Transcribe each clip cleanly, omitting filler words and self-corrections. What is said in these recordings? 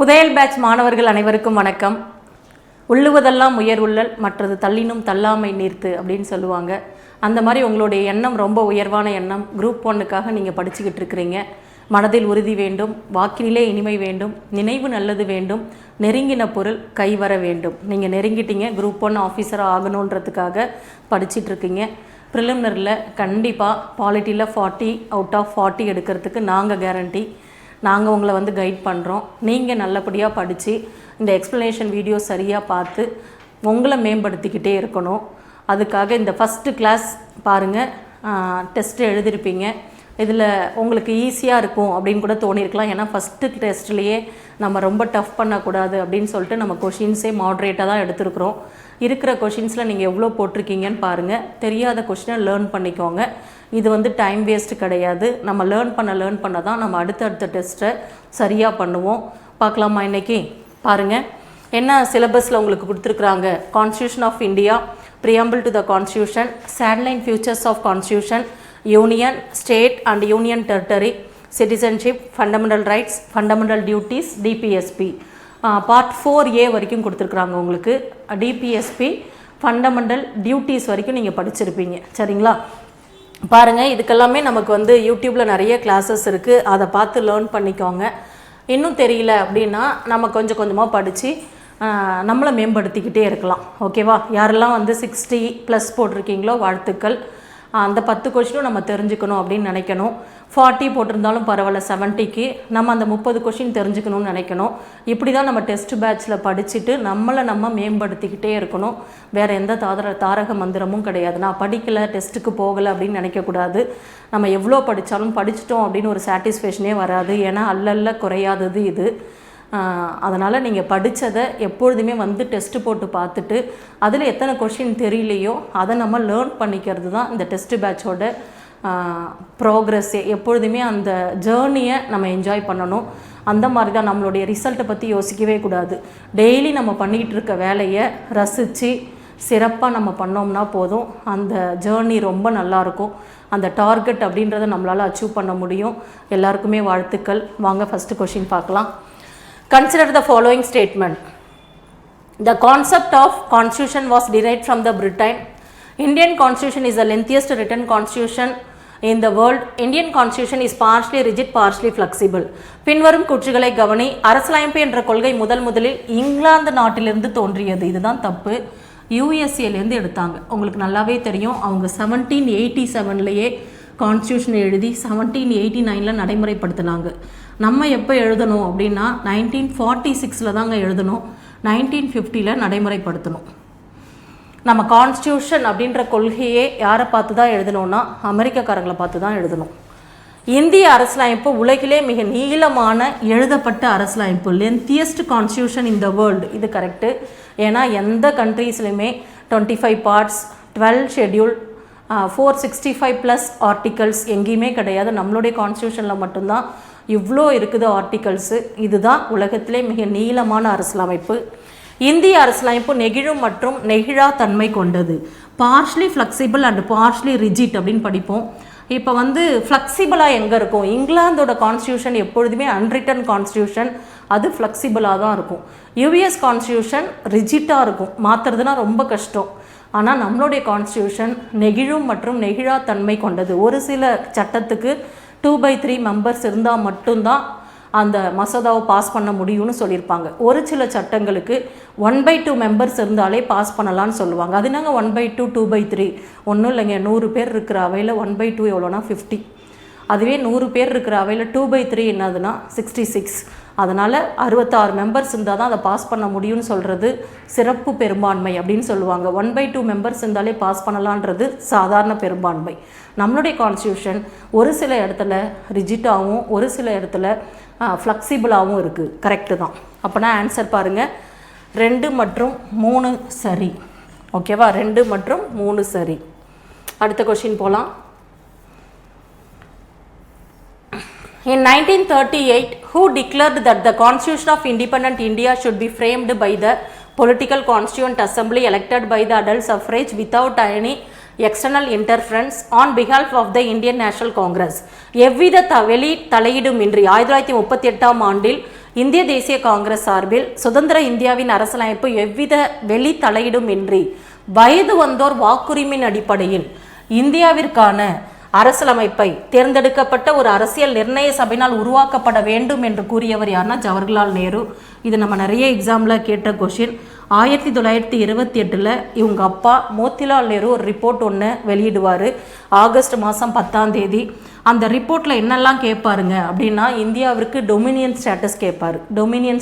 புதையல் பேட்ச் மாணவர்கள் அனைவருக்கும் வணக்கம். உள்ளுவதெல்லாம் உயர்வுள்ளல், மற்றது தள்ளினும் தள்ளாமை நீர்த்து அப்படின்னு சொல்லுவாங்க. அந்த மாதிரி உங்களுடைய எண்ணம் ரொம்ப உயர்வான எண்ணம். குரூப் 1க்காக நீங்கள் படிச்சுக்கிட்டு இருக்கிறீங்க. மனதில் உறுதி வேண்டும், வாக்கினிலே இனிமை வேண்டும், நினைவு நல்லது வேண்டும், நெருங்கின பொருள் கைவர வேண்டும். நீங்கள் நெருங்கிட்டீங்க, குரூப் 1 ஆஃபீஸராக ஆகணுன்றதுக்காக படிச்சுட்டு இருக்கீங்க. ப்ரிலிமினரியில் கண்டிப்பாக பாலிட்டியில் 40 அவுட் ஆஃப் 40 எடுக்கிறதுக்கு நாங்கள் கேரண்டி. நாங்கள் உங்களை கைட் பண்ணுறோம். நீங்கள் நல்லபடியாக படித்து இந்த எக்ஸ்ப்ளனேஷன் வீடியோ சரியாக பார்த்து உங்களை மேம்படுத்திக்கிட்டே இருக்கணும். அதுக்காக இந்த ஃபஸ்ட்டு கிளாஸ் பாருங்கள். டெஸ்ட்டு எழுதியிருப்பீங்க. இதில் உங்களுக்கு ஈஸியாக இருக்கும் அப்படின்னு கூட தோணியிருக்கலாம். ஏன்னா ஃபஸ்ட்டு டெஸ்ட்லேயே நம்ம ரொம்ப டஃப் பண்ணக்கூடாது அப்படின்னு சொல்லிட்டு நம்ம கொஷின்ஸே மாட்ரேட்டாக தான் எடுத்துருக்குறோம். இருக்கிற கொஷின்ஸில் நீங்கள் எவ்வளோ போட்டிருக்கீங்கன்னு பாருங்கள். தெரியாத கொஷினை லேர்ன் பண்ணிக்கோங்க. இது டைம் வேஸ்ட்டு கிடையாது. நம்ம லேர்ன் பண்ண தான் நம்ம அடுத்தடுத்த டெஸ்ட்டை சரியாக பண்ணுவோம். பார்க்கலாமா? இன்றைக்கி பாருங்கள் என்ன சிலபஸில் உங்களுக்கு கொடுத்துருக்குறாங்க. Constitution of India, preamble to the constitution, salient features of constitution, union, state and union territory, citizenship, fundamental rights, fundamental duties, DPSP. Part 4A வரைக்கும் கொடுத்துருக்குறாங்க உங்களுக்கு. டிபிஎஸ்பி ஃபண்டமெண்டல் டியூட்டிஸ் வரைக்கும் நீங்கள் படிச்சிருப்பீங்க. சரிங்களா? பாருங்கள், இதுக்கெல்லாமே நமக்கு யூடியூப்பில் நிறைய கிளாஸஸ் இருக்குது. அதை பார்த்து லேர்ன் பண்ணிக்கோங்க. இன்னும் தெரியல அப்படின்னா நம்ம கொஞ்சம் கொஞ்சமாக படித்து நம்மளை மேம்படுத்திக்கிட்டே இருக்கலாம். ஓகேவா? யாரெல்லாம் 60+ போட்டிருக்கீங்களோ வாழ்த்துக்கள். அந்த 10 கொஷினும் நம்ம தெரிஞ்சுக்கணும் அப்படின்னு நினைக்கணும். 40 போட்டிருந்தாலும் பரவாயில்ல, 70க்கு நம்ம அந்த 30 கொஷின் தெரிஞ்சுக்கணும்னு நினைக்கணும். இப்படி தான் நம்ம டெஸ்ட் பேட்சில் படிச்சுட்டு நம்ம மேம்படுத்திக்கிட்டே இருக்கணும். வேறு எந்த தாரக மந்திரமும் கிடையாது. நான் படிக்கலை, டெஸ்ட்டுக்கு போகலை அப்படின்னு நினைக்கக்கூடாது. நம்ம எவ்வளோ படித்தாலும் படிச்சிட்டோம் அப்படின்னு ஒரு சாட்டிஸ்ஃபேக்ஷனே வராது. ஏன்னா அல்லல்ல குறையாதது இது. அதனால் நீங்கள் படித்ததை எப்பொழுதுமே டெஸ்ட்டு போட்டு பார்த்துட்டு அதில் எத்தனை கொஷின் தெரியலையோ அதை நம்ம லேர்ன் பண்ணிக்கிறது தான் இந்த டெஸ்ட் பேட்சோட ப்ரோக்ரஸ்ஸே. எப்பொழுதுமே அந்த ஜேர்னியை நம்ம என்ஜாய் பண்ணணும். அந்த மாதிரி தான் நம்மளுடைய ரிசல்ட்டை பற்றி யோசிக்கவே கூடாது. டெய்லி நம்ம பண்ணிக்கிட்டு இருக்க வேலையை ரசித்து சிறப்பாக நம்ம பண்ணோம்னா போதும். அந்த ஜேர்னி ரொம்ப நல்லாயிருக்கும். அந்த டார்கெட் அப்படின்றத நம்மளால் அச்சீவ் பண்ண முடியும். எல்லாருக்குமே வாழ்த்துக்கள். வாங்க ஃபஸ்ட்டு கொஷின் பார்க்கலாம். Consider the following statement. The concept of constitution was derived from the Britain. Indian constitution is the lengthiest written constitution in the world. Indian constitution is partially rigid, partially flexible. பின்வரும் கூற்றுகளை கவனி. அரசியலமைப்பு என்ற கொள்கை முதலில் இங்கிலாந்து நாட்டிலிருந்து தோன்றியது. இதுதான் தப்பு. யூஎஸ்ஏலேருந்து எடுத்தாங்க. உங்களுக்கு நல்லாவே தெரியும். அவங்க 1787லேயே கான்ஸ்டியூஷன் எழுதி 1789 நடைமுறைப்படுத்தினாங்க. நம்ம எப்போ எழுதணும் அப்படின்னா 1946 தாங்க எழுதணும். 1950 நடைமுறைப்படுத்தணும். நம்ம கான்ஸ்டியூஷன் அப்படின்ற கொள்கையே யாரை பார்த்து தான் எழுதணும்னா அமெரிக்காக்காரங்களை பார்த்து தான் எழுதணும். இந்திய அரசியலமைப்பு உலகிலே மிக நீளமான எழுதப்பட்ட அரசியலமைப்பு. Lengthiest constitution in the world. இது கரெக்டு. ஏன்னா எந்த கண்ட்ரீஸ்லையுமே 25 பார்ட்ஸ், 12 ஷெட்யூல், 465+ ஆர்டிகல்ஸ் எங்கேயுமே கிடையாது. நம்மளுடைய கான்ஸ்டியூஷனில் மட்டும்தான் இவ்வளோ இருக்குது ஆர்டிகல்ஸு. இதுதான் உலகத்திலே மிக நீளமான அரசியலமைப்பு. இந்திய அரசியலமைப்பு நெகிழும் மற்றும் நெகிழா தன்மை கொண்டது. பார்ஷ்லி ஃப்ளெக்சிபிள் அண்ட் பார்ஷ்லி ரிஜிட் அப்படின்னு படிப்போம். இப்போ ஃப்ளெக்சிபிளாக எங்கே இருக்கும்? இங்கிலாந்தோட கான்ஸ்டியூஷன் எப்பொழுதுமே அன்ரிட்டன் கான்ஸ்டியூஷன். அது ஃப்ளெக்சிபிளாக தான் இருக்கும். யுஎஸ் கான்ஸ்டியூஷன் ரிஜிட்டாக இருக்கும். மாற்றுறதுனா ரொம்ப கஷ்டம். ஆனால் நம்மளுடைய கான்ஸ்டியூஷன் நெகிழும் மற்றும் நெகிழா தன்மை கொண்டது. ஒரு சில சட்டத்துக்கு 2/3 மெம்பர்ஸ் இருந்தால் மட்டும்தான் அந்த மசோதாவை பாஸ் பண்ண முடியும்னு சொல்லியிருப்பாங்க. ஒரு சில சட்டங்களுக்கு 1/2 மெம்பர்ஸ் இருந்தாலே பாஸ் பண்ணலான்னு சொல்லுவாங்க. அது நாங்கள் 1/2, 2/3 ஒன்றும் இல்லைங்க. 100 பேர் இருக்கிற அவையில் 1/2 எவ்வளோனா 50. அதுவே 100 பேர் இருக்கிற அவையில் 2/3 என்னதுன்னா 66. அதனால் 66 மெம்பர்ஸ் இருந்தால் தான் அதை பாஸ் பண்ண முடியும்னு சொல்கிறது சிறப்பு பெரும்பான்மை அப்படின்னு சொல்லுவாங்க. 1/2 மெம்பர்ஸ் இருந்தாலே பாஸ் பண்ணலான்றது சாதாரண பெரும்பான்மை. நம்மளுடைய கான்ஸ்டியூஷன் ஒரு சில இடத்துல ரிஜிட்டாகவும் ஒரு சில இடத்துல ஃப்ளெக்சிபிளாகவும் இருக்குது. கரெக்டு தான். அப்போனா ஆன்சர் பாருங்கள், 2 மற்றும் 3 சரி. ஓகேவா? 2 மற்றும் 3 சரி. அடுத்த கொஷின் போகலாம். In 1938, who declared that the Constitution of Independent India should be framed by the political constituent assembly elected by the adult suffrage without any external interference on behalf of the Indian National Congress? எவ்வித வெளி தலையீடுமின்றி 1938 ஆண்டில் இந்திய தேசிய காங்கிரஸ் சார்பில் சுதந்திர இந்தியாவின் அரசியலமைப்பு எவ்வித வெளி தலையீடும் இன்றி வயது வந்தோர் வாக்குரிமையின் அடிப்படையில் இந்தியாவிற்கான அரசியலமைப்பை தேர்ந்தெடுக்கப்பட்ட ஒரு அரசியல் நிர்ணய சபையினால் உருவாக்கப்பட வேண்டும் என்று கூறியவர் யாருன்னா ஜவஹர்லால் நேரு. இது நம்ம நிறைய எக்ஸாமில் கேட்ட கொஷின். 1928 இவங்க அப்பா மோத்திலால் நேரு ஒரு ரிப்போர்ட் ஒன்று வெளியிடுவார் ஆகஸ்ட் மாதம் 10ஆம் தேதி. அந்த ரிப்போர்ட்டில் என்னெல்லாம் கேட்பாருங்க அப்படின்னா, இந்தியாவிற்கு டொமினியன் ஸ்டேட்டஸ் கேட்பார். டொமினியன்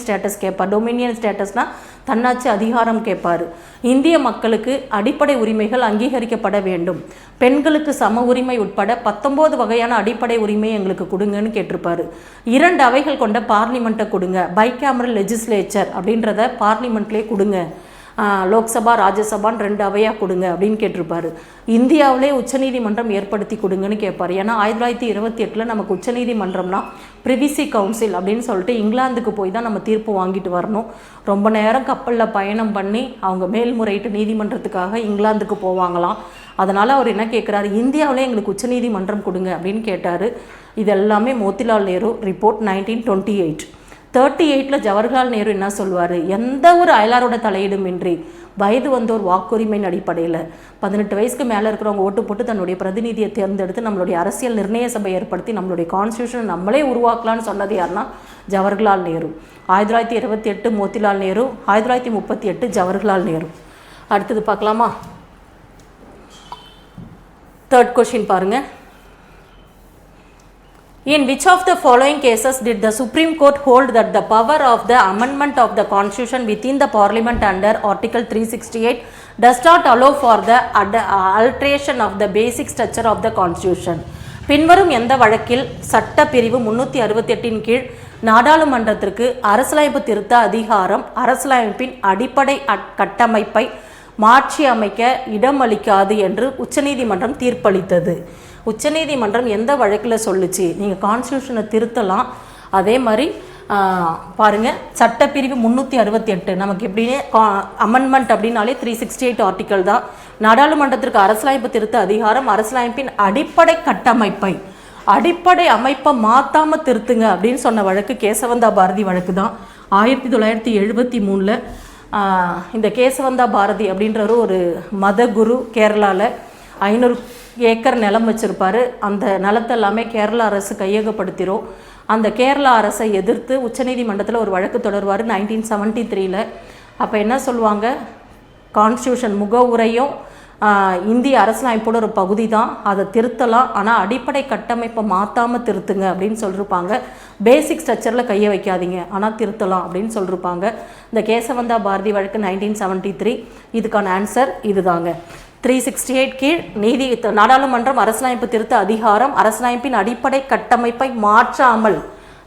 ஸ்டேட்டஸ்னால் தன்னாட்சி அதிகாரம் கேட்பார். இந்திய மக்களுக்கு அடிப்படை உரிமைகள் அங்கீகரிக்கப்பட வேண்டும். பெண்களுக்கு சம உரிமை உட்பட 19 வகையான அடிப்படை உரிமை எங்களுக்கு கொடுங்கன்னு கேட்டிருப்பாரு. 2 அவைகள் கொண்ட பார்லிமெண்ட்டை கொடுங்க, பைகேமரல் லெஜிஸ்லேச்சர் அப்படின்றத பார்லிமெண்ட்லேயே கொடுங்க, லோக்சபா ராஜ்யசபான்னு 2 அவையாக கொடுங்க அப்படின்னு கேட்டிருப்பாரு. இந்தியாவிலே உச்சநீதிமன்றம் ஏற்படுத்தி கொடுங்கன்னு கேட்பார். ஏன்னா 1928 நமக்கு உச்சநீதிமன்றம்னா பிரிவிசி கவுன்சில் அப்படின்னு சொல்லிட்டு இங்கிலாந்துக்கு போய் தான் நம்ம தீர்ப்பு வாங்கிட்டு வரணும். ரொம்ப நேரம் கப்பலில் பயணம் பண்ணி அவங்க மேல்முறையீட்டு நீதிமன்றத்துக்காக இங்கிலாந்துக்கு போவாங்களாம். அதனால் அவர் என்ன கேட்குறாரு, இந்தியாவிலே எங்களுக்கு உச்சநீதிமன்றம் கொடுங்க அப்படின்னு கேட்டார். இது எல்லாமே மோத்திலால் நேரு ரிப்போர்ட் 1928. 38 ஜவஹர்லால் நேரு என்ன சொல்வார், எந்த ஒரு அயலாரோட தலையீடுமின்றி வயது வந்தோர் வாக்குரிமையின் அடிப்படையில் 18 வயசுக்கு மேலே இருக்கிறவங்க ஓட்டு போட்டு தன்னுடைய பிரதிநிதியை தேர்ந்தெடுத்து நம்மளுடைய அரசியல் நிர்ணய சபை ஏற்படுத்தி நம்மளுடைய கான்ஸ்டியூஷன் நம்மளே உருவாக்கலான்னு சொன்னது யாருன்னா ஜவஹர்லால் நேரு. 1928 மோத்திலால் நேரு, 1938 ஜவஹர்லால் நேரு. அடுத்தது பார்க்கலாமா? 3rd கொஷின் பாருங்க. In which of the following cases did the Supreme Court hold that the power of the amendment of the Constitution within the Parliament under Article 368 does not allow for the alteration of the basic structure of the Constitution? பின்வரும் எந்த வழக்கில் சட்ட பிரிவு 368 கீழ் நாடாளுமன்றத்திற்கு அரசியலமைப்பு திருத்த அதிகாரம் அரசியலமைப்பின் அடிப்படை கட்டமைப்பை மாற்றி அமைக்க இடமளிக்காது என்று உச்சநீதிமன்றம் தீர்ப்பளித்தது? உச்சநீதிமன்றம் எந்த வழக்கில் சொல்லுச்சு நீங்கள் கான்ஸ்டியூஷனை திருத்தலாம்? அதே மாதிரி பாருங்கள், சட்டப்பிரிவு 368 நமக்கு எப்படின்னு அமெண்ட்மெண்ட் அப்படின்னாலே 368 ஆர்டிக்கல் தான். நாடாளுமன்றத்திற்கு அரசியலமைப்பு திருத்த அதிகாரம் அரசியலமைப்பின் அடிப்படை கட்டமைப்பை அடிப்படை அமைப்பை மாற்றாமல் திருத்துங்க அப்படின்னு சொன்ன வழக்கு கேசவந்தா பாரதி வழக்கு தான். 1973 இந்த கேசவந்தா பாரதி அப்படின்றவர் ஒரு மத குரு கேரளாவில் 500 ஏக்கர் நிலம் வச்சுருப்பார். அந்த நிலத்தை எல்லாமே கேரளா அரசு கையகப்படுத்திடும். அந்த கேரளா அரசை எதிர்த்து உச்சநீதிமன்றத்தில் ஒரு வழக்கு தொடர்வார் 1973. அப்போ என்ன சொல்லுவாங்க, கான்ஸ்டியூஷன் முகவுரையும் இந்திய அரசியலமைப்போட ஒரு பகுதி தான், அதை திருத்தலாம், ஆனால் அடிப்படை கட்டமைப்பை மாற்றாமல் திருத்துங்க அப்படின்னு சொல்லியிருப்பாங்க. பேசிக் ஸ்ட்ரக்சரில் கையை வைக்காதீங்க, ஆனால் திருத்தலாம் அப்படின்னு சொல்லியிருப்பாங்க. இந்த கேசவந்தா பாரதி வழக்கு 1973. இதுக்கான ஆன்சர் இதுதாங்க. 368 கீழ் நாடாளுமன்றம் அரசியலமைப்பு திருத்த அதிகாரம் அரசியலமைப்பின் அடிப்படை கட்டமைப்பை மாற்றாமல்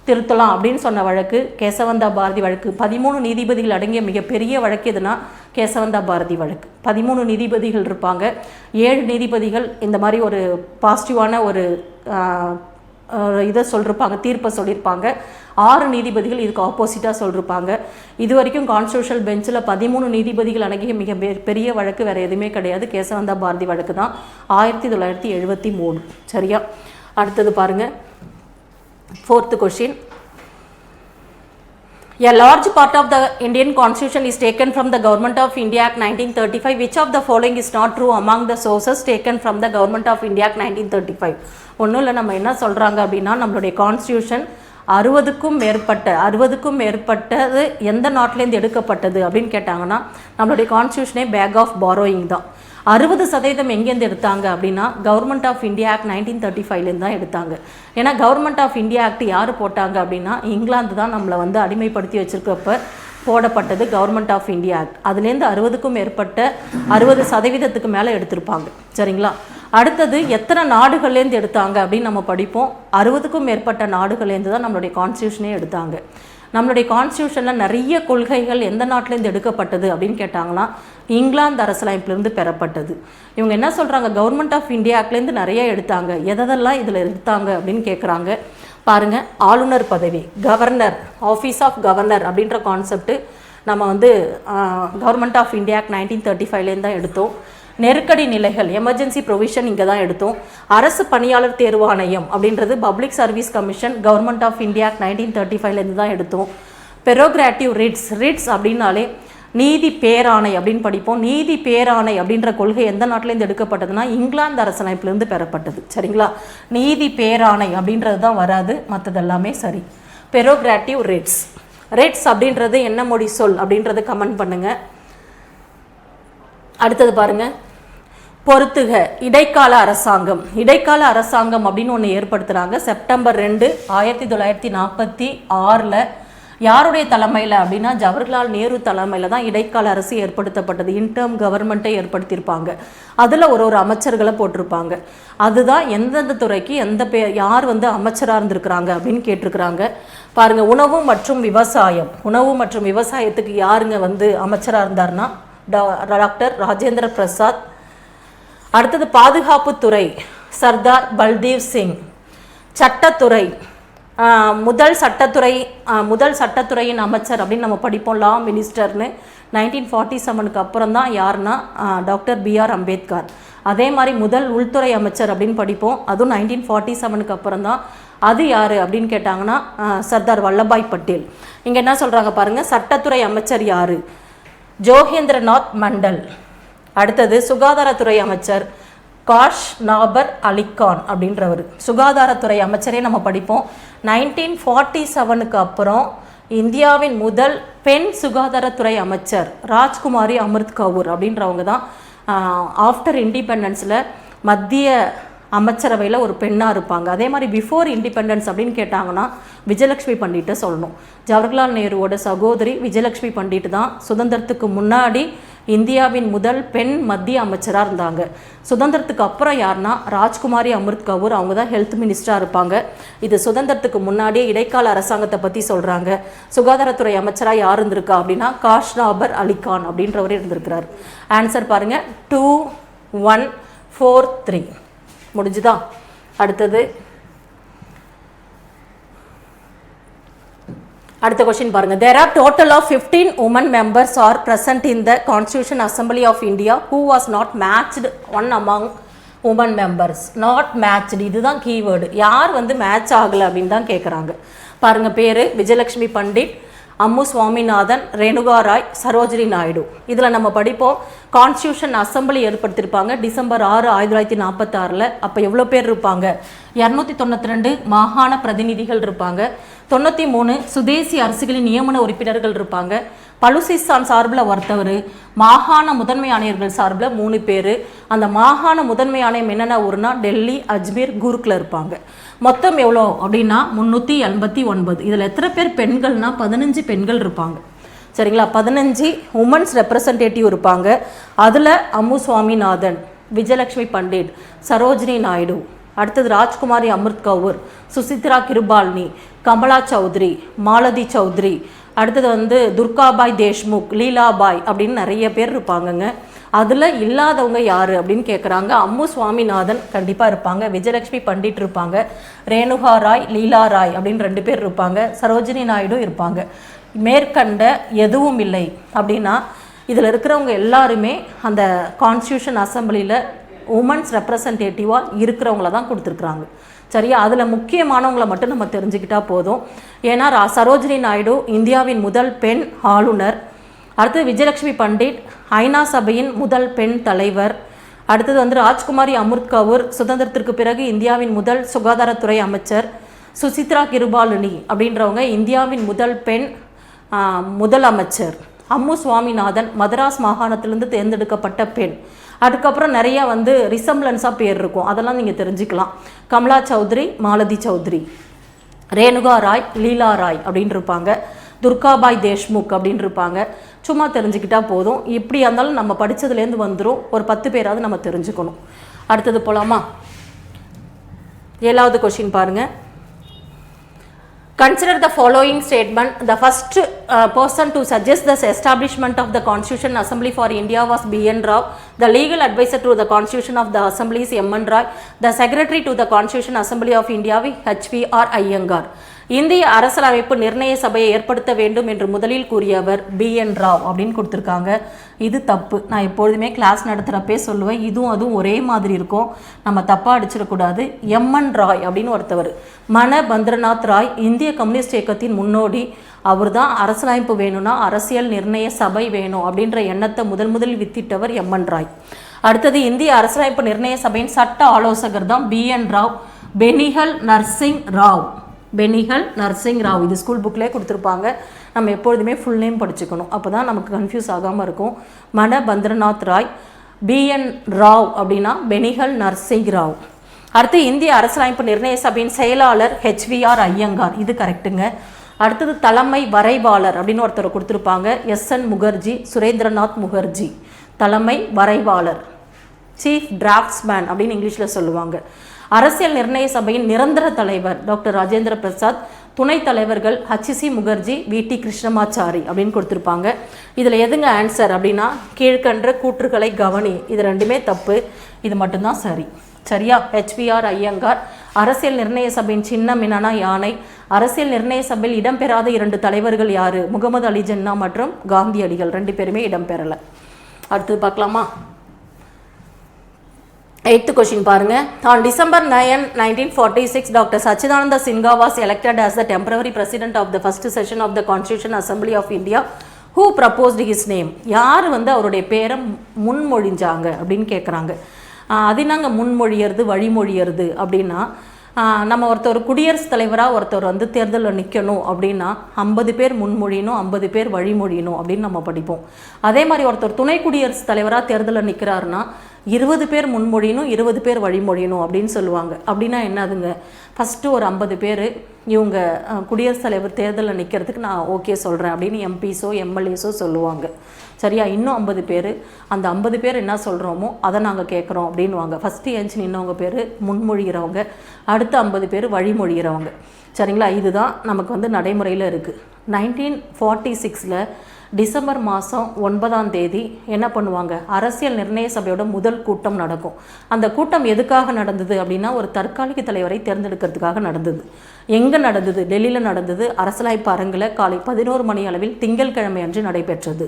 திருத்தலாம் அப்படின்னு சொன்ன வழக்கு கேசவந்தா பாரதி வழக்கு. 13 நீதிபதிகள் அடங்கிய மிகப்பெரிய வழக்கு எதுனா கேசவந்தா பாரதி வழக்கு. 13 நீதிபதிகள் இருப்பாங்க. 7 நீதிபதிகள் இந்த மாதிரி ஒரு பாசிட்டிவான ஒரு இதை சொல்லியிருப்பாங்க, தீர்ப்பை சொல்லியிருப்பாங்க. 6 நீதிபதிகள் இதுக்கு ஆப்போசிட்டாக சொல்லியிருப்பாங்க. இது வரைக்கும் கான்ஸ்டியூஷனல் பெஞ்சில் 13 நீதிபதிகள் அடங்கிய மிக பெரிய வழக்கு வேறு எதுவுமே கிடையாது, கேசவந்தா பாரதி வழக்கு தான். 1973. சரியா? அடுத்தது பாருங்கள், 4th question. A large part of the Indian Constitution is taken from the Government of India Act 1935. Which of the following is not true among the sources taken from the Government of India Act 1935? ஒன்றும் இல்லை, நம்ம என்ன சொல்கிறாங்க அப்படின்னா, நம்மளுடைய constitution 60க்கும் மேற்பட்டது எந்த நாட்டிலேருந்து எடுக்கப்பட்டது அப்படின்னு கேட்டாங்கன்னா நம்மளுடைய கான்ஸ்டியூஷனே பேக் ஆஃப் பாரோயிங் தான். 60% எங்கேருந்து எடுத்தாங்க அப்படின்னா கவர்மெண்ட் ஆஃப் இந்தியா ஆக்ட் 1935 தான் எடுத்தாங்க. ஏன்னா கவர்மெண்ட் ஆஃப் இந்தியா ஆக்ட் யார் போட்டாங்க அப்படின்னா இங்கிலாந்து தான் நம்மளை வந்து அடிமைப்படுத்தி வச்சுருக்கப்ப போடப்பட்டது கவர்மெண்ட் ஆஃப் இந்தியா ஆக்ட். அதுலேருந்து 60க்கும் மேற்பட்ட 60% மேலே எடுத்திருப்பாங்க. சரிங்களா? அடுத்தது எத்தனை நாடுகள்லேருந்து எடுத்தாங்க அப்படின்னு நம்ம படிப்போம். 60க்கும் மேற்பட்ட நாடுகள்லேருந்து தான் நம்மளுடைய கான்ஸ்டியூஷனே எடுத்தாங்க. நம்மளுடைய கான்ஸ்டியூஷனில் நிறைய கொள்கைகள் எந்த நாட்டிலேருந்து எடுக்கப்பட்டது அப்படின்னு கேட்டாங்கன்னா இங்கிலாந்து அரசியலமைப்பிலிருந்து பெறப்பட்டது. இவங்க என்ன சொல்கிறாங்க, கவர்மெண்ட் ஆஃப் இந்தியா ஆக்ட்லேருந்து நிறைய எடுத்தாங்க. எதெல்லாம் இதில் எடுத்தாங்க அப்படின்னு கேட்குறாங்க. பாருங்கள், ஆளுநர் பதவி, கவர்னர், ஆஃபீஸ் ஆஃப் கவர்னர் அப்படின்ற கான்செப்ட்டு நம்ம வந்து கவர்மெண்ட் ஆஃப் இந்தியா ஆக்ட் 1935 தான் எடுத்தோம். நெருக்கடி நிலைகள், எமர்ஜென்சி ப்ரொவிஷன் இங்கே தான் எடுத்தோம். அரசு பணியாளர் தேர்வாணையம் அப்படின்றது public service commission government of India act 1935 தான் எடுத்தோம். பெரோக்ராட்டிவ் ரிட்ஸ் அப்படின்னாலே நீதி பேராணை அப்படின்னு படிப்போம். நீதி பேராணை அப்படின்ற கொள்கை எந்த நாட்டிலேருந்து எடுக்கப்பட்டதுன்னா இங்கிலாந்து அரசமைப்பிலேருந்து பெறப்பட்டது. சரிங்களா? நீதி பேராணை அப்படின்றது தான் வராது, மற்றது எல்லாமே சரி. பெரோக்ராட்டிவ் ரிட்ஸ் அப்படின்றது என்ன மொழி சொல் அப்படின்றது கமெண்ட் பண்ணுங்க. அடுத்தது பாருங்க, பொறுத்துக இடைக்கால அரசாங்கம் அப்படின்னு ஒன்று ஏற்படுத்துகிறாங்க. செப்டம்பர் 2, 1946 யாருடைய தலைமையில் அப்படின்னா ஜவஹர்லால் நேரு தலைமையில் தான் இடைக்கால அரசு ஏற்படுத்தப்பட்டது. இன்டர்ம் கவர்மெண்ட்டை ஏற்படுத்தியிருப்பாங்க. அதில் ஒரு அமைச்சர்களை போட்டிருப்பாங்க. அதுதான் எந்தெந்த துறைக்கு யார் அமைச்சராக இருந்திருக்கிறாங்க அப்படின்னு கேட்டிருக்கிறாங்க. பாருங்கள், உணவு மற்றும் விவசாயத்துக்கு யாருங்க அமைச்சராக இருந்தார்னா டாக்டர் ராஜேந்திர பிரசாத். அடுத்தது பாதுகாப்புத்துறை சர்தார் பல்தேவ் சிங். சட்டத்துறை முதல் சட்டத்துறையின் அமைச்சர் அப்படின்னு நம்ம படிப்போம், லா மினிஸ்டர்னு. 1947 அப்புறம் தான் யாருன்னா டாக்டர் BR அம்பேத்கர். அதே மாதிரி முதல் உள்துறை அமைச்சர் அப்படின்னு படிப்போம், அதுவும் 1947 அப்புறம் தான். அது யார் அப்படின்னு கேட்டாங்கன்னா சர்தார் வல்லபாய் பட்டேல். இங்கே என்ன சொல்கிறாங்க பாருங்கள், சட்டத்துறை அமைச்சர் யார்? ஜோகேந்திரநாத் மண்டல். அடுத்தது சுகாதாரத்துறை அமைச்சர் காஷ் நாபர் அலிகான் அப்படின்றவர். சுகாதாரத்துறை அமைச்சரே நம்ம படிப்போம். 1947 அப்புறம் இந்தியாவின் முதல் பெண் சுகாதாரத்துறை அமைச்சர் ராஜ்குமாரி அமிர்த் கவுர் அப்படின்றவங்க தான் ஆஃப்டர் இண்டிபெண்டன்ஸில் மத்திய அமைச்சரவையில் ஒரு பெண்ணாக இருப்பாங்க. அதே மாதிரி பிஃபோர் இண்டிபெண்டன்ஸ் அப்படின்னு கேட்டாங்கன்னா விஜயலட்சுமி பண்டிட்டை சொல்லணும். ஜவஹர்லால் நேருவோட சகோதரி விஜயலட்சுமி பண்டிட் தான் சுதந்திரத்துக்கு முன்னாடி இந்தியாவின் முதல் பெண் மத்திய அமைச்சராக இருந்தாங்க. சுதந்திரத்துக்கு அப்புறம் யாருன்னா ராஜ்குமாரி அமிர்த் கவுர், அவங்க தான் ஹெல்த் மினிஸ்டராக இருப்பாங்க. இது சுதந்திரத்துக்கு முன்னாடியே இடைக்கால அரசாங்கத்தை பற்றி சொல்கிறாங்க. சுகாதாரத்துறை அமைச்சராக யார் இருந்திருக்கா அப்படின்னா காஷ் நாபர் அலிகான் அப்படின்றவர் இருந்திருக்கிறார். ஆன்சர் பாருங்கள், 2, 1, 4, 3 முடிஞ்சுதா? அடுத்த கொஸ்டின் பாருங்க. There are total of 15 women members are present in the Constitution Assembly of India who was not matched one among women members. Not matched, இதுதான் கீவேர்டு. யார் மேட்ச் ஆகலை அப்படின்னு தான் கேட்குறாங்க. பாருங்க, பேர் விஜயலட்சுமி பண்டிட், அம்மு சுவாமிநாதன், ரேணுகா ராய், சரோஜினி நாயுடு. இதில் நம்ம படிப்போம், கான்ஸ்டியூஷன் அசம்பிளி ஏற்படுத்தியிருப்பாங்க டிசம்பர் 6, 1946. அப்போ எவ்வளோ பேர் இருப்பாங்க? 292 மாகாண பிரதிநிதிகள் இருப்பாங்க. 93 சுதேசி அரசுகளின் நியமன உறுப்பினர்கள் இருப்பாங்க. பலுசிஸ்தான் சார்பில் ஒருத்தவர், மாகாண முதன்மை ஆணையர்கள் சார்பில் 3 பேர். அந்த மாகாண முதன்மை ஆணையம் என்னென்ன ஊர்னா டெல்லி, அஜ்மீர், கூர்க்கில் இருப்பாங்க. மொத்தம் எவ்வளோ அப்படின்னா 389. இதில் எத்தனை பேர் பெண்கள்னா 15 பெண்கள் இருப்பாங்க. சரிங்களா? 15 உமன்ஸ் ரெப்ரசன்டேட்டிவ் இருப்பாங்க. அதில் அம்மு சுவாமிநாதன், விஜயலட்சுமி பண்டிட், சரோஜினி நாயுடு, அடுத்தது ராஜ்குமாரி அமிர்த் கவுர், சுசித்ரா கிருபால்னி, கமலா சௌத்ரி, மாலதி சௌத்ரி, அடுத்தது துர்காபாய் தேஷ்முக், லீலாபாய் அப்படின்னு நிறைய பேர் இருப்பாங்கங்க. அதில் இல்லாதவங்க யார் அப்படின்னு கேட்குறாங்க. அம்மு சுவாமிநாதன் கண்டிப்பாக இருப்பாங்க, விஜயலட்சுமி பண்டிட் இருப்பாங்க, ரேணுகா ராய், லீலா ராய் அப்படின்னு 2 பேர் இருப்பாங்க, சரோஜினி நாயுடு இருப்பாங்க. மேற்கண்ட எதுவும் இல்லை அப்படின்னா இதில் இருக்கிறவங்க எல்லாருமே அந்த கான்ஸ்டியூஷன் அசம்பிளியில் உமன்ஸ் ரெப்ரசன்டேட்டிவாக இருக்கிறவங்கள தான் கொடுத்துருக்குறாங்க. சரியா? அதில் முக்கியமானவங்களை மட்டும் நம்ம தெரிஞ்சுக்கிட்டால் போதும். ஏன்னா சரோஜினி நாயுடு இந்தியாவின் முதல் பெண் ஆளுநர். அடுத்தது விஜயலட்சுமி பண்டிட் ஐநா சபையின் முதல் பெண் தலைவர். அடுத்தது ராஜ்குமாரி அமிர்த் கவுர் சுதந்திரத்திற்கு பிறகு இந்தியாவின் முதல் சுகாதாரத்துறை அமைச்சர். சுசித்ரா கிருபாலினி அப்படின்றவங்க இந்தியாவின் முதல் பெண் முதலமைச்சர். அம்மு சுவாமிநாதன் மதராஸ் மாகாணத்திலிருந்து தேர்ந்தெடுக்கப்பட்ட பெண். அதுக்கப்புறம் நிறையா ரிசம்பிளன்ஸாக பேர் இருக்கும், அதெல்லாம் நீங்கள் தெரிஞ்சுக்கலாம். கமலா சௌத்ரி, மாலதி சௌத்ரி, ரேணுகா ராய், லீலா ராய் அப்படின்னு இருப்பாங்க, துர்காபாய் தேஷ்முக் அப்படின்னு இருப்பாங்க. சும்மா தெரிஞ்சுக்கிட்டால் போதும். இப்படி இருந்தாலும் நம்ம படித்ததுலேருந்து வந்துடும். ஒரு 10 பேராவது நம்ம தெரிஞ்சுக்கணும். அடுத்தது போகலாமா? 7வது கொஸ்டின் பாருங்கள். Consider the following statement. The first person to suggest the establishment of the Constitution Assembly for India was B.N. Rao. The legal advisor to the Constitution of the Assembly is M.N. Roy. The secretary to the Constitution Assembly of India H.V.R. Iyengar. இந்திய அரசியலமைப்பு நிர்ணய சபையை ஏற்படுத்த வேண்டும் என்று முதலில் கூறியவர் B.N. Rao அப்படின்னு கொடுத்துருக்காங்க. இது தப்பு. நான் எப்பொழுதுமே கிளாஸ் நடத்துகிறப்பே சொல்லுவேன், அதுவும் ஒரே மாதிரி இருக்கும், நம்ம தப்பாக அடிச்சிடக்கூடாது. M.N. ராய் அப்படின்னு ஒருத்தவர். மன பந்திரநாத் ராய் இந்திய கம்யூனிஸ்ட் இயக்கத்தின் முன்னோடி. அவர் தான் அரசியலமைப்பு வேணும்னா அரசியல் நிர்ணய சபை வேணும் அப்படின்ற எண்ணத்தை முதலில் வித்திட்டவர் எம்என் ராய். அடுத்தது இந்திய அரசியலமைப்பு நிர்ணய சபையின் சட்ட ஆலோசகர் தான் BN ராவ், பெனிகல் நர்சிங் ராவ். பெனிகல் நர்சிங் ராவ், இது ஸ்கூல் புக்லேயே கொடுத்துருப்பாங்க. நம்ம எப்பொழுதுமே ஃபுல் நேம் படிச்சுக்கணும், அப்போ தான் நமக்கு கன்ஃபியூஸ் ஆகாமல் இருக்கும். மணபந்திரநாத் ராய், BN ராவ் அப்படின்னா பெனிகல் நர்சிங் ராவ். அடுத்து இந்திய அரசியலமைப்பு நிர்ணய சபையின் செயலாளர் HVR ஐயங்கார், இது கரெக்டுங்க. அடுத்தது தலைமை வரைவாளர் அப்படின்னு ஒருத்தர் கொடுத்துருப்பாங்க, SN முகர்ஜி, சுரேந்திரநாத் முகர்ஜி. தலைமை வரைவாளர், சீஃப் டிராஃப்ட்ஸ்மேன் அப்படின்னு இங்கிலீஷில் சொல்லுவாங்க. அரசியல் நிர்ணய சபையின் நிரந்தர தலைவர் டாக்டர் ராஜேந்திர பிரசாத், துணைத் தலைவர்கள் HC முகர்ஜி, VT கிருஷ்ணமாச்சாரி அப்படின்னு கொடுத்துருப்பாங்க. இதில் எதுங்க ஆன்சர் அப்படின்னா கீழ்கண்ட கூற்றுகளை கவனி, இது ரெண்டுமே தப்பு, இது மட்டும்தான் சரி. சரியா? HVR ஐயங்கார். அரசியல் நிர்ணய சபையின் சின்னம் என்னன்னா யானை. அரசியல் நிர்ணய சபையில் இடம்பெறாத 2 தலைவர்கள் யாரு? முகமது அலி ஜின்னா மற்றும் காந்தியடிகள், 2 பேருமே இடம்பெறலை. அடுத்தது பார்க்கலாமா? 8th கொஸ்டின் பாருங்க. On December 9, 1946, Dr. Sachidananda Sinha was elected as the temporary president of the first session of the Constitution Assembly of India. Who proposed his name? யார் அவருடைய பேரை முன்மொழிஞ்சாங்க அப்படின்னு கேட்குறாங்க. அது நாங்கள் முன்மொழியறது வழிமொழியறது அப்படின்னா, நம்ம ஒருத்தர் குடியரசுத் தலைவராக ஒருத்தர் தேர்தலில் நிற்கணும் அப்படின்னா 50 பேர் முன்மொழியணும், 50 பேர் வழிமொழியணும் அப்படின்னு நம்ம படிப்போம். அதே மாதிரி ஒருத்தர் துணை குடியரசுத் தலைவராக தேர்தலில் நிற்கிறாருன்னா 20 பேர் முன்மொழியணும், 20 பேர் வழிமொழியணும் அப்படின்னு சொல்லுவாங்க. அப்படின்னா என்னதுங்க, ஃபஸ்ட்டு ஒரு 50 பேர் இவங்க குடியரசுத் தலைவர் தேர்தலில் நிற்கிறதுக்கு நான் ஓகே சொல்கிறேன் அப்படின்னு MPஸோ MLAஸோ சொல்லுவாங்க. சரியா? இன்னும் 50 பேர், அந்த 50 பேர் என்ன சொல்கிறோமோ அதை நாங்கள் கேட்குறோம் அப்படின்வாங்க. ஃபஸ்ட்டு ஏஞ்சி நின்னவங்க பேர் முன்மொழிகிறவங்க, அடுத்த 50 பேர் வழிமொழிகிறவங்க. சரிங்களா? இதுதான் நமக்கு நடைமுறையில் இருக்குது. 1946 டிசம்பர் மாதம் 9ஆம் தேதி என்ன பண்ணுவாங்க, அரசியல் நிர்ணய சபையோட முதல் கூட்டம் நடக்கும். அந்த கூட்டம் எதுக்காக நடந்தது அப்படின்னா ஒரு தற்காலிக தலைவரை தேர்ந்தெடுக்கிறதுக்காக நடந்தது. எங்கே நடந்தது? டெல்லியில் நடந்தது. அரசியலமைப்பு அரங்கில் காலை 11 மணி அளவில் திங்கட்கிழமை அன்று நடைபெற்றது.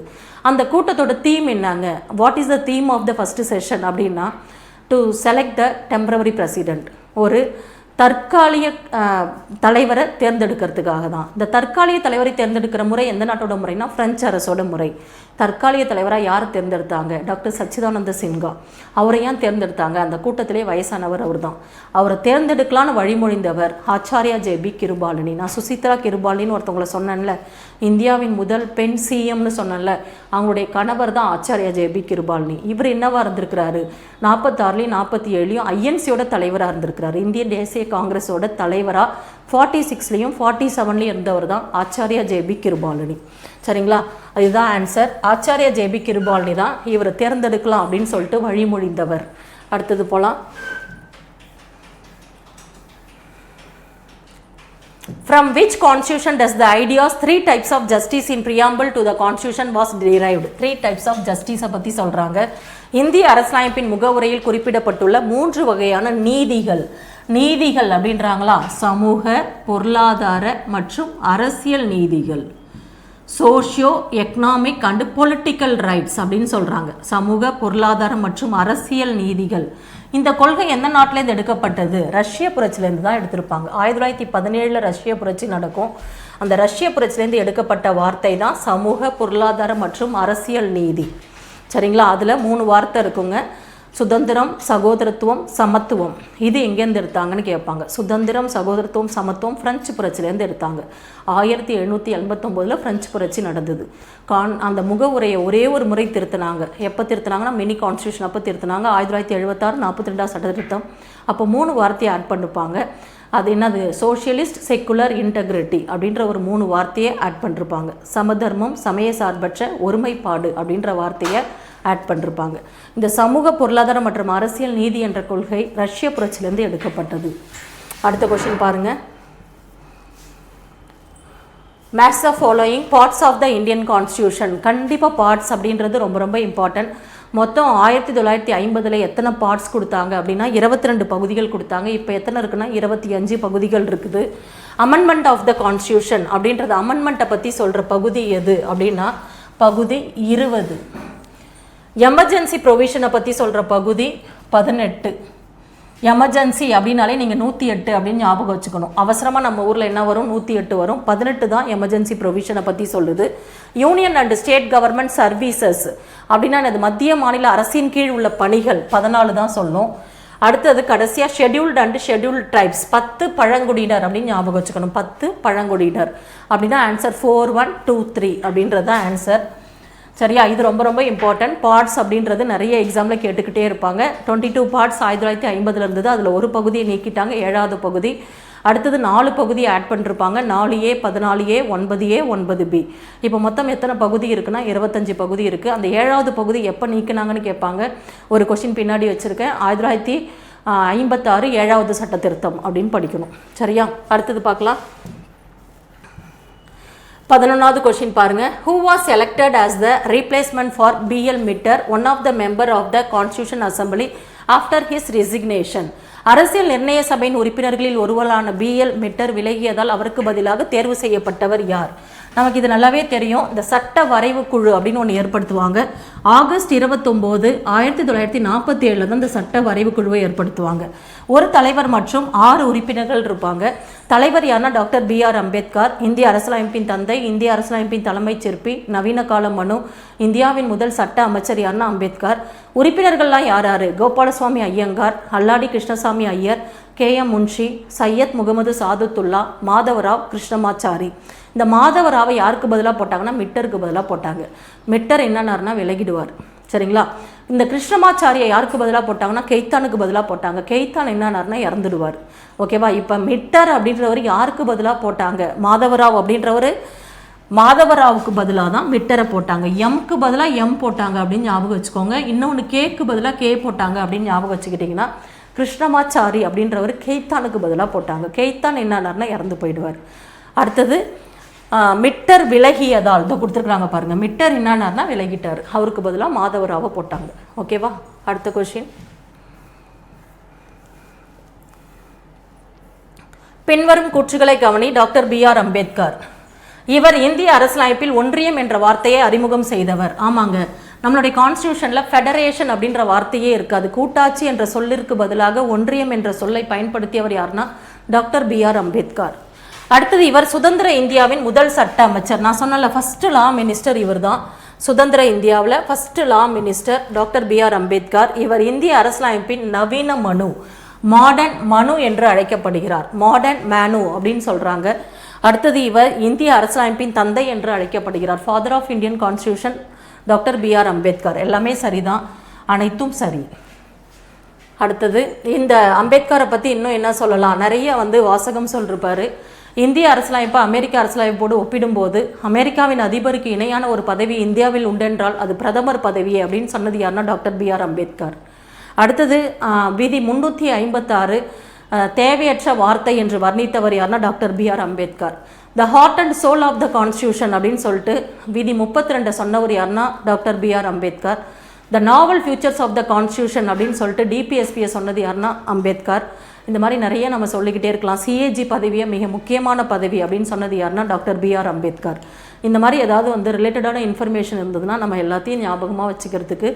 அந்த கூட்டத்தோட தீம் என்னங்க, what is the theme of the first session அப்படின்னா to select the temporary president, ஒரு தற்காலிக தலைவரை தேர்ந்தெடுக்கிறதுக்காக தான். இந்த தற்காலிக தலைவரை தேர்ந்தெடுக்கிற முறை எந்த நாட்டோட முறைனா பிரெஞ்சு அரசோட முறை. தற்காலிக தலைவராக யார் தேர்ந்தெடுத்தாங்க? டாக்டர் சச்சிதானந்த சின்ஹா. அவரை ஏன் தேர்ந்தெடுத்தாங்க? அந்த கூட்டத்திலே வயசானவர் அவர் தான். அவரை தேர்ந்தெடுக்கலான்னு வழிமொழிந்தவர் ஆச்சாரியா JB கிருபாலினி. நான் சுசித்ரா கிருபாலினின்னு ஒருத்தவங்களை சொன்னேன்ல, இந்தியாவின் முதல் பெண் CMன்னு சொன்னேன்ல, அவங்களுடைய கணவர் தான் ஆச்சாரியா JB கிருபாலினி. இவர் என்னவா இருந்திருக்கிறாரு? 46லையும் 47லையும் INCயோட தலைவராக இருந்திருக்கிறாரு. இந்திய தேசிய காங்கிரஸோட தலைவராக 46லையும் 47லையும் இருந்தவர் தான் ஆச்சாரியா JB கிருபாலினி. சரிங்களா? அதுதான் ஆன்சர். ஆச்சாரியா JB கிருபாலினி தான் இவரை தேர்ந்தெடுக்கலாம் அப்படின்னு சொல்லிட்டு வழிமொழிந்தவர். அடுத்தது போலாம். From which constitution does the ideas 3 types of justice in preamble to the constitution was derived? 3 types of justice பற்றி சொல்கிறாங்க. இந்திய அரசியலமைப்பின் முகவுரையில் குறிப்பிடப்பட்டுள்ள 3 வகையான நீதிகள். நீதிகள் அப்படின்றாங்களா, சமூக, பொருளாதார மற்றும் அரசியல் நீதிகள். Socio economic and political rights அப்படின்னு சொல்கிறாங்க. சமூக, பொருளாதாரம் மற்றும் அரசியல் நீதிகள். இந்த கொள்கை எந்த நாட்டிலேருந்து எடுக்கப்பட்டது? ரஷ்ய புரட்சியிலேருந்து தான் எடுத்திருப்பாங்க. 1917 ரஷ்ய புரட்சி நடக்கும். அந்த ரஷ்ய புரட்சியிலேருந்து எடுக்கப்பட்ட வார்த்தை தான் சமூக, பொருளாதாரம் மற்றும் அரசியல் நீதி. சரிங்களா? அதில் 3 வார்த்தை இருக்குங்க. சுதந்திரம், சகோதரத்துவம், சமத்துவம். இது எங்கேருந்து எடுத்தாங்கன்னு கேட்பாங்க. சுதந்திரம், சகோதரத்துவம், சமத்துவம் பிரெஞ்சு புரட்சியிலேருந்து எடுத்தாங்க. 1789 பிரெஞ்சு புரட்சி நடந்தது. அந்த முகவுரையை ஒரே ஒரு முறை திருத்தினாங்க. எப்போ திருத்தினாங்கன்னா மினி கான்ஸ்டியூஷன் அப்போ திருத்தினாங்க. 1976 42 சட்ட திருத்தம். அப்போ 3 வார்த்தையை ஆட் பண்ணிருப்பாங்க. அது என்னது? சோஷியலிஸ்ட், செக்குலர், இன்டெகிரிட்டி அப்படின்ற ஒரு 3 வார்த்தையை ஆட் பண்ணிருப்பாங்க. சமதர்மம், சமய சார்பற்ற ஒருமைப்பாடு அப்படின்ற வார்த்தையை ஆட் பண்ணிருப்பாங்க. இந்த சமூக, பொருளாதாரம் மற்றும் அரசியல் நீதி என்ற கொள்கை ரஷ்ய புரட்சியிலேருந்து எடுக்கப்பட்டது. அடுத்த கொஸ்டின் பாருங்கள். Match the following parts of the Indian constitution. கண்டிப்பாக பார்ட்ஸ் அப்படின்றது ரொம்ப ரொம்ப இம்பார்ட்டன்ட். மொத்தம் 1950 எத்தனை பார்ட்ஸ் கொடுத்தாங்க அப்படின்னா 22 பகுதிகள் கொடுத்தாங்க. இப்போ எத்தனை இருக்குன்னா 25 பகுதிகள் இருக்குது. அமெண்ட்மெண்ட் ஆஃப் த கான்ஸ்டியூஷன் அப்படின்றது, அமெண்ட்மெண்ட்டை பற்றி சொல்கிற பகுதி எது அப்படின்னா பகுதி 20. எமர்ஜென்சி ப்ரொவிஷனை பற்றி சொல்கிற பகுதி 18. எமர்ஜென்சி அப்படின்னாலே நீங்கள் 108 அப்படின்னு ஞாபகம் வச்சுக்கணும். அவசரமாக நம்ம ஊரில் என்ன வரும், 108 வரும். 18 தான் எமர்ஜென்சி ப்ரொவிஷனை பற்றி சொல்லுது. Union and state government services அப்படின்னா அது மத்திய மாநில அரசின் கீழ் உள்ள பணிகள் 14 தான் சொல்லும். அடுத்தது கடைசியாக ஷெட்யூல்டு அண்ட் ஷெட்யூல்டு ட்ரைப்ஸ் 10 பழங்குடியினர் அப்படின்னு ஞாபகம் வச்சுக்கணும். 10 பழங்குடியினர் அப்படின்னா ஆன்சர் 4123 அப்படின்றது தான் ஆன்சர். சரியா, இது ரொம்ப ரொம்ப இம்பார்ட்டன்ட். பார்ட்ஸ் அப்படின்றது நிறைய எக்ஸாமில் கேட்டுக்கிட்டே இருப்பாங்க. 22 பார்ட்ஸ் 1950 இருந்தது. அதில் ஒரு பகுதியை நீக்கிட்டாங்க, 7வது பகுதி. அடுத்தது 4 பகுதியை ஆட் பண்ணிருப்பாங்க, 4A 14A 9A 9B. இப்போ மொத்தம் எத்தனை பகுதி இருக்குன்னா 25 பகுதி இருக்குது. அந்த 7வது பகுதி எப்போ நீக்கினாங்கன்னு கேட்பாங்க. ஒரு கொஷின் பின்னாடி வச்சுருக்கேன். 1956 7வது சட்ட திருத்தம் அப்படின்னு படிக்கணும். சரியா, அடுத்தது பார்க்கலாம். 11வது கொஷின் பாருங்க. Who was elected as the replacement for B.L. Mitter, one of the member of the Constitution Assembly after his resignation? அரசியல் நிர்ணய சபையின் உறுப்பினர்களில் ஒருவரான B.L. மிட்டர் விலகியதால் அவருக்கு பதிலாக தேர்வு செய்யப்பட்டவர் யார்? நமக்கு இது நல்லாவே தெரியும். இந்த சட்ட வரைவு குழு அப்படின்னு ஒன்று ஏற்படுத்துவாங்க. ஆகஸ்ட் 29 1947 தான் இந்த சட்ட வரைவு குழுவை ஏற்படுத்துவாங்க. ஒரு தலைவர் மற்றும் 6 உறுப்பினர்கள் இருப்பாங்க. தலைவர் யாருன்னா டாக்டர் B.R. அம்பேத்கர், இந்திய அரசியலமைப்பின் தந்தை, இந்திய அரசியலமைப்பின் தலைமைச் சிற்பி, நவீன கால மனு, இந்தியாவின் முதல் சட்ட அமைச்சர் யாருன்னா அம்பேத்கர். உறுப்பினர்கள்லாம் யார் யார்? கோபாலசுவாமி ஐயங்கார், அல்லாடி கிருஷ்ணசாமி ஐயர், K.M. முன்ஷி, சையத் முகமது சாதுத்துல்லா, மாதவராவ் கிருஷ்ணமாச்சாரி. இந்த மாதவராவை யாருக்கு பதிலாக போட்டாங்கன்னா மிட்டருக்கு பதிலாக போட்டாங்க. மிட்டர் என்னன்னாருன்னா விலகிடுவார். சரிங்களா, இந்த கிருஷ்ணமாச்சாரியை யாருக்கு பதிலாக போட்டாங்கன்னா கெய்தானுக்கு பதிலாக போட்டாங்க. கெய்தான் என்னன்னாருன்னா இறந்துடுவார். ஓகேவா, இப்போ மிட்டர் அப்படின்றவர் யாருக்கு பதிலாக போட்டாங்க? மாதவராவ் அப்படின்றவர் மாதவராவுக்கு பதிலாக தான் மிட்டரை போட்டாங்க. எம்க்கு பதிலாக எம் போட்டாங்க அப்படின்னு ஞாபகம் வச்சுக்கோங்க. இன்னொன்று கேக்கு பதிலாக கே போட்டாங்க அப்படின்னு ஞாபகம் வச்சுக்கிட்டிங்கன்னா கிருஷ்ணமாச்சாரி அப்படின்றவர் கெய்தானுக்கு பதிலாக போட்டாங்க. கெய்தான் என்னன்னாருன்னா இறந்து போயிடுவார். அடுத்தது மிட்டர் விலகியதால் இதை கொடுத்துருக்குறாங்க பாருங்கள். மிட்டர் என்னன்னாருன்னா விலகிட்டார், அவருக்கு பதிலாக மாதவராவை போட்டாங்க. ஓகேவா, அடுத்த கொஸ்டின். பின்வரும் கூற்றுகளை கவனி. Doctor B.R. அம்பேத்கர் இவர் இந்திய அரசியலமைப்பில் ஒன்றியம் என்ற வார்த்தையை அறிமுகம் செய்தவர். ஆமாங்க, நம்மளுடைய கான்ஸ்டியூஷனில் ஃபெடரேஷன் அப்படின்ற வார்த்தையே இருக்காது. கூட்டாட்சி என்ற சொல்லிற்கு பதிலாக ஒன்றியம் என்ற சொல்லை பயன்படுத்தியவர் யாருன்னா டாக்டர் B.R. அம்பேத்கர். அடுத்தது இவர் சுதந்திர இந்தியாவின் முதல் சட்ட அமைச்சர். நான் சொன்னல ஃபர்ஸ்ட் லா மினிஸ்டர் இவர் தான். சுதந்திர இந்தியாவில் ஃபர்ஸ்ட் லா மினிஸ்டர் டாக்டர் B.R. அம்பேத்கர். இவர் இந்திய அரசியலமைப்பின் நவீன மனு, மாடர்ன் மனு என்று அழைக்கப்படுகிறார். மாடர்ன் மேனு அப்படின்னு சொல்கிறாங்க. அடுத்தது இவர் இந்திய அரசியலமைப்பின் தந்தை என்று அழைக்கப்படுகிறார். Father of Indian constitution doctor B.R. Ambedkar. எல்லாமே சரிதான், அனைத்தும் சரி. அடுத்தது இந்த அம்பேத்கரை பற்றி இன்னும் என்ன சொல்லலாம், நிறைய வாசகம் சொல்லிருப்பார். இந்திய அரசியலமைப்பு அமெரிக்க அரசியலமைப்போடு ஒப்பிடும்போது அமெரிக்காவின் அதிபருக்கு இணையான ஒரு பதவி இந்தியாவில் உண்டென்றால் அது பிரதமர் பதவி அப்படின்னு சொன்னது யாருன்னா டாக்டர் B.R. அம்பேத்கர். அடுத்தது விதி 356 தேவையற்ற வார்த்தை என்று வர்ணித்தவர் யாருன்னா doctor B.R. Ambedkar. The heart and soul of the constitution அப்படின்னு சொல்லிட்டு விதி 32 சொன்னவர் யாருன்னா doctor B.R. Ambedkar. The novel features of the constitution அப்படின்னு சொல்லிட்டு DPSPயை சொன்னது யாருன்னா அம்பேத்கர். இந்த மாதிரி நிறைய நம்ம சொல்லிக்கிட்டே இருக்கலாம். CAG பதவியை மிக முக்கியமான பதவி அப்படின்னு சொன்னது யாருன்னா டாக்டர் B.R. அம்பேத்கர். இந்த மாதிரி ஏதாவது ரிலேட்டடான இன்ஃபர்மேஷன் இருந்ததுன்னா நம்ம எல்லாத்தையும் ஞாபகமாக வச்சுக்கிறதுக்கு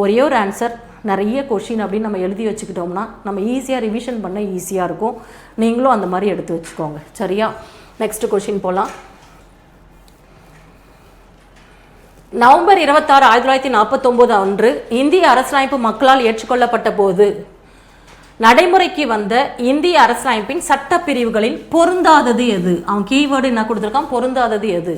ஒரே ஒரு ஆன்சர், நிறைய கொஷின் அப்படின்னு நம்ம எழுதி வச்சுக்கிட்டோம்னா நம்ம ஈஸியாக ரிவிஷன் பண்ண ஈஸியாக இருக்கும். நீங்களும் அந்த மாதிரி எடுத்து வச்சுக்கோங்க. சரியா, நெக்ஸ்ட் கொஷின் போகலாம். நவம்பர் 26 1949 அன்று இந்திய அரசியலமைப்பு மக்களால் ஏற்றுக்கொள்ளப்பட்ட போது நடைமுறைக்கு வந்த இந்திய அரசியலமைப்பின் சட்ட பிரிவுகளில் பொருந்தாதது எது? அவன் கீவேர்டு என்ன கொடுத்துருக்கான், பொருந்தாதது எது?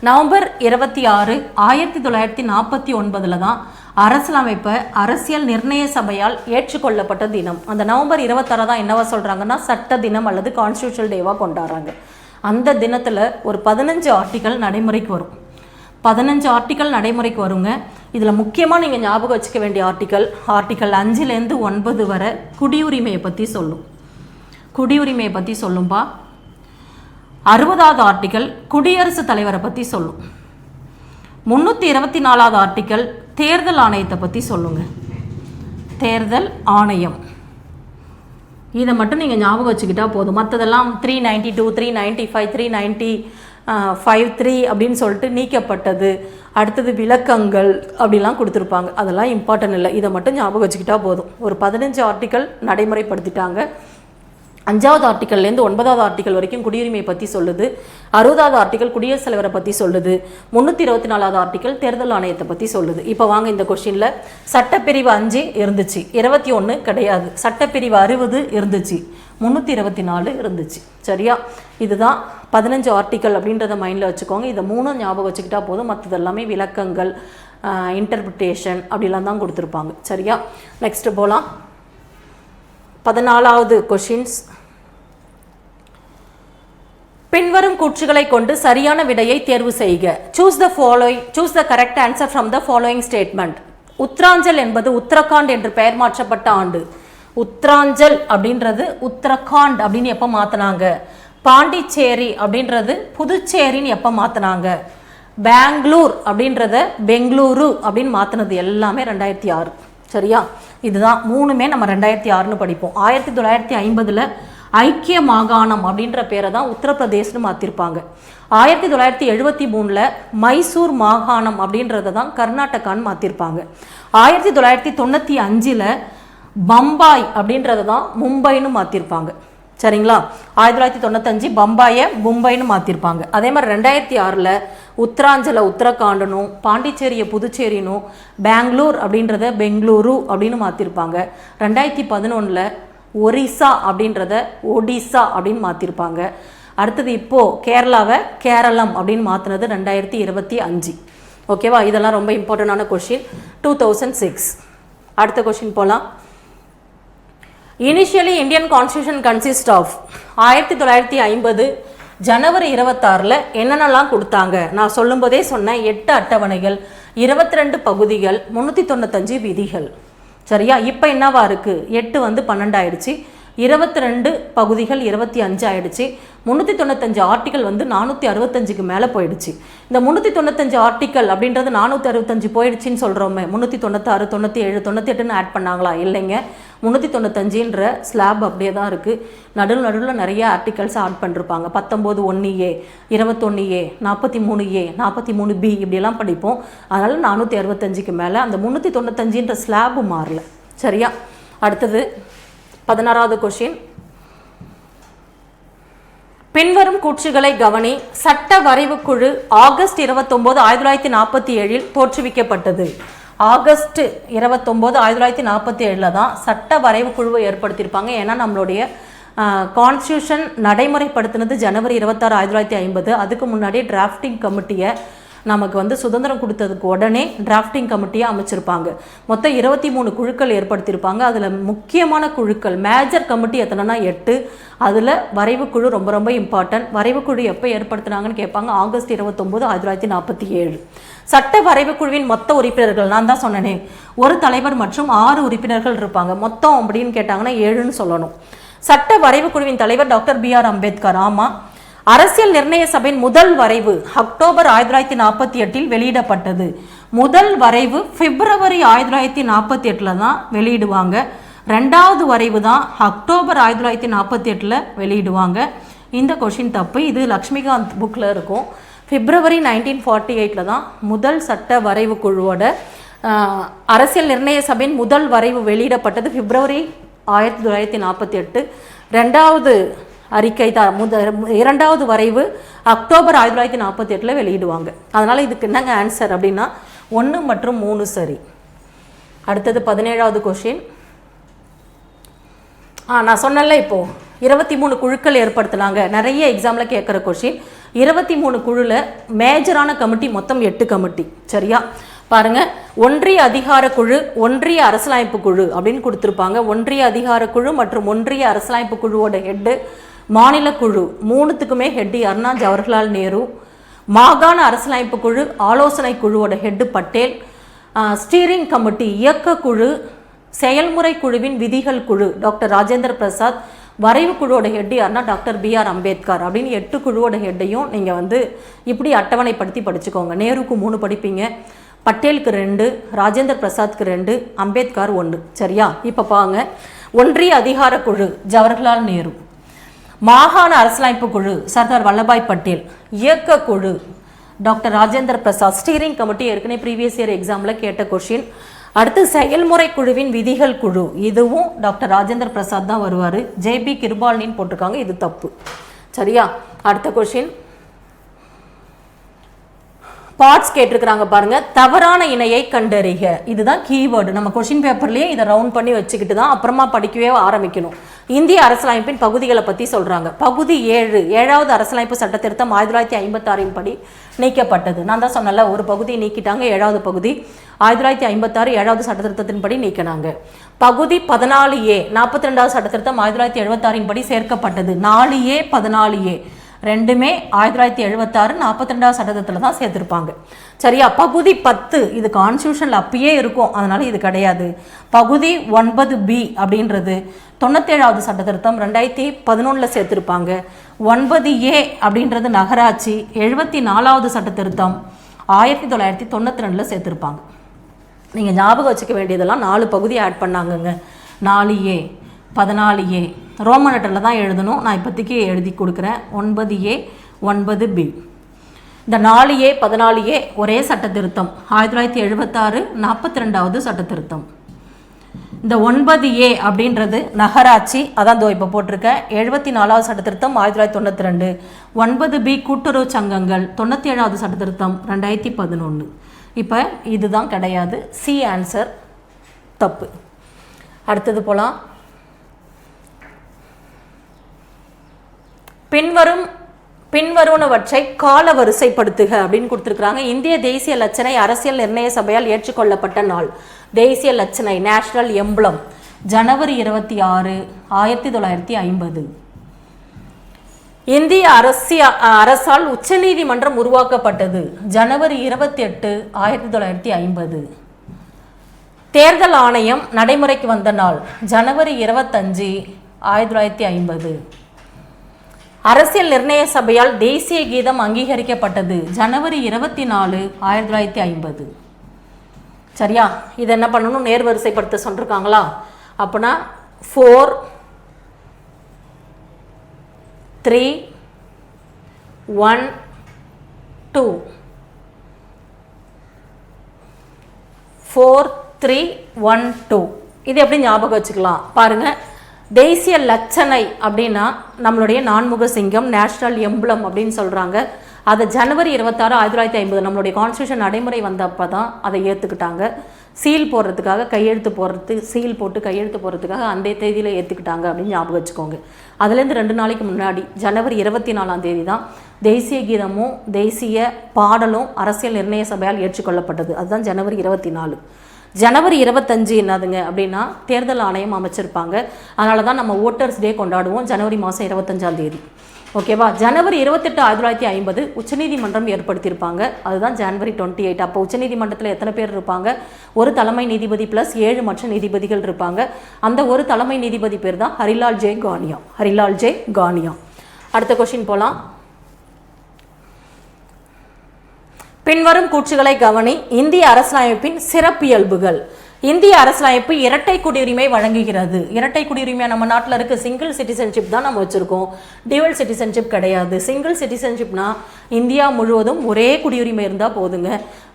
நவம்பர் 26 1949 தான் அரசியலமைப்பை அரசியல் நிர்ணய சபையால் ஏற்றுக்கொள்ளப்பட்ட தினம். அந்த நவம்பர் 26 தான் என்னவா சொல்கிறாங்கன்னா சட்ட தினம் அல்லது கான்ஸ்டியூஷனல் டேவாக கொண்டாடுறாங்க. அந்த தினத்தில் ஒரு 15 ஆர்டிக்கல் நடைமுறைக்கு வரும். 15 ஆர்டிக்கல் நடைமுறைக்கு வருங்க. இதில் முக்கியமாக நீங்கள் ஞாபகம் வச்சுக்க வேண்டிய ஆர்டிக்கல் 5லேருந்து 9 வரை குடியுரிமையை பற்றி சொல்லும். குடியுரிமையை பற்றி சொல்லும்பா. 60வது ஆர்டிக்கல் குடியரசுத் தலைவரை பற்றி சொல்லும். 324வது ஆர்டிக்கல் தேர்தல் ஆணையத்தை பற்றி சொல்லுங்க. தேர்தல் ஆணையம் இதை மட்டும் நீங்கள் ஞாபகம் வச்சுக்கிட்டா போதும். மற்றதெல்லாம் 392, 395, 53 அப்படின்னு சொல்லிட்டு நீக்கப்பட்டது. அடுத்தது விளக்கங்கள் அப்படிலாம் கொடுத்துருப்பாங்க. அதெல்லாம் இம்பார்ட்டன்ட் இல்லை, இதை மட்டும் ஞாபகம் வச்சுக்கிட்டா போதும். ஒரு 15 ஆர்டிக்கல் நடைமுறைப்படுத்திட்டாங்க. 5வது ஆர்டிக்கல்லேருந்து 9வது ஆர்டிக்கல் வரைக்கும் குடியுரிமை பற்றி சொல்லுது. 60வது ஆர்டிக்கல் குடியரசுத் தலைவரை பற்றி சொல்லுது. 324வது ஆர்டிக்கல் தேர்தல் ஆணையத்தை பற்றி சொல்லுது. இப்போ வாங்க இந்த கொஸ்டினில் சட்டப்பிரிவு 5 இருந்துச்சு, 21 கிடையாது. சட்டப்பிரிவு 60 இருந்துச்சு, 324 இருந்துச்சு. சரியா? இதுதான் 15 ஆர்டிக்கல் அப்படின்றத மைண்டில் வச்சுக்கோங்க. இதை 3 ஞாபகம் வச்சுக்கிட்டா போதும். மற்றது எல்லாமே விளக்கங்கள், இன்டர்பிரிட்டேஷன் அப்படிலாம் தான் கொடுத்துருப்பாங்க. சரியா? நெக்ஸ்ட் போகலாம். 14வது கொஷின்ஸ். பின்வரும் கூற்றுகளை கொண்டு சரியான விடையை தேர்வு செய்க. Choose the correct answer from the following statement. Uttaranchal என்பது உத்தரகாண்ட் என்று பெயர் மாற்றப்பட்ட ஆண்டு. உத்தராஞ்சல் அப்படின்றது உத்தரகாண்ட் அப்படின்னு எப்போ மாற்றினாங்க? பாண்டிச்சேரி அப்படின்றது புதுச்சேரின்னு எப்போ மாற்றினாங்க? பெங்களூர் அப்படின்றத பெங்களூரு அப்படின்னு மாற்றினது எல்லாமே 2006. சரியா? இதுதான் 3மே நம்ம 2006ன்னு படிப்போம். 1950 ஐக்கிய மாகாணம் அப்படின்ற பேரை தான் உத்தரப்பிரதேஷ்னு மாற்றிருப்பாங்க. 1973 மைசூர் மாகாணம் அப்படின்றத தான் கர்நாடகான்னு மாற்றிருப்பாங்க. 1995 பம்பாய் அப்படின்றத தான் மும்பைன்னு மாற்றிருப்பாங்க. சரிங்களா? 1995 பம்பாயை மும்பைன்னு மாற்றிருப்பாங்க. அதே மாதிரி 2006 உத்தராஞ்சலை உத்தரகாண்டனும் பாண்டிச்சேரியை புதுச்சேரினும் பெங்களூர் அப்படின்றத பெங்களூரு அப்படின்னு மாற்றிருப்பாங்க. 2011 ஒரிசா அப்படின்றத ஒடிசா அப்படின்னு மாற்றிருப்பாங்க. அடுத்தது இப்போது கேரளாவை கேரளம் அப்படின்னு மாற்றினது 2025. ஓகேவா? இதெல்லாம் ரொம்ப இம்பார்ட்டண்டான கொஷின். 2006. அடுத்த கொஷின் போகலாம். Initially Indian constitution consist of. 1950 ஜனவரி 26 என்னென்னலாம் கொடுத்தாங்க? நான் சொல்லும்போதே சொன்னேன், 8 அட்டவணைகள், 22 பகுதிகள், 395 விதிகள். சரியா? இப்போ என்னவா இருக்குது? 8 12 ஆயிடுச்சு, 22 பகுதிகள் 25 ஆயிடுச்சு, 395 ஆர்டிக்கல் 465க்கு மேலே போயிடுச்சு. இந்த 395 ஆர்டிக்கல் அப்படின்றது 465 போயிடுச்சின்னு சொல்கிறோமே, 396, 97, 98ன்னு ஆட் பண்ணாங்களா? இல்லைங்க, 395ன்ற ஸ்லாப் அப்படியே தான் இருக்குது. நடுவில் நிறைய ஆர்டிக்கல்ஸ் ஆட் பண்ணிருப்பாங்க. 19 1A, 21A, 43A, 43B இப்படியெல்லாம் படிப்போம். அதனால் 465க்கு மேலே அந்த 395ன்ற ஸ்லாபு மாறல. சரியா? அடுத்தது 16வது கொஷின். பின்வரும் கூற்றுகளை கவனி. சட்ட வரைவு குழு ஆகஸ்ட் 29, 1947 தோற்றுவிக்கப்பட்டது. ஆகஸ்ட் 29, 1947 தான் சட்ட வரைவு குழுவை ஏற்படுத்தியிருப்பாங்க. ஏன்னா நம்மளுடைய கான்ஸ்டியூஷன் நடைமுறைப்படுத்தினது ஜனவரி 26, 1950. அதுக்கு முன்னாடியே டிராஃப்டிங் கமிட்டியை நமக்கு சுதந்திரம் கொடுத்ததுக்கு உடனே டிராஃப்டிங் அமைச்சிருப்பாங்க. மொத்தம் 23 குழுக்கள் ஏற்படுத்தியிருப்பாங்க. அதில் முக்கியமான குழுக்கள் மேஜர் கமிட்டி எத்தனைனா 8. அதில் வரைவு குழு ரொம்ப ரொம்ப இம்பார்ட்டன்ட். வரைவு குழு எப்போ ஏற்படுத்தினாங்கன்னு கேட்பாங்க. ஆகஸ்ட் 29, 1947. சட்ட வரைவு குழுவின் மொத்த உறுப்பினர்கள் நான் தான் சொன்னேனே, ஒரு தலைவர் மற்றும் 6 உறுப்பினர்கள் இருப்பாங்க. மொத்தம் அப்படின்னு கேட்டாங்கன்னா 7ன்னு சொல்லணும். சட்ட வரைவு குழுவின் தலைவர் டாக்டர் B.R. அம்பேத்கர். ஆமாம். அரசியல் நிர்ணய சபையின் முதல் வரைவு அக்டோபர் 1948 வெளியிடப்பட்டது. முதல் வரைவு பிப்ரவரி 1948 தான் வெளியிடுவாங்க. 2வது வரைவு தான் அக்டோபர் 1948 வெளியிடுவாங்க. இந்த கொஷின் தப்பு. இது லக்ஷ்மிகாந்த் புக்கில் இருக்கும். பிப்ரவரி 1948 தான் முதல் சட்ட வரைவு குழுவோட அரசியல் நிர்ணய சபையின் முதல் வரைவு வெளியிடப்பட்டது பிப்ரவரி 1948. 2வது அறிக்கை தான் 2வது வரைவு அக்டோபர் 1948 வெளியிடுவாங்க. அதனால் இதுக்கு என்னங்க ஆன்சர் அப்படின்னா 1 மற்றும் 3 சரி. அடுத்தது 17வது கொஷின். நான் சொன்னல இப்போது 23 குழுக்கள் ஏற்படுத்தினாங்க. நிறைய எக்ஸாமில் கேட்குற கொஷின். 23 குழுவில் மேஜரான கமிட்டி மொத்தம் 8 கமிட்டி. சரியா? பாருங்கள், ஒன்றிய அதிகார குழு, ஒன்றிய அரசியலமைப்பு குழு அப்படின்னு கொடுத்துருப்பாங்க. ஒன்றிய அதிகார குழு மற்றும் ஒன்றிய அரசியலமைப்பு குழுவோட ஹெட்டு, மாநில குழு 3த்துக்குமே ஹெட்டு யாருன்னா ஜவஹர்லால் நேரு. மாகாண அரசியலமைப்பு குழு ஆலோசனை குழுவோட ஹெட்டு பட்டேல். ஸ்டீரிங் கமிட்டி இயக்க குழு, செயல்முறை குழுவின் விதிகள் குழு டாக்டர் ராஜேந்திர பிரசாத். வரைவு குழுவோட ஹெட்டு யாருன்னா டாக்டர் B.R. அம்பேத்கர். அப்படின்னு 8 குழுவோட ஹெட்டையும் நீங்கள் இப்படி அட்டவணைப்படுத்தி படிச்சுக்கோங்க. நேருக்கு 3 படிப்பீங்க, பட்டேலுக்கு 2, ராஜேந்திர பிரசாத்துக்கு 2, அம்பேத்கர் 1. சரியா? இப்போ பாருங்க, ஒன்றிய அதிகார குழு ஜவஹர்லால் நேரு, மாகாண அரசியலமைப்பு குழு சர்தார் வல்லபாய் பட்டேல். இயக்க குழு doctor Rajendra Prasad. Steering committee ஏற்கனவே ப்ரீவியஸ் இயர் எக்ஸாமில் கேட்ட கொஷின். அடுத்து செயல்முறை குழுவின் விதிகள் குழு, இதுவும் டாக்டர் ராஜேந்திர பிரசாத் தான் வருவார். ஜேபி கிருபாலினின்னு போட்டிருக்காங்க, இது தப்பு. சரியா? அடுத்த கொஷின் பார்ட்ஸ் கேட்டிருக்கிறாங்க பாருங்க. தவறான இணையை கண்டறிக, இதுதான் கீவேர்டு. நம்ம கொஷின் பேப்பர்லேயே இதை ரவுண்ட் பண்ணி வச்சுக்கிட்டு தான் அப்புறமா படிக்கவே ஆரம்பிக்கணும். இந்திய அரசியலமைப்பின் பகுதிகளை பற்றி சொல்கிறாங்க. பகுதி 7, 7வது அரசியலமைப்பு சட்ட திருத்தம் 1956 படி நீக்கப்பட்டது. நான் தான் சொன்னல, ஒரு பகுதி நீக்கிட்டாங்க, 7வது பகுதி 1956 7வது சட்ட திருத்தத்தின்படி நீக்கினாங்க. பகுதி 14A 42வது சட்ட திருத்தம் 1976 படி சேர்க்கப்பட்டது. 4A 14A ரெண்டுமே 1976 42வது சட்டத்தில் தான் சேர்த்துருப்பாங்க. சரியா? பகுதி 10 இது கான்ஸ்டியூஷனில் அப்பயே இருக்கும், அதனால இது கிடையாது. பகுதி 9B அப்படின்றது 97வது சட்ட திருத்தம் 2011 சேர்த்துருப்பாங்க. 9A அப்படின்றது நகராட்சி 74வது சட்ட திருத்தம் 1992 சேர்த்துருப்பாங்க. நீங்கள் ஞாபகம் வச்சுக்க வேண்டியதெல்லாம் 4 பகுதி ஆட் பண்ணாங்கங்க. 4A 14A ரோமன் லெட்டரில் தான் எழுதணும், நான் இப்போதைக்கு எழுதி கொடுக்குறேன். 9A 9B. இந்த 4A 14A ஒரே சட்ட திருத்தம் 1976 42வது சட்ட திருத்தம். இந்த 9A அப்படின்றது நகராட்சி, அதான் தோ இப்போ போட்டிருக்கேன், 74வது சட்ட திருத்தம் 1992. 9B கூட்டுறவு சங்கங்கள் 97வது சட்ட திருத்தம் 2011. இப்போ இதுதான் கிடையாது. சி ஆன்சர் தப்பு. அடுத்தது போகலாம். பின்வருவனவற்றை கால வரிசைப்படுத்துக அப்படின்னு கொடுத்துருக்குறாங்க. இந்திய தேசிய லட்சணை அரசியல் நிர்ணய சபையால் ஏற்றுக்கொள்ளப்பட்ட நாள். தேசிய லட்சணை நேஷனல் எம்பளம் ஜனவரி 26 1950. இந்திய அரசால் உச்சநீதிமன்றம் உருவாக்கப்பட்டது ஜனவரி 28 1950. தேர்தல் ஆணையம் நடைமுறைக்கு வந்த நாள் ஜனவரி 25 1950. அரசியல் நிர்ணய சபையால் தேசிய கீதம் அங்கீகரிக்கப்பட்டது ஜனவரி 24 1950. சரியா? இது என்ன பண்ணணும், நேர்வரிசைப்படுத்த சொல்லிருக்காங்களா? அப்படின்னா 4 3 1 2 4 3 1 2. இது எப்படி ஞாபகம் வச்சுக்கலாம் பாருங்க. தேசிய லட்சணை அப்படின்னா நம்மளுடைய நான்முக சிங்கம் நேஷனல் எம்பளம் அப்படின்னு சொல்கிறாங்க. அதை ஜனவரி 26 1950 நம்மளுடைய கான்ஸ்டியூஷன் நடைமுறை வந்தப்போ தான் அதை ஏற்றுக்கிட்டாங்க. சீல் போடுறதுக்காக சீல் போட்டு கையெழுத்து போடுறதுக்காக அந்த தேதியில் ஏற்றுக்கிட்டாங்க அப்படின்னு ஞாபகம் வச்சுக்கோங்க. அதுலேருந்து 2 நாளைக்கு முன்னாடி ஜனவரி 24 தான் தேசிய கீதமும் தேசிய பாடலும் அரசியல் நிர்ணய சபையால் ஏற்றுக்கொள்ளப்பட்டது. அதுதான் ஜனவரி 24. ஜனவரி 25 என்னதுங்க அப்படின்னா தேர்தல் ஆணையம் அமைச்சிருப்பாங்க. அதனால தான் நம்ம ஓட்டர்ஸ் டே கொண்டாடுவோம் ஜனவரி மாதம் 25. ஓகேவா? ஜனவரி 28 1950 உச்சநீதிமன்றம் ஏற்படுத்தியிருப்பாங்க. அதுதான் ஜனவரி 28. அப்போ உச்சநீதிமன்றத்தில் எத்தனை பேர் இருப்பாங்க? ஒரு தலைமை நீதிபதி ப்ளஸ் 7 மற்ற நீதிபதிகள் இருப்பாங்க. அந்த ஒரு தலைமை நீதிபதி பேர் தான் ஹரிலால் ஜே கானியா. அடுத்த கொஸ்டின் போகலாம். பின்வரும் கூற்றுகளை கவனி. இந்திய அரசியலமைப்பின் சிறப்பியல்புகள். இந்திய அரசியலமைப்பு இரட்டை குடியுரிமை வழங்குகிறது. இரட்டை குடியுரிமை நம்ம நாட்டில் இருக்குது. சிங்கிள் சிட்டிசன்ஷிப் தான் நம்ம வச்சுருக்கோம், டியூவல் சிட்டிசன்ஷிப் கிடையாது. சிங்கிள் சிட்டிசன்ஷிப்னா இந்தியா முழுவதும் ஒரே குடியுரிமை இருந்தால் போதுங்க.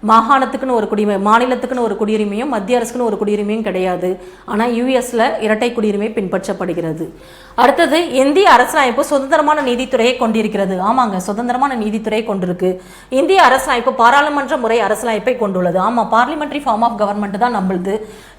மாகாணத்துக்குன்னு ஒரு குடியுரிமை, மாநிலத்துக்குன்னு ஒரு குடியுரிமையும் மத்திய அரசுக்குன்னு ஒரு குடியுரிமையும் கிடையாது. ஆனால் யூஎஸில் இரட்டை குடியுரிமை பின்பற்றப்படுகிறது. அடுத்தது, இந்திய அரசியலமைப்பு சுதந்திரமான நீதித்துறையை கொண்டிருக்கிறது. ஆமாங்க, சுதந்திரமான நீதித்துறையை கொண்டிருக்கு. இந்திய அரசியலமைப்பு பாராளுமன்ற முறை அரசியலமைப்பை கொண்டுள்ளது. ஆமாம், பார்லிமெண்ட்ரி ஃபார்ம் ஆஃப் கவர்மெண்ட் தான் நம்மளுது.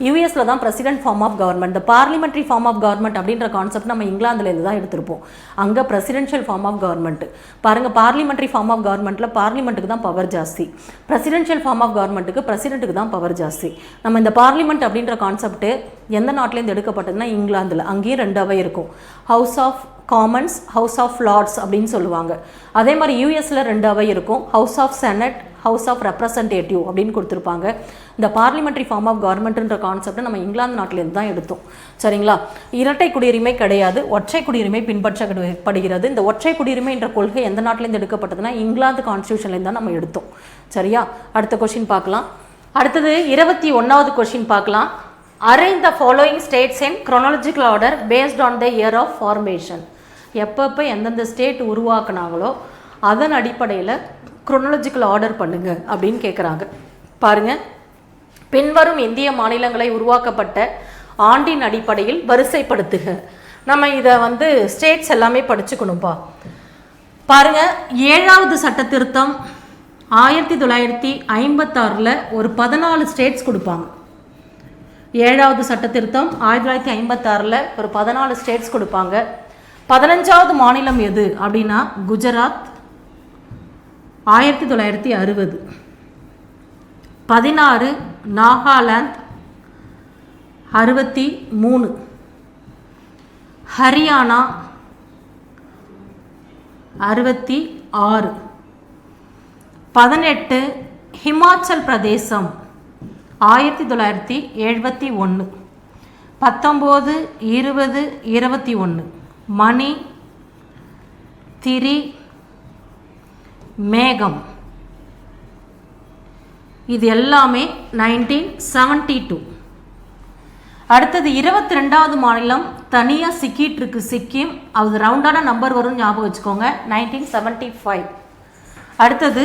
யூஎஸில் தான் பிரசிடென்ட் ஃபார்ம் ஆஃப் கவர்மெண்ட். இந்த பார்லிமெண்ட்ரி ஃபார்ம் ஆஃப் கவர்மெண்ட் அப்படின்ற கான்செப்ட் நம்ம இங்கிலாந்துலேருந்து தான் எடுத்திருப்போம். அங்கே பிரசிடென்ஷியல் ஃபார்ம் ஆஃப் கவர்மெண்ட் பாருங்கள். பார்லிமெண்ட்ரி ஃபார்ம் ஆஃப் கவர்மெண்ட்டில் பார்லிமெண்ட்டுக்கு தான் பவர் ஜாஸ்தி. பிரசிடென்ஷியல் ஃபார்ம் ஆஃப் கவர்மெண்ட்டுக்கு பிரசிடென்ட்டுக்கு தான் பவர் ஜாஸ்தி. நம்ம இந்த பார்லிமெண்ட் அப்படின்ற கான்செப்ட் எந்த நாட்டிலேருந்து எடுக்கப்பட்டதுன்னா இங்கிலாந்தில். அங்கேயும் 2 அவை இருக்கும், house of commons, house of lords அப்படின்னு சொல்லுவாங்க. அதே மாதிரி யூஎஸில் 2 அவை இருக்கும், house of senate, house of representative அப்படின்னு கொடுத்துருப்பாங்க. இந்த பார்லிமெண்ட்ரி ஃபார்ம் ஆஃப் கவர்மெண்ட்ன்ற கான்செப்டை நம்ம இங்கிலாந்து நாட்டிலேருந்து தான் எடுத்தோம். சரிங்களா? இரட்டை குடியுரிமை கிடையாது, ஒற்றை குடியுரிமை பின்பற்றப்படுகிறது. இந்த ஒற்றை குடியுரிமை என்ற கொள்கை எந்த நாட்டிலேருந்து எடுக்கப்பட்டதுன்னா இங்கிலாந்து கான்ஸ்டியூஷன்லேருந்து தான் நம்ம எடுத்தோம். சரியா? அடுத்த கொஸ்டின் பார்க்கலாம். அடுத்தது 21வது கொஸ்டின் பார்க்கலாம். Arrange the following states in chronological order based on the year of formation. எப்பப்போ எந்தெந்த ஸ்டேட் உருவாக்குனாங்களோ அதன் அடிப்படையில் குரோனாலஜிக்கல் ஆர்டர் பண்ணுங்க அப்படின்னு கேட்குறாங்க. பாருங்கள், பின்வரும் இந்திய மாநிலங்களை உருவாக்கப்பட்ட ஆண்டின் அடிப்படையில் வரிசைப்படுத்துக. நம்ம இதை ஸ்டேட்ஸ் எல்லாமே படிச்சுக்கணும்ப்பா. பாருங்கள், 7வது சட்ட திருத்தம் 1956 ஒரு 14 ஸ்டேட்ஸ் கொடுப்பாங்க. 7வது சட்ட திருத்தம் 1956 ஒரு 14 ஸ்டேட்ஸ் கொடுப்பாங்க. 15வது மாநிலம் எது அப்படின்னா குஜராத் 1960. 16 நாகாலாந்து 63. ஹரியானா 66. 18 ஹிமாச்சல் பிரதேசம் 1971. 19, 20, 21 மணி, திரி, மேகம். இது எல்லாமே 1972. அடுத்தது 22வது மாநிலம் தனியாக சிக்கிட்டு இருக்கு, சிக்கிம். அது ரவுண்டான நம்பர் வரும், ஞாபகம் வச்சுக்கோங்க, 1975. அடுத்தது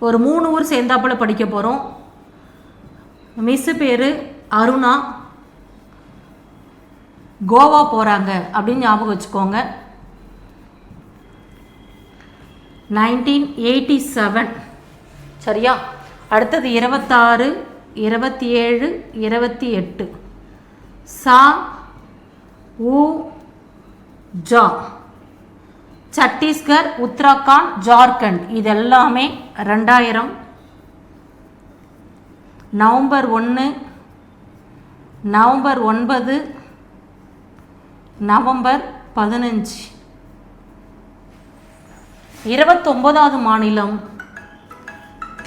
ஒரு 3 ஊர் சேர்ந்தாப்புல படிக்க போகிறோம். மிஸ்ஸு பேர் அருணா, கோவா போகிறாங்க அப்படின்னு ஞாபகம் வச்சுக்கோங்க. 1987. சரியா? அடுத்தது 26, 27, 28 சா ஊ ஜா. சத்தீஸ்கர், உத்தராகண்ட், ஜார்க்கண்ட் இதெல்லாமே 2000. November 1, November 9, November 15. 29வது மாநிலம்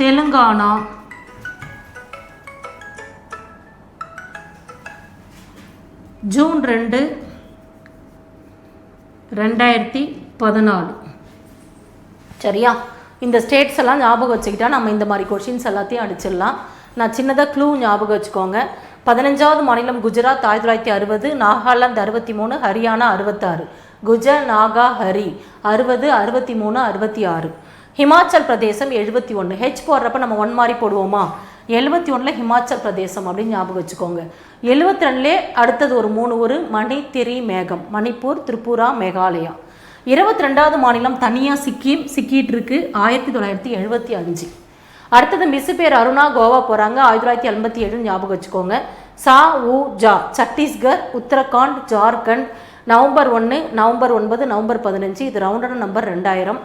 தெலுங்கானா. ஜூன் 2, 2014. சரியா? இந்த ஸ்டேட்ஸ் எல்லாம் ஞாபகம் வச்சுக்கிட்டா நம்ம இந்த மாதிரி கொஷின்ஸ் எல்லாத்தையும் அடிச்சிடலாம். நான் சின்னதாக க்ளூ ஞாபகம் வச்சுக்கோங்க. 15வது மாநிலம் குஜராத் 1960, நாகாலாந்து 63, ஹரியானா 66. குஜ, நாகா, ஹரி 60, 63, 66. ஹிமாச்சல் பிரதேசம் 71. ஹெச் போடுறப்ப நம்ம 1 மாதிரி போடுவோமா? 71 ஹிமாச்சல் பிரதேசம் அப்படின்னு ஞாபகம் வச்சுக்கோங்க. 72 அடுத்தது ஒரு 3 ஊர், மணி, திரி, மேகம். மணிப்பூர், திரிபுரா, மேகாலயா. 22வது மாநிலம் தனியாக சிக்கிம், சிக்கிட்டு இருக்கு, 1975. அடுத்தது மிஸ் பேர் அருணா, கோவா போகிறாங்க, 1987 ஞாபகம் வச்சுக்கோங்க. சா ஊ ஜா. Chhattisgarh, Uttarakhand, Jharkhand. November 1, November 9, November 15. இது ரவுண்டான நம்பர் 2000.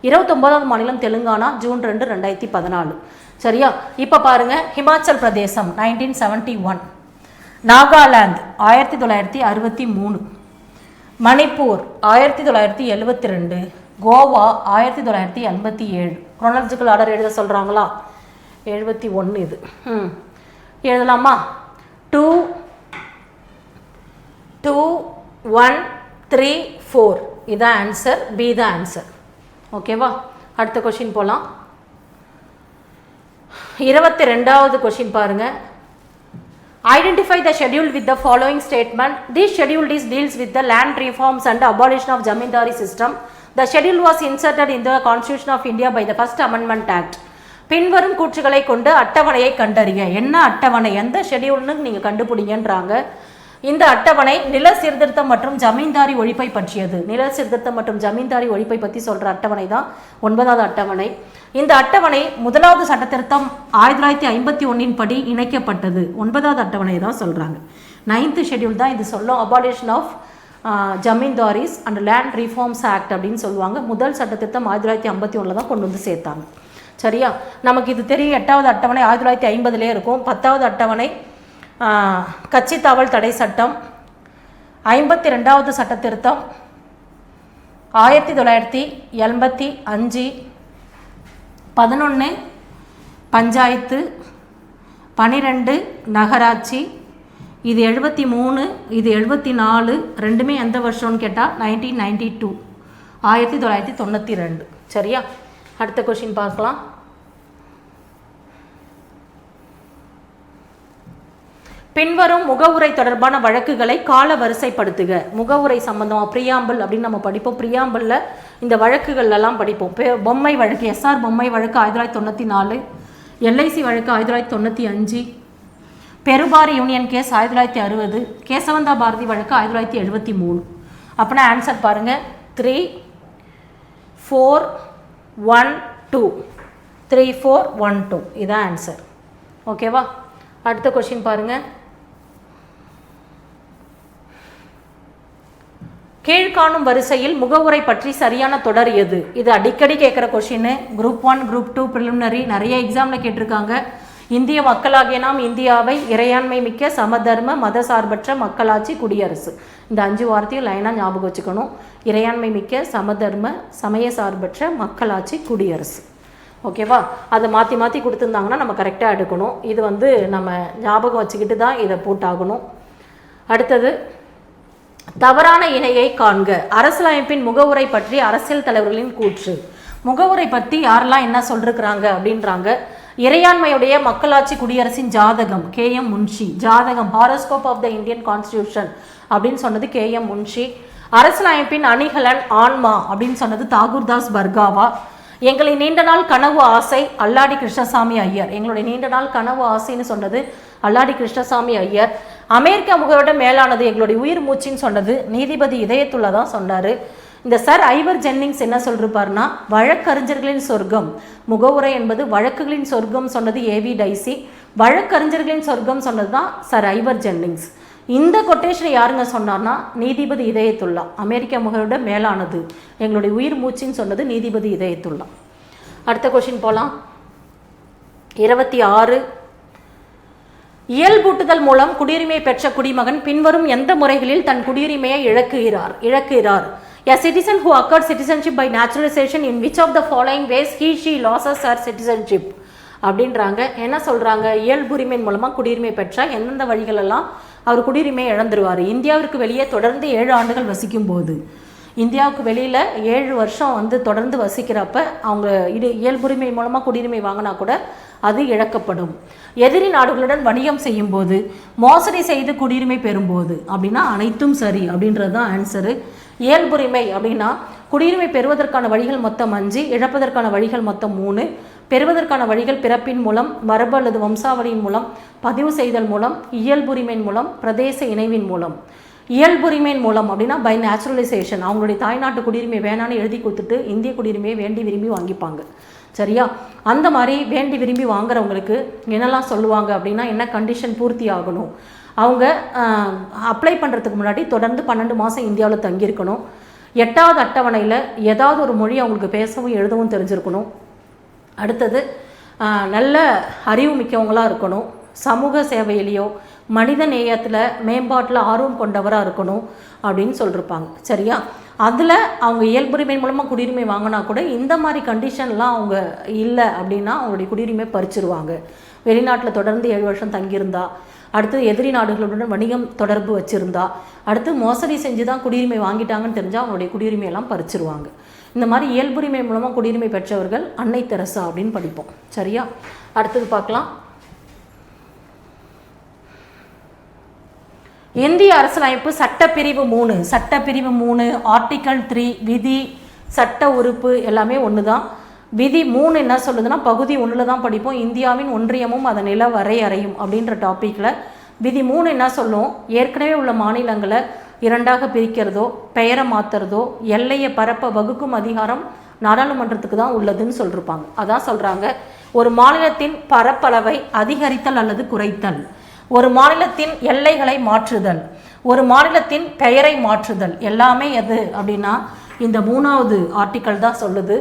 29வது மாநிலம் தெலுங்கானா, ஜூன் 2, 2014. சரியா? இப்போ பாருங்க, ஹிமாச்சல் பிரதேசம் 1971, நாகாலாந்து 1963, மணிப்பூர் 1972, கோவா 1987. குரோனாலஜிக்கல் ஆர்டர் எழுத சொல்கிறாங்களா? 71 இது. எழுதலாமா? 2, 2, 1, 3, 4 இதான் ஆன்சர். பி தான் ஆன்சர். ஓகேவா? அடுத்த கொஷின் போகலாம். 22வது கொஷின் பாருங்க. Identify the schedule with the following statement. This schedule deals with the land reforms and abolition of Zamindari system. The schedule was inserted in the Constitution of India by the First Amendment Act. பின்வரும் கூற்றுகளை கொண்டு அட்டவணையை கண்டறிய. என்ன அட்டவணை, எந்த ஷெடியூல்னு நீங்கள் கண்டுபிடிங்கன்றாங்க. இந்த அட்டவணை நில சீர்திருத்தம் மற்றும் ஜமீன்தாரி ஒழிப்பை பற்றியது. நில சீர்திருத்தம் மற்றும் ஜமீன்தாரி ஒழிப்பை பற்றி சொல்கிற அட்டவணை தான் 9வது அட்டவணை. இந்த அட்டவணை 1வது சட்ட திருத்தம் 1951 படி இணைக்கப்பட்டது. 9வது அட்டவணை தான் சொல்கிறாங்க. 9th ஷெடியூல் தான் இது சொல்லும். Abolition of zamindaris and land reforms act அப்படின்னு சொல்லுவாங்க. முதல் சட்ட திருத்தம் 1951 தான் கொண்டு வந்து சேர்த்தாங்க. சரியா? நமக்கு இது தெரியும். 8வது அட்டவணை 1950 இருக்கும். 10வது அட்டவணை கட்சி தாவல் தடை சட்டம். 52வது சட்ட திருத்தம் 1985. 11 பஞ்சாயத்து, 12 நகராட்சி. இது 73, இது 74. ரெண்டுமே எந்த வருஷம்னு கேட்டால் 1992, 1992. சரியா? அடுத்த கொஷின் பார்க்கலாம். பின்வரும் முகவுரை தொடர்பான வழக்குகளை கால வரிசைப்படுத்துக. முகவுரை சம்பந்தமாக பிரியாம்பிள் அப்படின்னு நம்ம படிப்போம். பிரியாம்பிளில் இந்த வழக்குகள்லாம் படிப்போம். பொம்மை வழக்கு, எஸ்ஆர் பொம்மை வழக்கு 1994, எல்ஐசி வழக்கு 1995, பெருபாரி யூனியன் கேஸ் 1960, கேசவந்தா பாரதி வழக்கு 1973. அப்படின்னா ஆன்சர் பாருங்கள் 3, 4, 1, 2. 3, 4, 1, 2 இதான் ஆன்சர். ஓகேவா? அடுத்த கொஸ்டின் பாருங்கள். கீழ்காணும் வரிசையில் முகவுரை பற்றி சரியான தொடர் எது? இது அடிக்கடி கேட்குற கொஷின். குரூப் 1, குரூப் 2 ப்ரிலிமினரி நிறைய எக்ஸாமில் கேட்டிருக்காங்க. இந்திய மக்களாகிய நாம் இந்தியாவை இறையாண்மை மிக்க சமதர்ம மதசார்பற்ற மக்களாட்சி குடியரசு. இந்த 5 வார்த்தையும் லைனாக ஞாபகம் வச்சுக்கணும். இறையாண்மை மிக்க சமதர்ம சமய சார்பற்ற மக்களாட்சி குடியரசு. ஓகேவா? அதை மாற்றி மாற்றி கொடுத்துருந்தாங்கன்னா நம்ம கரெக்டாக எடுக்கணும். இது நம்ம ஞாபகம் வச்சுக்கிட்டு தான் இதை போட்டாகணும். அடுத்தது தவறான இணையை காண்க. அரசியலமைப்பின் முகவுரை பற்றி அரசியல் தலைவர்களின் கூற்று. முகவுரை பற்றி யாரெல்லாம் என்ன சொல்லிருக்கிறாங்க அப்படின்றாங்க. இறையாண்மையுடைய மக்களாட்சி குடியரசின் ஜாதகம் KM முன்ஷி. ஜாதகம் horoscope of the Indian constitution அப்படின்னு சொன்னது KM முன்ஷி. அரசியலமைப்பின் அணிகலன் ஆன்மா அப்படின்னு சொன்னது தாகூர்தாஸ் பர்காவா. எங்களை நீண்ட நாள் கனவு ஆசை அல்லாடி கிருஷ்ணசாமி ஐயர். எங்களுடைய நீண்ட நாள் கனவு ஆசைன்னு சொன்னது அல்லாடி கிருஷ்ணசாமி ஐயர். அமெரிக்க முகவோட மேலானது எங்களுடைய உயிர் மூச்சின்னு சொன்னது நீதிபதி இதயத்துல்லா தான் சொன்னார். இந்த சர் ஐவர் ஜென்னிங்ஸ் என்ன சொல்லிருப்பாருன்னா, வழக்கறிஞர்களின் சொர்க்கம் முகவுரை என்பது வழக்குகளின் சொர்க்கம் சொன்னது AV டைசி. வழக்கறிஞர்களின் சொர்க்கம் சொன்னது தான் சர் ஐவர் ஜென்னிங்ஸ். இந்த கொட்டேஷனை யாருங்க சொன்னார்னா நீதிபதி இதயத்துல்லா. அமெரிக்க முகவோட மேலானது எங்களுடைய உயிர் மூச்சின்னு சொன்னது நீதிபதி இதயத்துல்லா. அடுத்த கொஸ்டின் போகலாம். 26 இயல்பூட்டுதல் மூலம் குடியுரிமை பெற்ற குடிமகன் பின்வரும் எந்த முறைகளில் தன் குடியுரிமையை இழக்கிறார்? A citizen who acquired citizenship by naturalization in which of the following ways he she loses her citizenship அப்படின்றாங்க. என்ன சொல்கிறாங்க? இயல்புரிமையின் மூலமாக குடியுரிமை பெற்ற எந்தெந்த வழிகளெல்லாம் அவர் குடியுரிமையை இழந்துருவார். இந்தியாவிற்கு வெளியே தொடர்ந்து 7 ஆண்டுகள் வசிக்கும் போது, இந்தியாவுக்கு வெளியில் 7 வருஷம் தொடர்ந்து வசிக்கிறப்ப அவங்க இயல்புரிமை மூலமாக குடியுரிமை வாங்கினா கூட அது இழக்கப்படும். எதிரி நாடுகளுடன் வணிகம் செய்யும் போது, மோசடி செய்து குடியுரிமை பெறும்போது அப்படின்னா அனைத்தும் சரி அப்படின்றது தான் ஆன்சரு. இயல்புரிமை அப்படின்னா குடியுரிமை பெறுவதற்கான வழிகள் மொத்தம் 5, இழப்பதற்கான வழிகள் மொத்தம் 3. பெறுவதற்கான வழிகள் பிறப்பின் மூலம், மரபு அல்லது வம்சாவளியின் மூலம், பதிவு செய்தல் மூலம், இயல்புரிமையின் மூலம், பிரதேச இணைவின் மூலம். இயல்புரிமையின் மூலம் அப்படின்னா பை நேச்சுரலைசேஷன். அவங்களுடைய தாய்நாட்டு குடியுரிமை வேணான்னு எழுதி கொடுத்துட்டு இந்திய குடியுரிமையை வேண்டி விரும்பி வாங்கிப்பாங்க. சரியா? அந்த மாதிரி வேண்டி விரும்பி வாங்குறவங்களுக்கு என்னெல்லாம் சொல்லுவாங்க அப்படின்னா, என்ன கண்டிஷன் பூர்த்தி ஆகணும்? அவங்க அப்ளை பண்ணுறதுக்கு முன்னாடி தொடர்ந்து 12 மாதம் இந்தியாவில் தங்கியிருக்கணும். 8வது அட்டவணையில் ஏதாவது ஒரு மொழி அவங்களுக்கு பேசவும் எழுதவும் தெரிஞ்சிருக்கணும். அடுத்தது நல்ல அறிவு மிக்கவங்களாக இருக்கணும். சமூக சேவையிலையோ மனித நேயத்தில் மேம்பாட்டில் ஆர்வம் கொண்டவராக இருக்கணும் அப்படின்னு சொல்லியிருப்பாங்க. சரியா? அதில் அவங்க இயல்புரிமை மூலமாக குடியுரிமை வாங்கினா கூட இந்த மாதிரி கண்டிஷன்லாம் அவங்க இல்லை அப்படின்னா அவங்களுடைய குடியுரிமை பறிச்சிருவாங்க. வெளிநாட்டில் தொடர்ந்து 7 வருஷம் தங்கியிருந்தா, அடுத்து எதிரி நாடுகளுடன் வணிகம் தொடர்பு வச்சுருந்தா, அடுத்து மோசடி செஞ்சு தான் குடியுரிமை வாங்கிட்டாங்கன்னு தெரிஞ்சால் அவங்களுடைய குடியுரிமையெல்லாம் பறிச்சிருவாங்க. இந்த மாதிரி இயல்புரிமை மூலமாக குடியுரிமை பெற்றவர்கள் அன்னை தெரசா அப்படின்னு படிப்போம். சரியா? அடுத்தது பார்க்கலாம். இந்திய அரசியலமைப்பு சட்டப்பிரிவு 3, சட்டப்பிரிவு 3 ஆர்டிக்கல் 3 விதி சட்ட உறுப்பு எல்லாமே ஒன்று தான். விதி 3 என்ன சொல்லுதுன்னா பகுதி 1 தான் படிப்போம். இந்தியாவின் ஒன்றியமும் அதன் நில வரையறையும் அப்படின்ற டாப்பிக்கில் விதி 3 என்ன சொல்லும்? ஏற்கனவே உள்ள மாநிலங்களை 2ஆக பிரிக்கிறதோ பெயரை மாற்றுறதோ எல்லையை பரப்ப வகுக்கும் அதிகாரம் நாடாளுமன்றத்துக்கு தான் உள்ளதுன்னு சொல்லியிருப்பாங்க. அதான் சொல்கிறாங்க, ஒரு மாநிலத்தின் பரப்பளவை அதிகரித்தல் அல்லது குறைத்தல், ஒரு மாநிலத்தின் எல்லைகளை மாற்றுதல், ஒரு மாநிலத்தின் பெயரை மாற்றுதல் எல்லாமே எது அப்படின்னா இந்த 3வது ஆர்டிக்கல் தான் சொல்லுது.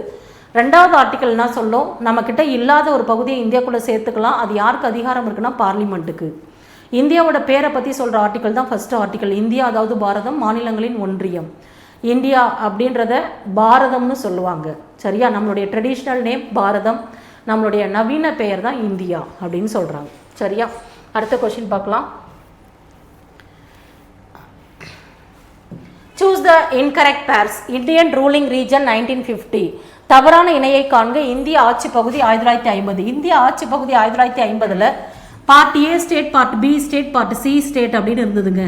2வது ஆர்டிக்கல் என்ன சொல்லும்? நம்மக்கிட்ட இல்லாத ஒரு பகுதியை இந்தியாக்குள்ளே சேர்த்துக்கலாம். அது யாருக்கு அதிகாரம் இருக்குன்னா பார்லிமெண்ட்டுக்கு. இந்தியாவோட பேரை பற்றி சொல்கிற ஆர்டிக்கல் தான் ஃபஸ்ட்டு ஆர்டிக்கல். இந்தியா அதாவது பாரதம், மாநிலங்களின் ஒன்றியம். இந்தியா அப்படின்றத பாரதம்னு சொல்லுவாங்க. சரியா? நம்மளுடைய ட்ரெடிஷ்னல் நேம் பாரதம், நம்மளுடைய நவீன பெயர் தான் இந்தியா அப்படின்னு சொல்கிறாங்க. சரியா? அடுத்த கொஸ்டின் பார்க்கலாம். Choose the incorrect pairs. Indian ruling region 1950. தவறான இணையை காண்க. இந்திய ஆட்சி பகுதி 1950. இந்திய ஆட்சி பகுதி 1950 part A state, part B state, part C state அப்படின்னு இருந்ததுங்க.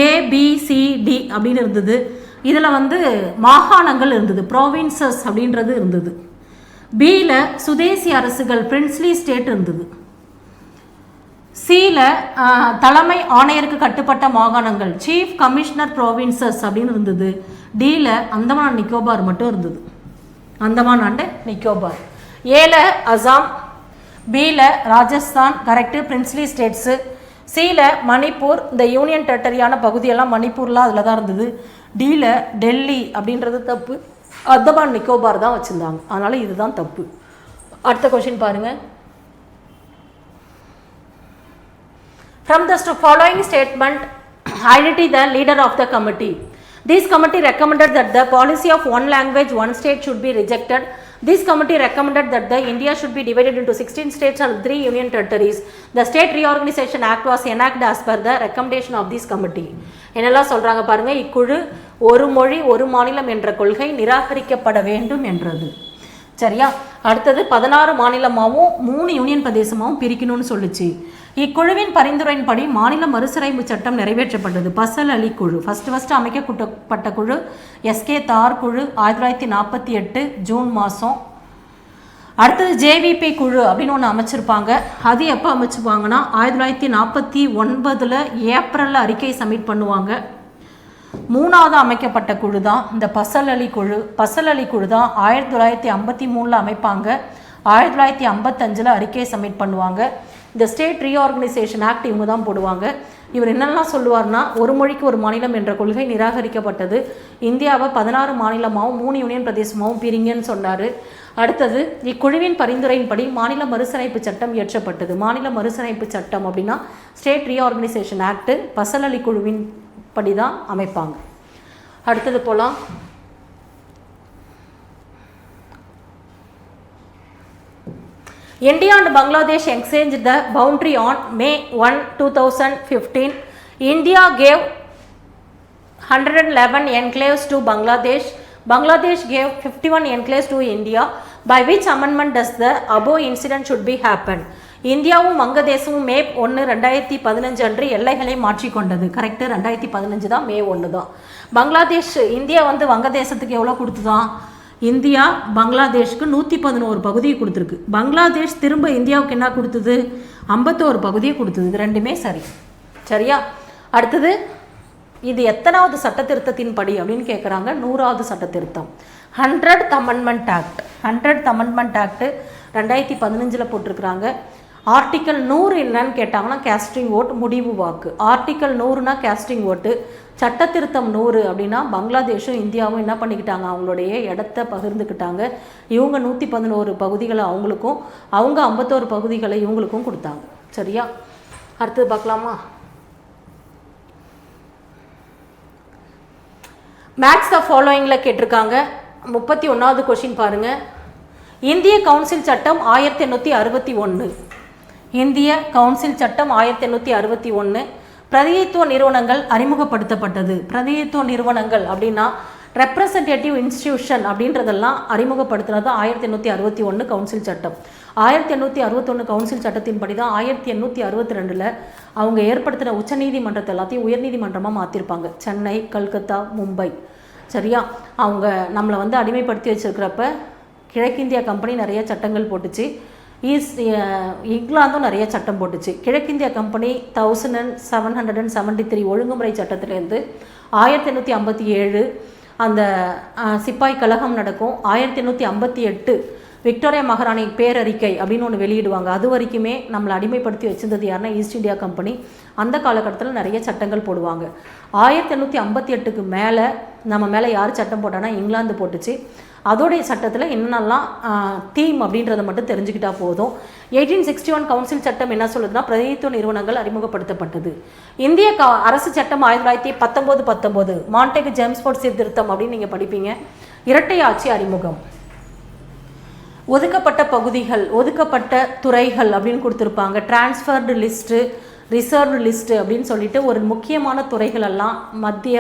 ஏபிசிடி அப்படின்னு இருந்தது. இதில் வந்து மாகாணங்கள் இருந்தது, ப்ரோவின்சஸ் அப்படின்றது இருந்தது. பியில் சுதேசி அரசுகள், பிரின்ஸ்லி ஸ்டேட் இருந்தது. சியில் தலைமை ஆணையருக்கு கட்டுப்பட்ட மாகாணங்கள், சீஃப் கமிஷனர் ப்ரோவின்சஸ் அப்படின்னு இருந்தது. டியில் அந்தமான் அண்ட் நிக்கோபார் மட்டும் இருந்தது, அந்தமான் அண்ட் நிக்கோபார். ஏல அசாம், பியில் ராஜஸ்தான் கரெக்டு, பிரின்ஸ்லி ஸ்டேட்ஸு. சியில் மணிப்பூர், இந்த யூனியன் டெரிட்டரியான பகுதியெல்லாம் மணிப்பூர்லாம் அதில் தான் இருந்தது. டியில் டெல்லி அப்படின்றது தப்பு, அந்தமான் நிக்கோபார் தான் வச்சுருந்தாங்க, அதனால் இதுதான் தப்பு. அடுத்த கொஷின் பாருங்கள். From the following statement, identify the leader of the committee. This committee recommended that the policy of one language, one state should be rejected. This committee recommended that the India should be divided into 16 states and 3 union territories. The State Reorganization Act was enacted as per the recommendation of this committee. என்னெல்லாம் சொல்கிறாங்க பாருங்கள். இக்குழு ஒரு மொழி ஒரு மாநிலம் என்ற கொள்கை நிராகரிக்கப்பட வேண்டும் என்றது. சரியா? அடுத்தது 16 மாநிலமாகவும் 3 யூனியன் பிரதேசமாகவும் பிரிக்கணும்னு சொல்லிச்சு. இக்குழுவின் பரிந்துரையின்படி மாநில மறுசீரமைப்பு சட்டம் நிறைவேற்றப்பட்டது. பசல் அலி குழு ஃபஸ்ட்டு அமைக்கப்பட்ட குழு எஸ்கே தார் குழு 1948 ஜூன் மாதம். அடுத்தது ஜேவிபி குழு அப்படின்னு ஒன்று அமைச்சிருப்பாங்க. அது எப்போ அமைச்சுப்பாங்கன்னா 1949 ஏப்ரலில் அறிக்கை சப்மிட் பண்ணுவாங்க. மூணாவது அமைக்கப்பட்ட குழு தான் இந்த பசல் அலி குழு. பசல் அலி குழு தான் 1953 அமைப்பாங்க. 1955 அறிக்கை சப்மிட் பண்ணுவாங்க. இந்த ஸ்டேட் ரீஆர்கனைசேஷன் ஆக்ட் இவங்க தான் போடுவாங்க. இவர் என்னெல்லாம் சொல்லுவார்னா, ஒரு மொழிக்கு ஒரு மாநிலம் என்ற கொள்கை நிராகரிக்கப்பட்டது. இந்தியாவை 16 மாநிலமாகவும் 3 யூனியன் பிரதேசமாகவும் பிரிங்கன்னு சொன்னார். அடுத்தது இக்குழுவின் பரிந்துரையின்படி மாநில மறுசீரமைப்பு சட்டம் இயற்றப்பட்டது. மாநில மறுசீரமைப்பு சட்டம் அப்படின்னா ஸ்டேட் ரீஆர்கனைசேஷன் ஆக்ட் பசல் அலி குழுவின் படி தான் அமைப்பாங்க. அடுத்தது போலாம். India and Bangladesh exchanged the boundary on May 1, 2015. India gave 111 enclaves to Bangladesh. Bangladesh gave 51 enclaves to India. By which amendment does the above incident should be happen? இந்தியாவும் வங்கதேசமும் மே 1, 2015 அன்று எல்லைகளை மாற்றிக்கொண்டது. Correct, 2015 தான், மே 1 தான். பங்களாதேஷ், இந்தியா வந்து வங்கதேசத்துக்கு எவ்வளோ கொடுத்துதான்? இந்தியா பங்களாதேஷ்க்கு 111 பகுதியை கொடுத்துருக்கு. பங்களாதேஷ் திரும்ப இந்தியாவுக்கு என்ன கொடுத்தது? 51 பகுதியை கொடுத்தது. இது ரெண்டுமே சரி. சரியா? அடுத்தது இது எத்தனாவது சட்ட திருத்தத்தின் படி அப்படின்னு கேட்குறாங்க. 100வது சட்ட திருத்தம், 100th amendment act. 100th amendment act 2015 போட்டிருக்கிறாங்க. ஆர்டிக்கல் 100 என்னன்னு கேட்டாங்கன்னா கேஸ்டிங் ஓட், முடிவு வாக்கு. ஆர்டிக்கல் 100னா கேஸ்டிங் ஓட்டு. சட்ட திருத்தம் 100 அப்படின்னா பங்களாதேஷும் இந்தியாவும் என்ன பண்ணிக்கிட்டாங்க? அவங்களுடைய இடத்த பகிர்ந்துக்கிட்டாங்க. இவங்க 111 பகுதிகளை அவங்களுக்கும், அவங்க 51 பகுதிகளை இவங்களுக்கும் கொடுத்தாங்க. சரியா? அடுத்தது பார்க்கலாமா? மேக்ஸ் த ஃபாலோயிங்கில் கேட்டிருக்காங்க. 31வது கொஷின் பாருங்கள். இந்திய கவுன்சில் சட்டம் 1861. இந்திய கவுன்சில் சட்டம் 1861. பிரதிநிதித்துவ நிறுவனங்கள் அறிமுகப்படுத்தப்பட்டது. பிரதிநிதித்துவ நிறுவனங்கள் அப்படின்னா ரெப்ரசன்டேட்டிவ் இன்ஸ்டிடியூஷன் அப்படின்றதெல்லாம் அறிமுகப்படுத்தினது 1861 கவுன்சில் சட்டம். 1861 கவுன்சில் சட்டத்தின்படி தான் 1862 அவங்க ஏற்படுத்தின உச்சநீதிமன்றத்தை எல்லாத்தையும் உயர்நீதிமன்றமாக மாற்றிருப்பாங்க. சென்னை, கல்கத்தா, மும்பை. சரியா? அவங்க நம்மளை வந்து அடிமைப்படுத்தி வச்சுருக்கிறப்ப கிழக்கிந்தியா கம்பெனி நிறைய சட்டங்கள் போட்டுச்சு. இங்கிலாந்தும் நிறைய சட்டம் போட்டுச்சு. கிழக்கிந்தியா கம்பெனி 1773 ஒழுங்குமுறை சட்டத்திலேருந்து 1857 அந்த சிப்பாய் கழகம் நடக்கும். 1858 விக்டோரியா மகாராணி பேரறிக்கை அப்படின்னு ஒன்று வெளியிடுவாங்க. அது வரைக்குமே நம்மளை அடிமைப்படுத்தி வச்சிருந்தது யாருன்னா ஈஸ்ட் இந்தியா கம்பெனி. அந்த காலகட்டத்தில் நிறைய சட்டங்கள் போடுவாங்க. 1858க்கு மேலே நம்ம மேலே யார் சட்டம் போட்டான்னா இங்கிலாந்து போட்டுச்சு. அதோடைய சட்டத்தில் என்னென்னலாம் தீம் அப்படின்றத மட்டும் தெரிஞ்சுக்கிட்டா போதும். 1861 கவுன்சில் சட்டம் என்ன சொல்லுதுன்னா பிரதிநிதித்துவ நிறுவனங்கள் அறிமுகப்படுத்தப்பட்டது. இந்திய அரசு சட்டம் 1919 மாண்டேக் ஜேம்ஸ்போர்ட் சீர்திருத்தம் அப்படின்னு நீங்கள் படிப்பீங்க. இரட்டை ஆட்சி அறிமுகம். ஒதுக்கப்பட்ட பகுதிகள், ஒதுக்கப்பட்ட துறைகள் அப்படின்னு கொடுத்துருப்பாங்க. டிரான்ஸ்ஃபர்டு லிஸ்ட்டு, ரிசர்வ்டு லிஸ்ட்டு அப்படின்னு சொல்லிட்டு ஒரு முக்கியமான துறைகளெல்லாம் மத்திய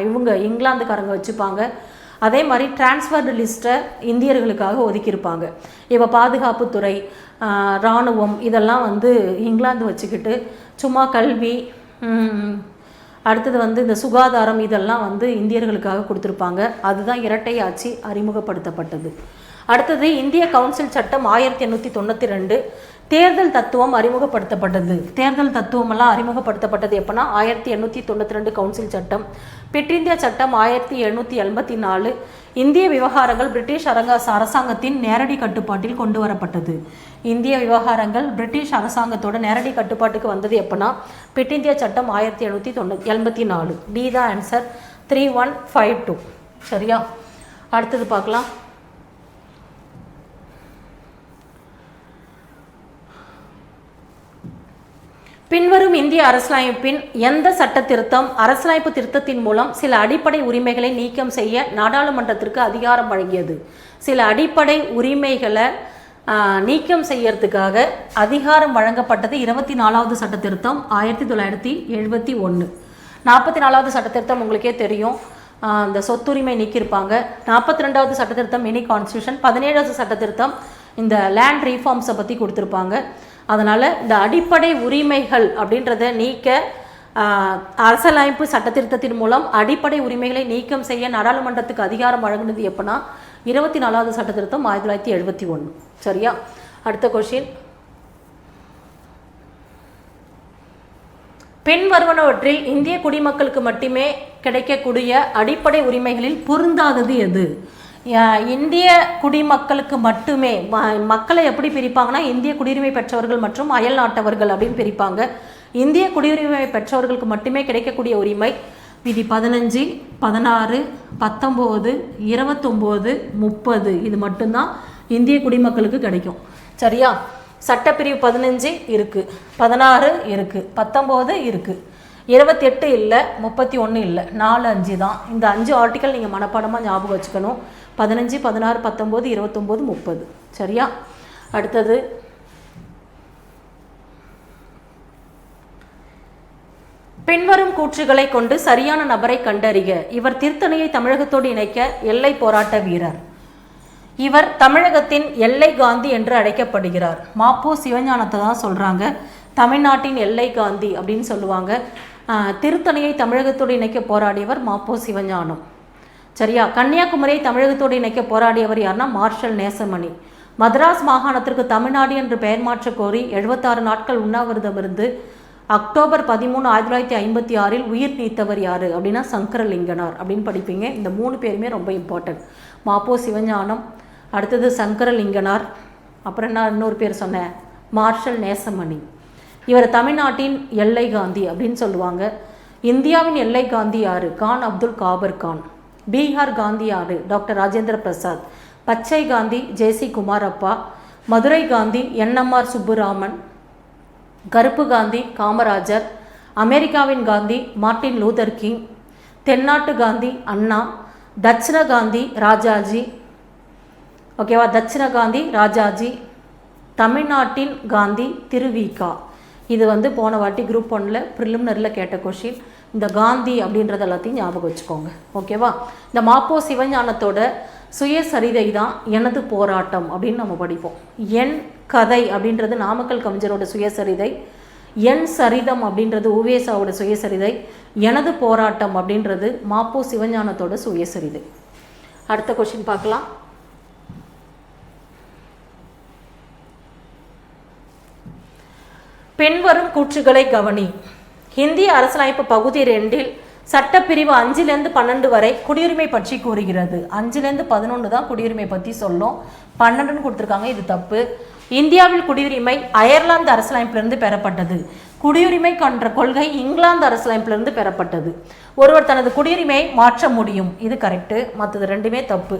இவங்க இங்கிலாந்துக்காரங்க வச்சுப்பாங்க. அதே மாதிரி டிரான்ஸ்ஃபர்டு லிஸ்ட்டை இந்தியர்களுக்காக ஒதுக்கியிருப்பாங்க. இப்போ பாதுகாப்புத்துறை, இராணுவம் இதெல்லாம் வந்து இங்கிலாந்து வச்சுக்கிட்டு சும்மா கல்வி, அடுத்தது வந்து இந்த சுகாதாரம் இதெல்லாம் வந்து இந்தியர்களுக்காக கொடுத்துருப்பாங்க. அதுதான் இரட்டை ஆட்சி அறிமுகப்படுத்தப்பட்டது. அடுத்தது இந்திய கவுன்சில் சட்டம் 1892 தேர்தல் தத்துவம் அறிமுகப்படுத்தப்பட்டது. தேர்தல் தத்துவமெல்லாம் அறிமுகப்படுத்தப்பட்டது எப்போனா 1892 கவுன்சில் சட்டம். பிட் இந்தியா சட்டம் 1784 இந்திய விவகாரங்கள் பிரிட்டிஷ் அரசாங்கத்தின் நேரடி கட்டுப்பாட்டில் கொண்டு வரப்பட்டது. இந்திய விவகாரங்கள் பிரிட்டிஷ் அரசாங்கத்தோட நேரடி கட்டுப்பாட்டுக்கு வந்தது எப்போனா பிட் இந்தியா சட்டம் 1784. டி தான் ஆன்சர் 3152. சரியா? அடுத்தது பார்க்கலாம். பின்வரும் இந்திய அரசியலமைப்பின் எந்த சட்ட திருத்தம் அரசியலமைப்பு திருத்தத்தின் மூலம் சில அடிப்படை உரிமைகளை நீக்கம் செய்ய நாடாளுமன்றத்திற்கு அதிகாரம் வழங்கியது? சில அடிப்படை உரிமைகளை நீக்கம் செய்யறதுக்காக அதிகாரம் வழங்கப்பட்டது 24வது சட்ட திருத்தம் 1971. 44வது சட்ட திருத்தம் உங்களுக்கே தெரியும், இந்த சொத்துரிமை நீக்கியிருப்பாங்க. 42வது சட்ட திருத்தம் மினி கான்ஸ்டியூஷன். 17வது சட்ட திருத்தம் இந்த லேண்ட் ரீஃபார்ம்ஸை பற்றி கொடுத்துருப்பாங்க. அதனால் இந்த அடிப்படை உரிமைகள் அப்படின்றத நீக்க அரசியலமைப்பு சட்டத்திருத்தத்தின் மூலம் அடிப்படை உரிமைகளை நீக்கம் செய்ய நாடாளுமன்றத்துக்கு அதிகாரம் வழங்கினது எப்போனா 24வது சட்டத்திருத்தம் 1971. சரியா? அடுத்த கொஸ்டின். பின்வருவனவற்றில் இந்திய குடிமக்களுக்கு மட்டுமே கிடைக்கக்கூடிய அடிப்படை உரிமைகளில் பொருந்தாதது எது? இந்திய குடிமக்களுக்கு மட்டுமே. மக்களை எப்படி பிரிப்பாங்கன்னா இந்திய குடியுரிமை பெற்றவர்கள் மற்றும் அயல் நாட்டவர்கள் அப்படின்னு பிரிப்பாங்க. இந்திய குடியுரிமை பெற்றவர்களுக்கு மட்டுமே கிடைக்கக்கூடிய உரிமை விதி 15, 16, 19, 29, 30 இது மட்டும்தான் இந்திய குடிமக்களுக்கு கிடைக்கும். சரியா? சட்டப்பிரிவு 15 இருக்குது, 16 இருக்குது, 19 இருக்குது, 28 இல்லை, 31 இல்லை, 4, 5 தான். இந்த 5 ஆர்டிக்கல் நீங்கள் மனப்பாடமாக ஞாபகம் வச்சுக்கணும். 15, 16, 19, 29, 30. சரியா? அடுத்தது பின்வரும் கூற்றுகளை கொண்டு சரியான நபரை கண்டறிக. இவர் திருத்தணியை தமிழகத்தோடு இணைக்க எல்லை போராட்ட வீரர். இவர் தமிழகத்தின் எல்லை காந்தி என்று அழைக்கப்படுகிறார். மாப்போ சிவஞானத்தை தான் சொல்கிறாங்க தமிழ்நாட்டின் எல்லை காந்தி அப்படின்னு சொல்லுவாங்க. திருத்தணியை தமிழகத்தோடு இணைக்க போராடியவர் மாப்போ சிவஞானம். சரியா? கன்னியாகுமரியை தமிழகத்தோடு இணைக்க போராடியவர் யாருன்னா மார்ஷல் நேசமணி. மதராஸ் மாகாணத்திற்கு தமிழ்நாடு என்று பெயர் மாற்ற கோரி 76 நாட்கள் உண்ணாவிரதம் இருந்து அக்டோபர் 13, 1956 உயிர் நீத்தவர் யார் அப்படின்னா சங்கரலிங்கனார் அப்படின்னு படிப்பீங்க. இந்த 3 பேருமே ரொம்ப இம்பார்ட்டன்ட். மாப்போ சிவஞானம், அடுத்தது சங்கரலிங்கனார், அப்புறம் என்ன இன்னொரு பேர் சொன்னேன் மார்ஷல் நேசமணி. இவர் தமிழ்நாட்டின் எல்லை காந்தி அப்படின்னு சொல்லுவாங்க. இந்தியாவின் எல்லை காந்தி யார்? கான் அப்துல் காபர் கான். பீகார் காந்தி யார்? டாக்டர் ராஜேந்திர பிரசாத். பச்சை காந்தி ஜேசி குமாரப்பா. மதுரை காந்தி என்எம்ஆர் சுப்புராமன். கருப்பு காந்தி காமராஜர். அமெரிக்காவின் காந்தி மார்ட்டின் லூதர் கிங். தென்னாட்டு காந்தி அண்ணா. தட்சிண காந்தி ராஜாஜி. ஓகேவா? தட்சிண காந்தி ராஜாஜி. தமிழ்நாட்டின் காந்தி திருவிகா. இது வந்து போன வாட்டி குரூப் 1ல் ப்ரிலிமினரியில் கேட்ட கொஷின். இந்த காந்தி அப்படின்றது எல்லாத்தையும் ஞாபகம் வச்சுக்கோங்க. ஓகேவா? இந்த மாப்போ சிவஞானத்தோட சுயசரிதை தான் எனது போராட்டம் அப்படின்னு நம்ம படிப்போம். என் கதை அப்படின்றது நாமக்கல் கவிஞரோட சுயசரிதை. என் சரிதம் அப்படின்றது உவேசாவோட சுயசரிதை. எனது போராட்டம் அப்படின்றது மாப்போ சிவஞானத்தோட சுயசரிதை. அடுத்த கொஸ்டின் பார்க்கலாம். பின்வரும் கூற்றுகளை கவனி. இந்திய அரசியலமைப்பு பகுதி 2 சட்டப்பிரிவு 5லேருந்து 12 வரை குடியுரிமை பற்றி கூறுகிறது. 5லேருந்து 11 தான் குடியுரிமை பற்றி சொல்லும். 12ன்னு கொடுத்துருக்காங்க, இது தப்பு. இந்தியாவில் குடியுரிமை அயர்லாந்து அரசியலமைப்பிலிருந்து பெறப்பட்டது. குடியுரிமை கொண்ட கொள்கை இங்கிலாந்து அரசியலமைப்பிலிருந்து பெறப்பட்டது. ஒருவர் தனது குடியுரிமையை மாற்ற முடியும், இது கரெக்டு. மற்றது 2மே தப்பு.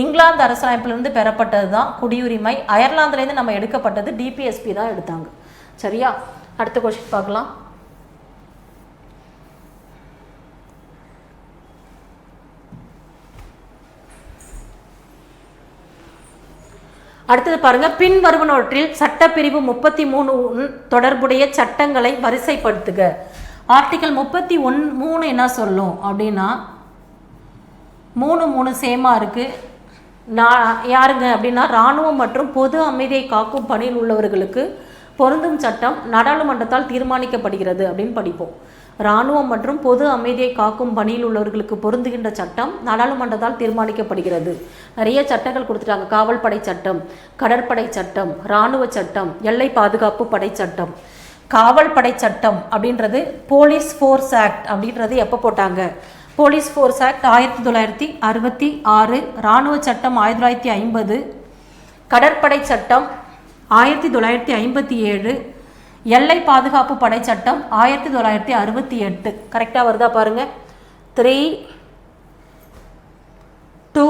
இங்கிலாந்து அரசியலமைப்பிலிருந்து பெறப்பட்டது தான் குடியுரிமை. அயர்லாந்துலேருந்து நம்ம எடுக்கப்பட்டது டிபிஎஸ்பி தான் எடுத்தாங்க. சரியா? அடுத்த கொஸ்டின் பார்க்கலாம். அடுத்தது பாருங்க. பின்வருவனவற்றில் சட்டப்பிரிவு 33 தொடர்புடைய சட்டங்களை வரிசைப்படுத்துக. ஆர்டிகல் 33 என்ன சொல்லும் அப்படின்னா மூணு சேமாக இருக்குது. யாருங்க அப்படின்னா இராணுவம் மற்றும் பொது அமைதியை காக்கும் பணியில் உள்ளவர்களுக்கு பொருந்தும் சட்டம் நாடாளுமன்றத்தால் தீர்மானிக்கப்படுகிறது அப்படின்னு படிப்போம். இராணுவம் மற்றும் பொது அமைதியை காக்கும் பணியில் உள்ளவர்களுக்கு பொருந்துகின்ற சட்டம் நாடாளுமன்றத்தால் தீர்மானிக்கப்படுகிறது. நிறைய சட்டங்கள் கொடுத்துட்டாங்க. காவல் படை சட்டம், கடற்படை சட்டம், இராணுவ சட்டம், எல்லை பாதுகாப்பு படை சட்டம். காவல் படை சட்டம் அப்படின்றது போலீஸ் ஃபோர்ஸ் ஆக்ட் அப்படின்றது எப்போ போட்டாங்க? போலீஸ் ஃபோர்ஸ் ஆக்ட் 1966, இராணுவ சட்டம் 1950, கடற்படை சட்டம் 1957, எல்லை பாதுகாப்பு படை சட்டம் 1968. கரெக்டாக வருதா பாருங்கள். 3, 2,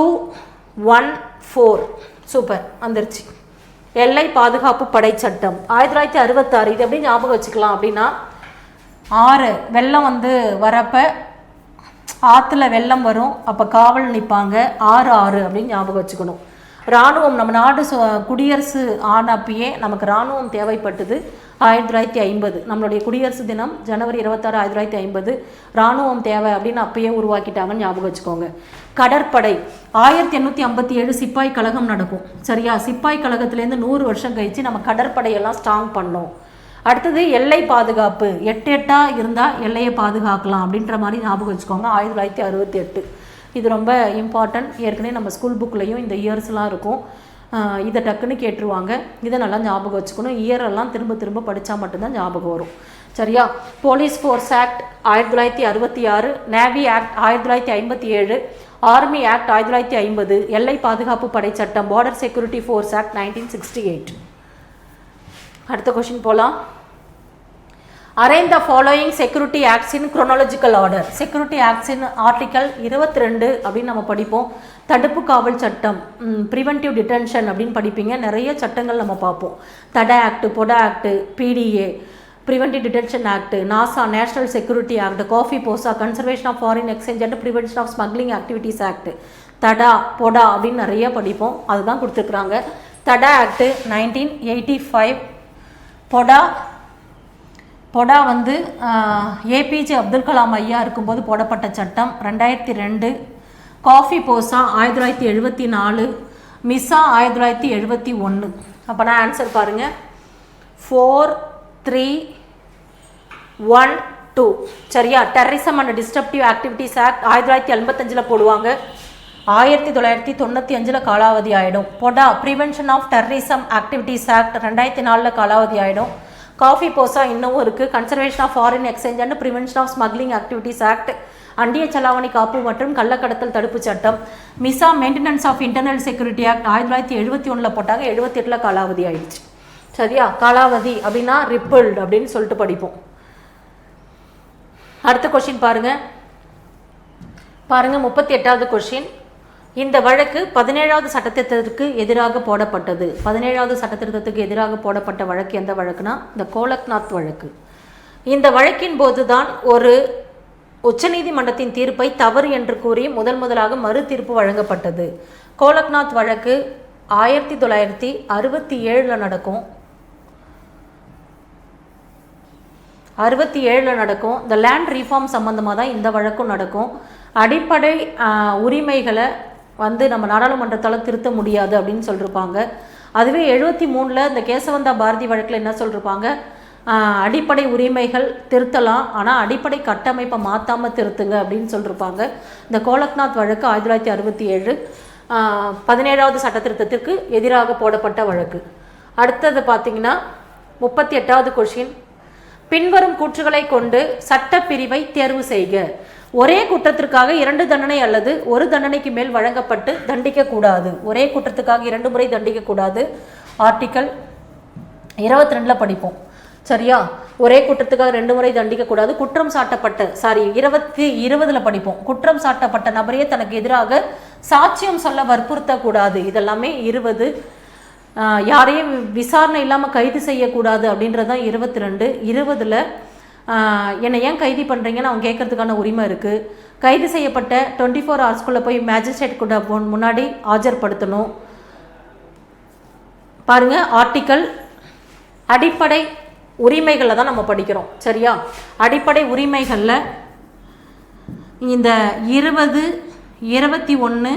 1, 4. சூப்பர், வந்துருச்சு. எல்லை பாதுகாப்பு படை சட்டம் 1966. இது எப்படி ஞாபகம் வச்சுக்கலாம் அப்படின்னா, 6 வெள்ளம் வரப்போ ஆற்றுல வெள்ளம் வரும், அப்போ காவல் நிற்பாங்க. 6 அப்படின்னு ஞாபகம் வச்சுக்கணும். இராணுவம் நம்ம நாடு குடியரசு ஆனப்பயே நமக்கு இராணுவம் தேவைப்பட்டது 1950. நம்மளுடைய குடியரசு தினம் ஜனவரி 26, 1950. இராணுவம் தேவை அப்படின்னு அப்பயே உருவாக்கிட்டாங்கன்னு ஞாபகம் வச்சுக்கோங்க. கடற்படை 1857 சிப்பாய் கழகம் நடக்கும். சரியா? சிப்பாய் கழகத்துலேருந்து 100 வருஷம் கழித்து நம்ம கடற்படையெல்லாம் ஸ்ட்ராங் பண்ணோம். அடுத்தது எல்லை பாதுகாப்பு, 8 இருந்தால் எல்லையை பாதுகாக்கலாம் அப்படின்ற மாதிரி ஞாபகம் வச்சுக்கோங்க. 1968. இது ரொம்ப இம்பார்ட்டன்ட். ஏற்கனவே நம்ம ஸ்கூல் புக்லேயும் இந்த இயர்ஸ்லாம் இருக்கும். இதை டக்குன்னு கேட்டுருவாங்க. இதை நல்லா ஞாபகம் வச்சுக்கணும். இயரெல்லாம் திரும்ப திரும்ப படித்தா மட்டும்தான் ஞாபகம் வரும். சரியா? Police force act 1966, navy act 1957, army act 1950, எல்லை பாதுகாப்பு படை சட்டம் பார்டர் செக்யூரிட்டி ஃபோர்ஸ் ஆக்ட் 1968. அடுத்த கொஷின் போகலாம். Arrange the following security acts in chronological order. Security acts in article 22 அப்படின்னு நம்ம படிப்போம். தடுப்பு காவல் சட்டம், ப்ரிவென்டிவ் டிடென்ஷன் அப்படின்னு படிப்பீங்க. நிறைய சட்டங்கள் நம்ம பார்ப்போம். TADA act, POTA act, PDA, preventive detention act, NASA, national security act, COFEPOSA, conservation of foreign exchange and prevention of smuggling activities act, TADA, POTA அப்படின்னு நிறைய படிப்போம். அதுதான் கொடுத்துருக்குறாங்க. TADA act 1985, POTA APJ Abdul Kalam ஐயா இருக்கும்போது போடப்பட்ட சட்டம் 2002. COFEPOSA 1974, MISA 1971. அப்போ நான் ஆன்சர் பாருங்கள், 4, 3, 1, 2. சரியா? Terrorism and disruptive activities act 1985 போடுவாங்க. 1995 காலாவதி ஆகிடும். POTA prevention of terrorism activities act 2004 காலாவதி ஆகிடும். காஃபி போசா இன்னமும் இருக்குது. Conservation of foreign exchange and prevention of smuggling activities act, அண்டிய செலாவணி காப்பு மற்றும் கள்ளக்கடத்தல் தடுப்பு சட்டம். MISA maintenance of internal security act 1971 போட்டாங்க. 78 காலாவதி ஆயிடுச்சு. சரியா? காலாவதி அப்படின்னா ரிப்பிள்டு அப்படின்னு சொல்லிட்டு படிப்போம். அடுத்த கொஸ்டின் பாருங்க 38வது கொஸ்டின். இந்த வழக்கு 17வது சட்டத்திட்டத்திற்கு எதிராக போடப்பட்டது. 17வது சட்டத்திட்டத்துக்கு எதிராக போடப்பட்ட வழக்கு எந்த வழக்குனா இந்த கோலக்நாத் வழக்கு. இந்த வழக்கின் போதுதான் ஒரு உச்சநீதிமன்றத்தின் தீர்ப்பை தவறு என்று கூறி முதலாக மறு தீர்ப்பு வழங்கப்பட்டது. கோலக்நாத் வழக்கு 1967 நடக்கும். 67 நடக்கும். இந்த லேண்ட் ரீஃபார்ம் சம்மந்தமாக தான் இந்த வழக்கும் நடக்கும். அடிப்படை உரிமைகளை நம்ம நாடாளுமன்றத்தால் திருத்த முடியாது அப்படின்னு சொல்லியிருப்பாங்க. அதுவே 73 இந்த கேசவந்தா பாரதி வழக்கில் என்ன சொல்லியிருப்பாங்க, அடிப்படை உரிமைகள் திருத்தலாம், ஆனால் அடிப்படை கட்டமைப்பை மாற்றாமல் திருத்துங்க அப்படின்னு சொல்லியிருப்பாங்க. இந்த கோலக்நாத் வழக்கு 1967 17வது சட்ட திருத்தத்திற்கு எதிராக போடப்பட்ட வழக்கு. அடுத்தது பார்த்தீங்கன்னா 38வது கொஷின். பின்வரும் கூற்றுகளை கொண்டு சட்டப்பிரிவை தேர்வு செய்க. ஒரே குற்றத்திற்காக 2 தண்டனை அல்லது 1 தண்டனைக்கு மேல் வழங்கப்பட்டு தண்டிக்கக்கூடாது. ஒரே குற்றத்துக்காக 2 முறை தண்டிக்கக்கூடாது. ஆர்டிக்கல் 22 படிப்போம். சரியா? ஒரே குற்றத்துக்காக 2 முறை தண்டிக்கக்கூடாது. குற்றம் சாட்டப்பட்ட 20 படிப்போம். குற்றம் சாட்டப்பட்ட நபரையே தனக்கு எதிராக சாட்சியம் சொல்ல வற்புறுத்தக்கூடாது. இதெல்லாமே 20. யாரையும் விசாரணை இல்லாமல் கைது செய்யக்கூடாது அப்படின்றதான் 22. 20 என்னை ஏன் கைது பண்ணுறீங்கன்னு அவங்க கேட்கறதுக்கான உரிமை இருக்குது. கைது செய்யப்பட்ட 24 ஹவர்ஸ்குள்ளே போய் மேஜிஸ்ட்ரேட் கூட முன்னாடி ஆஜர்படுத்தணும். பாருங்கள், ஆர்டிக்கல் அடிப்படை உரிமைகளில் தான் நம்ம படிக்கிறோம். சரியா? அடிப்படை உரிமைகளில் இந்த 20, 21,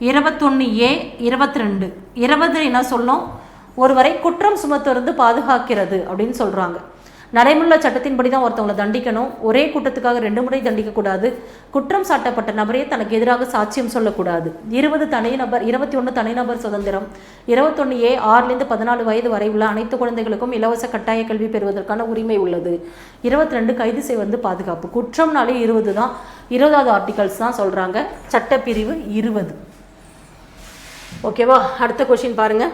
21A, 22. 20 என்ன சொல்லும்? ஒருவரை குற்றம் சுமத்திலிருந்து பாதுகாக்கிறது அப்படின்னு சொல்கிறாங்க. நடைமுறை சட்டத்தின்படி தான் ஒருத்தவங்களை தண்டிக்கணும். ஒரே குற்றத்துக்காக 2 முறை தண்டிக்கக்கூடாது. குற்றம் சாட்டப்பட்ட நபரே தனக்கு எதிராக சாட்சியம் சொல்லக்கூடாது. 21 தனிநபர் சுதந்திரம். 21A 6லேருந்து 14 வயது வரை உள்ள அனைத்து குழந்தைகளுக்கும் இலவச கட்டாய கல்வி பெறுவதற்கான உரிமை உள்ளது. 22 கைது செய்வது பாதுகாப்பு. குற்றம்னாலே 20 தான். 20வது ஆர்டிகல்ஸ் தான் சொல்கிறாங்க. சட்டப்பிரிவு 20. ஓகேவா? அடுத்த கொஸ்டின் பாருங்க.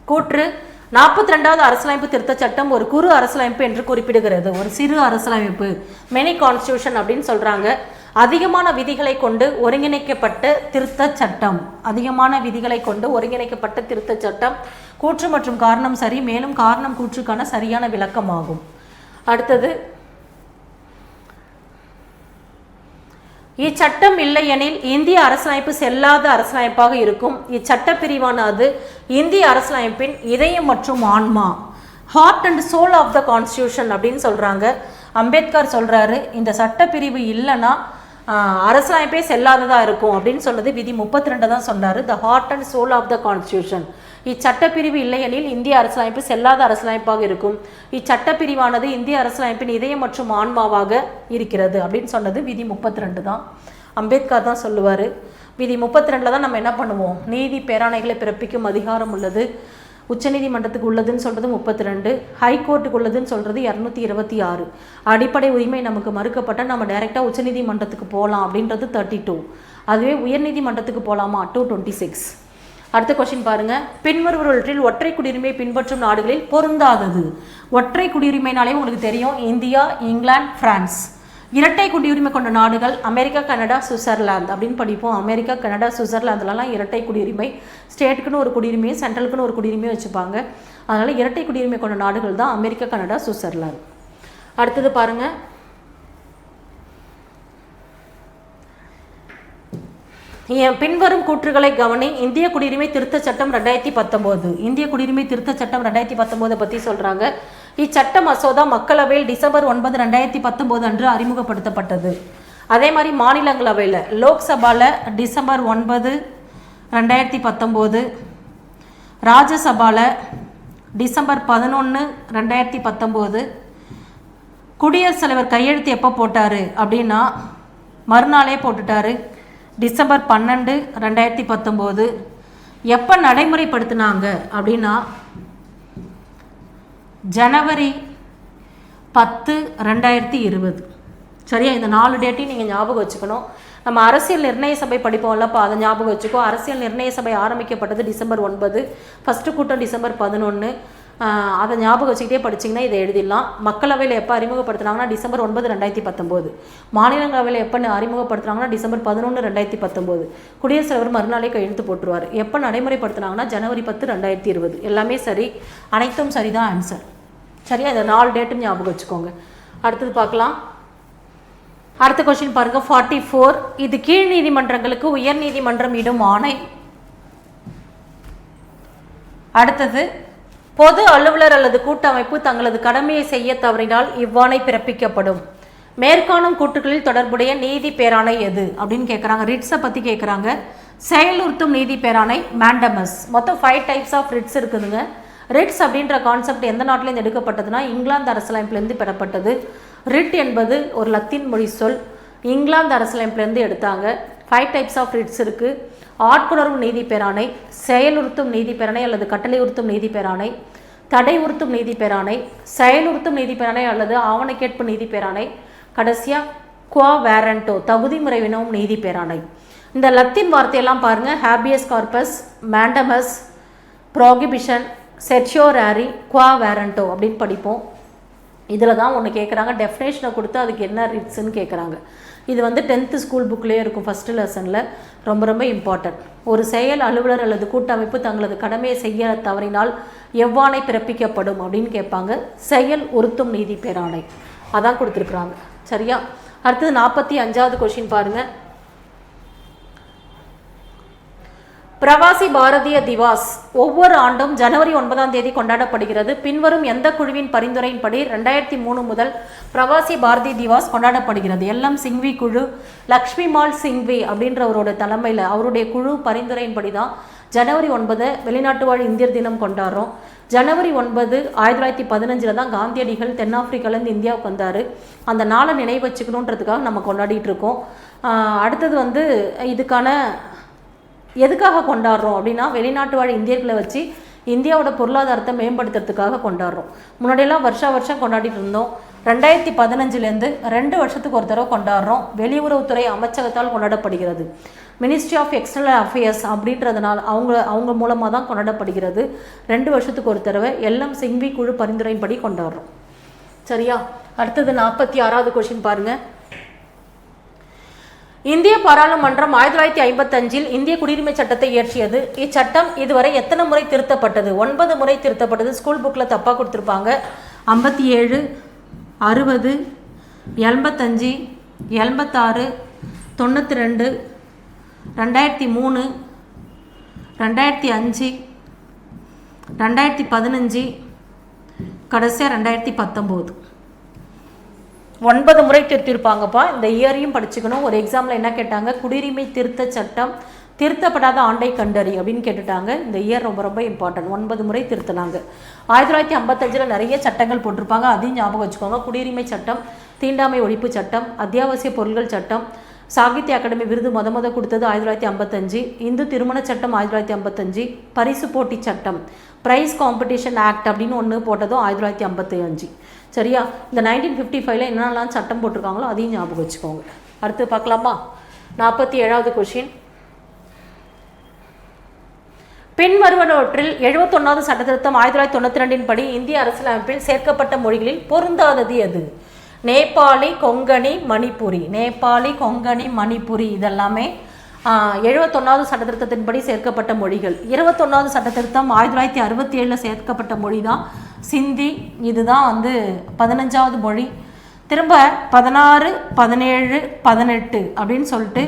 கூற்று 42வது அரசியலமைப்பு திருத்த சட்டம் ஒரு குறு அரசியலமைப்பு என்று குறிப்பிடுகிறது. ஒரு சிறு அரசியலமைப்பு, மினி கான்ஸ்டியூஷன் அப்படின்னு சொல்றாங்க. அதிகமான விதிகளை கொண்டு ஒருங்கிணைக்கப்பட்ட திருத்த சட்டம். அதிகமான விதிகளை கொண்டு ஒருங்கிணைக்கப்பட்ட திருத்த சட்டம். கூற்று மற்றும் காரணம் சரி, மேலும் காரணம் கூற்றுக்கான சரியான விளக்கமாகும். அடுத்தது, இச்சட்டம் இல்லையெனில் இந்திய அரசியலமைப்பு செல்லாத அரசியலமைப்பாக இருக்கும். இச்சட்டப்பிரிவானது இந்திய அரசியலமைப்பின் இதயம் மற்றும் ஆன்மா, heart and soul of the constitution அப்படின்னு சொல்கிறாங்க. அம்பேத்கர் சொல்கிறாரு, இந்த சட்டப்பிரிவு இல்லைன்னா அரசியலமைப்பே செல்லாததாக இருக்கும் அப்படின்னு சொன்னது விதி 32 தான் சொன்னார். The heart and soul of the constitution. இச்சட்டப்பிரிவு இல்லையெனில் இந்திய அரசியலமைப்பு செல்லாத அரசியலமைப்பாக இருக்கும். இச்சட்டப்பிரிவானது இந்திய அரசியலமைப்பின் இதயம் மற்றும் ஆன்மாவாக இருக்கிறது அப்படின்னு சொன்னது விதி 32 தான். அம்பேத்கர் தான் சொல்லுவார். விதி 32 தான் நம்ம என்ன பண்ணுவோம்? நீதி பேராணைகளை பிறப்பிக்கும் அதிகாரம் உள்ளது. உச்சநீதிமன்றத்துக்கு உள்ளதுன்னு சொல்கிறது 32, ஹைகோர்ட்டுக்கு உள்ளதுன்னு சொல்கிறது 226. அடிப்படை உரிமை நமக்கு மறுக்கப்பட்டால் நம்ம டைரெக்டாக உச்சநீதிமன்றத்துக்கு போகலாம் அப்படின்றது 32. அதுவே உயர்நீதிமன்றத்துக்கு போகலாமா? 226. அடுத்த கொஸ்டின் பாருங்க. பின்வருவற்றில் ஒற்றை குடியுரிமை பின்பற்றும் நாடுகளில் பொருந்தாதது. ஒற்றை குடியுரிமைனாலே உங்களுக்கு தெரியும், இந்தியா, இங்கிலாந்து, பிரான்ஸ். இரட்டை குடியுரிமை கொண்ட நாடுகள் அமெரிக்கா, கனடா, சுவிட்சர்லாந்து அப்படின்னு படிப்போம். அமெரிக்கா, கனடா, சுவிட்சர்லாந்துலலாம் இரட்டை குடியுரிமை. ஸ்டேட்டுக்குன்னு ஒரு குடியுரிமையும் சென்ட்ரலுக்குன்னு ஒரு குடியுரிமையும் வச்சுப்பாங்க. அதனால் இரட்டை குடியுரிமை கொண்ட நாடுகள் தான் அமெரிக்கா, கனடா, சுவிட்சர்லாந்து. அடுத்தது பாருங்கள். பின்வரும் கூற்றுகளை கவனி. இந்திய குடியுரிமை திருத்த சட்டம் 2019. இந்திய குடியுரிமை திருத்த சட்டம் 2019 பற்றி சொல்கிறாங்க. இச்சட்ட மசோதா மக்களவையில் டிசம்பர் 9, 2019 அன்று அறிமுகப்படுத்தப்பட்டது. அதே மாதிரி மாநிலங்களவையில் லோக்சபாவில் டிசம்பர் 9, 2019, ராஜ்யசபாவில் டிசம்பர் 11, 2019. குடியரசுத் தலைவர் கையெழுத்து எப்போ போட்டார் அப்படின்னா மறுநாளே போட்டுட்டாரு, டிசம்பர் 12, 2019. எப்போ நடைமுறைப்படுத்தினாங்க அப்படின்னா ஜனவரி 10, 2020. சரியா? இந்த 4 டேட்டையும் நீங்கள் ஞாபகம் வச்சுக்கணும். நம்ம அரசியல் நிர்ணய சபை படிப்போம்லப்போ அதை ஞாபகம் வச்சுக்கோ. அரசியல் நிர்ணய சபை ஆரம்பிக்கப்பட்டது டிசம்பர் 9, ஃபஸ்ட்டு கூட்டம் டிசம்பர் 11. அதை ஞாபகம் வச்சுக்கிட்டே படிச்சிங்கன்னா இதை எழுதிடலாம். மக்களவையில் எப்போ அறிமுகப்படுத்துனாங்கன்னா டிசம்பர் 9, 2019. மாநிலங்களவையில் எப்போ அறிமுகப்படுத்துனாங்கன்னா டிசம்பர் 11, 2019. குடியரசுத் தலைவர் மறுநாளே கையெழுத்து போட்டுருவார். எப்போ நடைமுறைப்படுத்தினாங்கன்னா ஜனவரி 10, 2020. எல்லாமே சரி, அனைத்தும் சரிதான் ஆன்சர். சரியா? இந்த 4 டேட்டும் ஞாபகம் வச்சுக்கோங்க. அடுத்தது பார்க்கலாம். அடுத்த கொஸ்டின் பாருங்க. 44. இது கீழ் நீதிமன்றங்களுக்கு உயர் நீதிமன்றம் இடும் ஆணை. அடுத்தது, பொது அலுவலர் அல்லது கூட்டமைப்பு தங்களது கடமையை செய்ய தவறினால் இவ்வாணை பிறப்பிக்கப்படும். மேற்காணும் கூற்றுகளில் தொடர்புடைய நீதி பேராணை எது அப்படின்னு கேட்குறாங்க. ரிட்ஸை பற்றி கேட்குறாங்க. செயலுறுத்தும் நீதி பேராணை மேண்டமஸ். மொத்தம் 5 டைப்ஸ் ஆஃப் ரிட்ஸ் இருக்குதுங்க. ரிட்ஸ் அப்படின்ற கான்செப்ட் எந்த நாட்டிலேருந்து எடுக்கப்பட்டதுன்னா இங்கிலாந்து அரசியலமைப்புலேருந்து பெறப்பட்டது. ரிட் என்பது ஒரு லத்தீன் மொழி சொல். இங்கிலாந்து அரசியலமைப்புலேருந்து எடுத்தாங்க. 5 டைப்ஸ் ஆஃப் ரிட்ஸ் இருக்குது. ஆட்கொணர்வு நீதி பேராணை, செயலுறுத்தும் நீதி பேராணை அல்லது கட்டளை உறுத்தும் நீதி பேராணை, தடை உறுத்தும் நீதி பேராணை, செயலுறுத்தும் நீதி பேராணை அல்லது ஆவண கேட்பு நீதி பேராணை, கடைசியாக குவா வேரண்டோ தகுதி முறை வினவும் நீதி பேராணை. இந்த லத்தீன் வார்த்தையெல்லாம் பாருங்கள். ஹேபியஸ் கார்பஸ், மேண்டமஸ், ப்ராகிபிஷன், செர்ஷியோராரி, குவா வேரண்டோ அப்படின்னு படிப்போம். இதில் தான் ஒன்று கேட்குறாங்க, டெஃபினேஷனை கொடுத்து அதுக்கு என்ன ரிட்ஸ்ன்னு கேட்குறாங்க. இது வந்து 10th ஸ்கூல் புக்லேயே இருக்கும். ஃபஸ்ட்டு லெசனில் ரொம்ப ரொம்ப இம்பார்ட்டன்ட். ஒரு செயல் அலுவலர் அல்லது கூட்டமைப்பு தங்களது கடமையை செய்ய தவறினால் எவ்வாணை பிறப்பிக்கப்படும் அப்படின்னு கேட்பாங்க. செயல் உறுத்தும் நீதி பேராணை அதான் கொடுத்துருக்குறாங்க. சரியா? அடுத்தது 45வது கொஸ்டின் பாருங்கள். பிரவாசி பாரதிய திவாஸ் ஒவ்வொரு ஆண்டும் ஜனவரி 9ஆம் தேதி கொண்டாடப்படுகிறது. பின்வரும் எந்த குழுவின் பரிந்துரையின்படி 2003 முதல் பிரவாசி பாரதி திவாஸ் கொண்டாடப்படுகிறது? எல்எம் சிங்வி குழு, லக்ஷ்மி மால் சிங்வி அப்படின்றவரோட தலைமையில் அவருடைய குழு பரிந்துரையின்படி தான் ஜனவரி 9 வெளிநாட்டு வாழ் இந்தியர் தினம் கொண்டாடுறோம். ஜனவரி 9 1915 தான் காந்தியடிகள் தென்னாப்பிரிக்காலேருந்து இந்தியாவுக்கு வந்தார். அந்த நாளை நினைவு வச்சுக்கணுன்றதுக்காக நம்ம கொண்டாடிட்டு இருக்கோம். அடுத்தது வந்து இதுக்கான எதுக்காக கொண்டாடுறோம் அப்படின்னா, வெளிநாட்டு வாழ் இந்தியர்களை வச்சு இந்தியாவோட பொருளாதாரத்தை மேம்படுத்துறதுக்காக கொண்டாடுறோம். முன்னாடியெல்லாம் வருஷம் கொண்டாடிட்டு இருந்தோம். 2015 2 வருஷத்துக்கு ஒரு தடவை கொண்டாடுறோம். வெளியுறவுத்துறை அமைச்சகத்தால் கொண்டாடப்படுகிறது. மினிஸ்ட்ரி ஆஃப் எக்ஸ்டர்னல் அஃபேர்ஸ் அப்படின்றதுனால அவங்க மூலமாக தான் கொண்டாடப்படுகிறது. 2 வருஷத்துக்கு ஒரு தடவை எல்எம் சிங்வி குழு பரிந்துரையின்படி கொண்டாடுறோம். சரியா? அடுத்தது 46வது கொஸ்டின் பாருங்கள். இந்திய பாராளுமன்றம் 1955 இந்திய குடியுரிமை சட்டத்தை இயற்றியது. இச்சட்டம் இதுவரை எத்தனை முறை திருத்தப்பட்டது? 9 முறை திருத்தப்பட்டது. ஸ்கூல் புக்கில் தப்பாக கொடுத்துருப்பாங்க. 57, 60, 85, 86, 92, 2003, 2005, 2015, கடைசியாக 2019. 9 முறை திருத்திருப்பாங்கப்பா. இந்த இயரையும் படிச்சுக்கணும். ஒரு எக்ஸாமில் என்ன கேட்டாங்க, குடியுரிமை திருத்த சட்டம் திருத்தப்படாத ஆண்டை கண்டறி அப்படின்னு கேட்டுட்டாங்க. இந்த இயர் ரொம்ப ரொம்ப இம்பார்ட்டன்ட். 9 முறை திருத்தினாங்க. 1955 நிறைய சட்டங்கள் போட்டிருப்பாங்க, அதையும் ஞாபகம் வச்சுக்கோங்க. குடியுரிமை சட்டம், தீண்டாமை ஒழிப்பு சட்டம், அத்தியாவசிய பொருட்கள் சட்டம், சாகித்ய அகாடமி விருது முத கொடுத்தது 1955, இந்து திருமண சட்டம் 1955, பரிசு போட்டி சட்டம் ப்ரைஸ் காம்படிஷன் ஆக்ட் அப்படின்னு ஒன்று போட்டதும் 1955. சரியா? இந்த 1955 என்னென்னலாம் சட்டம் போட்டிருக்காங்களோ அதையும் ஞாபகம் வச்சுக்கோங்க. அடுத்து பார்க்கலாமா? 47வது கொஸ்டின். பின்வருவனவற்றில் 71வது சட்டத்திருத்தம் 1992 படி இந்திய அரசியலமைப்பில் சேர்க்கப்பட்ட மொழிகளில் பொருந்தாதது எது? நேபாளி, கொங்கணி, மணிப்புரி. நேபாளி, கொங்கணி, மணிப்புரி இதெல்லாமே 71வது சட்டத்திருத்தத்தின்படி சேர்க்கப்பட்ட மொழிகள். 21வது சட்டத்திருத்தம் 1967 சேர்க்கப்பட்ட மொழி தான் சிந்தி. இதுதான் வந்து 15வது மொழி. திரும்ப 16, 17, 18 அப்படின்னு சொல்லிட்டு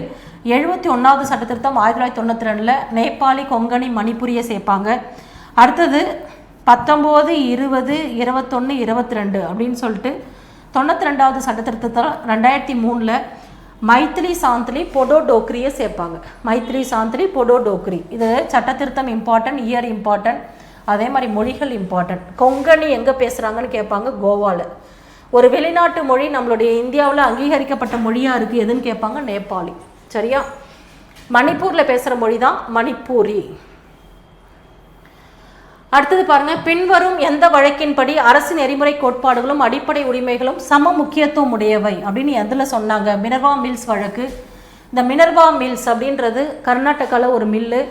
71வது சட்டத்திருத்தம் 1992 நேபாளி, கொங்கணி, மணிப்புரியை சேர்ப்பாங்க. அடுத்தது 19, 20, 21, 22 அப்படின்னு சொல்லிட்டு 92வது சட்டத்திருத்தத்தில் 2003 மைத்திலி, சாந்திலி, பொடோ டோக்ரியை சேர்ப்பாங்க. மைத்திலி, சாந்திலி, பொடோ டோக்ரி. இது சட்டத்திருத்தம் இம்பார்ட்டன்ட், இயர் இம்பார்ட்டன்ட், அதே மாதிரி மொழிகள் இம்பார்ட்டன்ட். கொங்கணி எங்கே பேசுகிறாங்கன்னு கேட்பாங்க, கோவாவில். ஒரு வெளிநாட்டு மொழி நம்மளுடைய இந்தியாவில் அங்கீகரிக்கப்பட்ட மொழியாக இருக்குது எதுன்னு கேட்பாங்க, நேபாளி. சரியா? மணிப்பூரில் பேசுகிற மொழி தான் மணிப்பூரி. அடுத்தது பாருங்க, பின்வரும் எந்த வழக்கின்படி அரசு நெறிமுறை கோட்பாடுகளும் அடிப்படை உரிமைகளும் சம முக்கியத்துவம் உடையவை அப்படின்னு எதில் சொன்னாங்க? மினர்வா மில்ஸ் வழக்கு. இந்த மினர்வா மில்ஸ் அப்படின்றது கர்நாடகாவில் ஒரு மில்லு.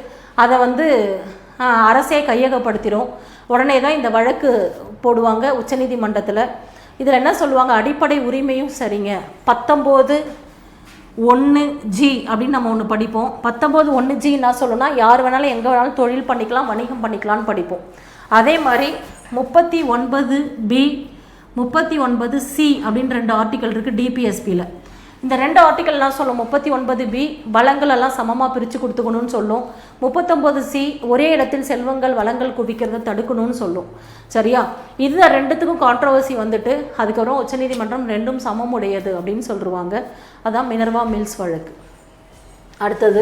அதை வந்து அரசே கையகப்படுத்திடும். உடனே தான் இந்த வழக்கு போடுவாங்க உச்சநீதிமன்றத்தில். இதில் என்ன சொல்லுவாங்க? அடிப்படை உரிமையும் சரிங்க. 19(1)G அப்படின்னு நம்ம ஒன்று படிப்போம். 19(1)G என்ன சொல்லணும்னா, யார் வேணாலும் எங்கே வேணாலும் தொழில் பண்ணிக்கலாம், வணிகம் பண்ணிக்கலாம்னு படிப்போம். அதே மாதிரி 39(B), 39(C) அப்படின்னு 2 ஆர்டிக்கல் இருக்குது டிபிஎஸ்பியில். இந்த 2 ஆர்டிக்கல் என்ன சொல்லும்? 39(B) வளங்கள் எல்லாம் சமமாக பிரித்து கொடுத்துக்கணும்னு சொல்லும். 39(C) ஒரே இடத்தில் செல்வங்கள் வளங்கள் குவிக்கிறத தடுக்கணும்னு சொல்லும். சரியா? இது 2த்துக்கும் கான்ட்ரவர்சி வந்துட்டு அதுக்கப்புறம் உச்சநீதிமன்றம் 2ம் சமம் உடையது அப்படின்னு சொல்லுவாங்க. அதான் மினர்வா மில்ஸ் வழக்கு. அடுத்தது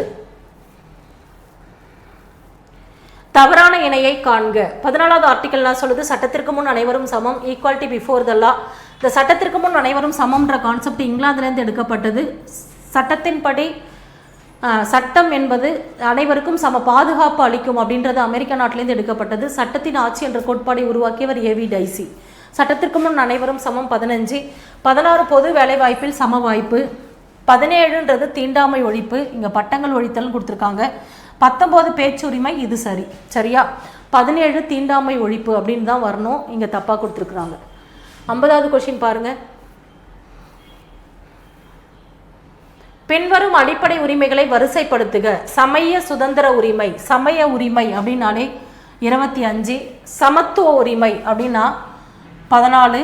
தவறான இணையை காண்க. 14வது ஆர்டிக்கல் என்ன சொல்லுது? சட்டத்திற்கு முன் அனைவரும் சமம், ஈக்குவாலிட்டி பிஃபோர் த லா. இந்த சட்டத்திற்கு முன் அனைவரும் சமம்ன்ற கான்செப்ட் இங்கிலாந்துலேருந்து எடுக்கப்பட்டது. சட்டத்தின்படி சட்டம் என்பது அனைவருக்கும் சம பாதுகாப்பு அளிக்கும் அப்படின்றது அமெரிக்க நாட்டிலேருந்து எடுக்கப்பட்டது. சட்டத்தின் ஆட்சி என்ற கோட்பாடை உருவாக்கியவர் ஏவி டைசி. சட்டத்திற்கு முன் அனைவரும் சமம் 15. 16 பொது வேலைவாய்ப்பில் சம வாய்ப்பு. 17ன்றது தீண்டாமை ஒழிப்பு, இங்கே பட்டங்கள் ஒழித்தல்னு கொடுத்துருக்காங்க. 19 பேச்சுரிமை, இது சரி. சரியா? 17 தீண்டாமை ஒழிப்பு அப்படின்னு தான் வரணும், இங்கே தப்பாக கொடுத்துருக்குறாங்க. 50வது கொஸ்டின் பாருங்க. பின்வரும் அடிப்படை உரிமைகளை வரிசைப்படுத்துக. சமய சுதந்திர உரிமை. சமய உரிமை அப்படின்னாலே 25. சமத்துவ உரிமை அப்படின்னா 14.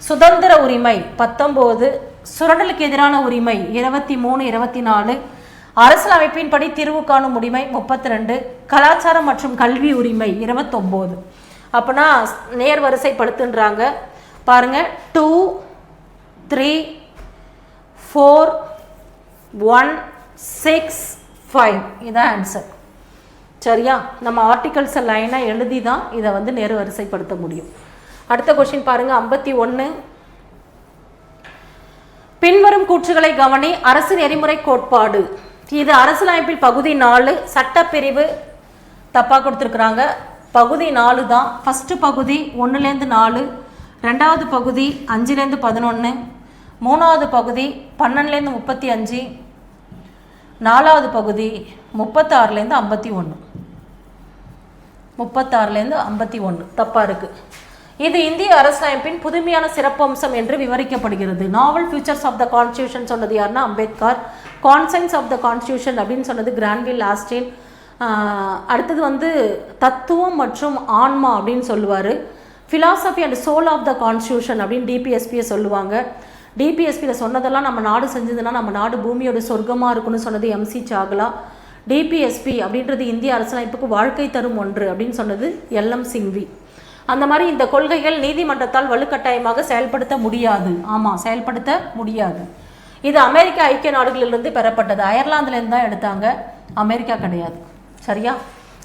சுதந்திர உரிமை 19. சுரண்டலுக்கு எதிரான உரிமை 23, 24. அரசியலமைப்பின்படி தீர்வு காணும் உரிமை 32, கலாச்சாரம் மற்றும் கல்வி உரிமை 29. அப்போனா நேர் வரிசைப்படுத்துன்றாங்க பாருங்க. 2, 3, 4, 1, 6, 5 இதான் ஆன்சர். சரியா? நம்ம ஆர்டிகல்ஸை லைனாக எழுதி தான் இதை வந்து நேர் வரிசைப்படுத்த முடியும். அடுத்த கொஸ்டின் பாருங்க. 51. பின்வரும் கூற்றுகளை கவனி. அரசு நெறிமுறை கோட்பாடு. இது அரசியலமைப்பில் பகுதி 4 சட்டப்பிரிவு தப்பாக கொடுத்துருக்குறாங்க. பகுதி 4 தான். ஃபஸ்ட்டு பகுதி 1லேருந்து 4, 2வது பகுதி 5லேருந்து 11, 3வது பகுதி 12லேருந்து 35, 4வது பகுதி 36லேருந்து 51. 36லேருந்து 51 தப்பாக இருக்குது. இது இந்திய அரசியலமைப்பின் புதுமையான சிறப்பம்சம் என்று விவரிக்கப்படுகிறது. நாவல் ஃபியூச்சர்ஸ் ஆஃப் த கான்ஸ்டியூஷன் சொன்னது யாருன்னா அம்பேத்கர். கான்சென்ஸ் ஆஃப் த கான்ஸ்டியூஷன் அப்படின்னு சொன்னது கிரான்வில் ஆஸ்டின். அடுத்தது வந்து தத்துவம் மற்றும் ஆன்மா அப்படின்னு சொல்லுவார். Philosophy and soul of the constitution அப்படின்னு டிபிஎஸ்பியை சொல்லுவாங்க. டிபிஎஸ்பியில் சொன்னதெல்லாம் நம்ம நாடு செஞ்சதுன்னா நம்ம நாடு பூமியோட சொர்க்கமாக இருக்குன்னு சொன்னது எம்சி சாகலா. டிபிஎஸ்பி அப்படின்றது இந்திய அரசியலமைப்புக்கு வாழ்க்கை தரும் ஒன்று அப்படின்னு சொன்னது எல்எம் சிங்வி. அந்த மாதிரி இந்த கொள்கைகள் நீதிமன்றத்தால் வலுக்கட்டாயமாக செயல்படுத்த முடியாது. ஆமாம், செயல்படுத்த முடியாது. இது அமெரிக்க ஐக்கிய நாடுகளிலிருந்து பெறப்பட்டது. அயர்லாந்துலேருந்து தான் எடுத்தாங்க, அமெரிக்கா கிடையாது. சரியா?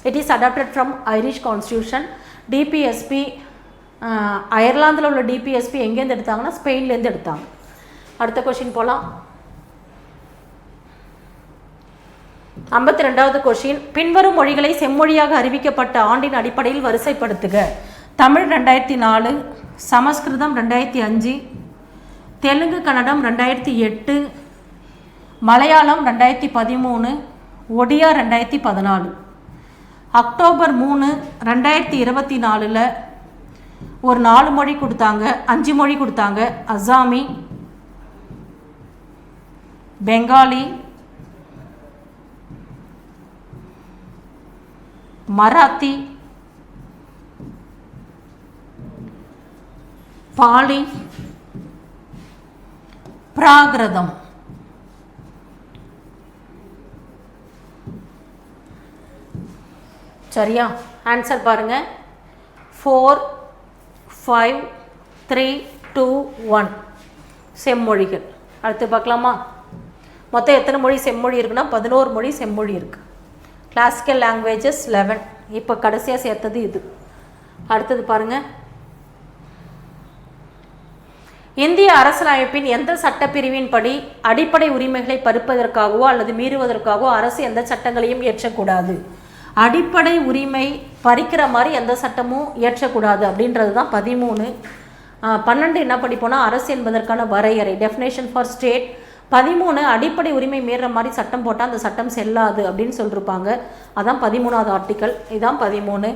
It is adopted from Irish constitution. DPSP அயர்லாந்தில் உள்ள டிபிஎஸ்பி எங்கேருந்து எடுத்தாங்கன்னா ஸ்பெயின்லேருந்து எடுத்தாங்க. அடுத்த கொஸ்டின் போகலாம். 52வது கொஸ்டின். பின்வரும் மொழிகளை செம்மொழியாக அறிவிக்கப்பட்ட ஆண்டின் அடிப்படையில் வரிசைப்படுத்துக. தமிழ் 2004, சமஸ்கிருதம் 2005, தெலுங்கு கன்னடம் 2008, மலையாளம் 2013, ஒடியா 2014. அக்டோபர் 3, 2024 ஒரு 4 மொழி கொடுத்தாங்க, 5 மொழி கொடுத்தாங்க. அசாமி, பெங்காலி, மராத்தி, பாலி, பிராகிருதம். சரியா? ஆன்சர் பாருங்க. 4, 5, 3, 2, 1 செம்மொழிகள். அடுத்து பார்க்கலாமா? மொத்தம் எத்தனை மொழி செம்மொழி இருக்குன்னா 11 மொழி செம்மொழி இருக்கு. Classical languages 11. இப்போ கடைசியாக சேர்த்தது இது. அடுத்தது பாருங்க. இந்திய அரசியலமைப்பின் எந்த சட்டப்பிரிவின் படி அடிப்படை உரிமைகளை பறிப்பதற்காகவோ அல்லது மீறுவதற்காகவோ அரசு எந்த சட்டங்களையும் இயற்றக்கூடாது? அடிப்படை உரிமை பறிக்கிற மாதிரி எந்த சட்டமும் இயற்றக்கூடாது அப்படின்றது தான் 13. 12 என்ன படிப்போனா அரசு என்பதற்கான வரையறை, டெஃபினேஷன் ஃபார் ஸ்டேட். 13 அடிப்படை உரிமை மீறுற மாதிரி சட்டம் போட்டால் அந்த சட்டம் செல்லாது அப்படின்னு சொல்லியிருப்பாங்க. அதான் 13வது ஆர்டிக்கல். இதுதான் 13.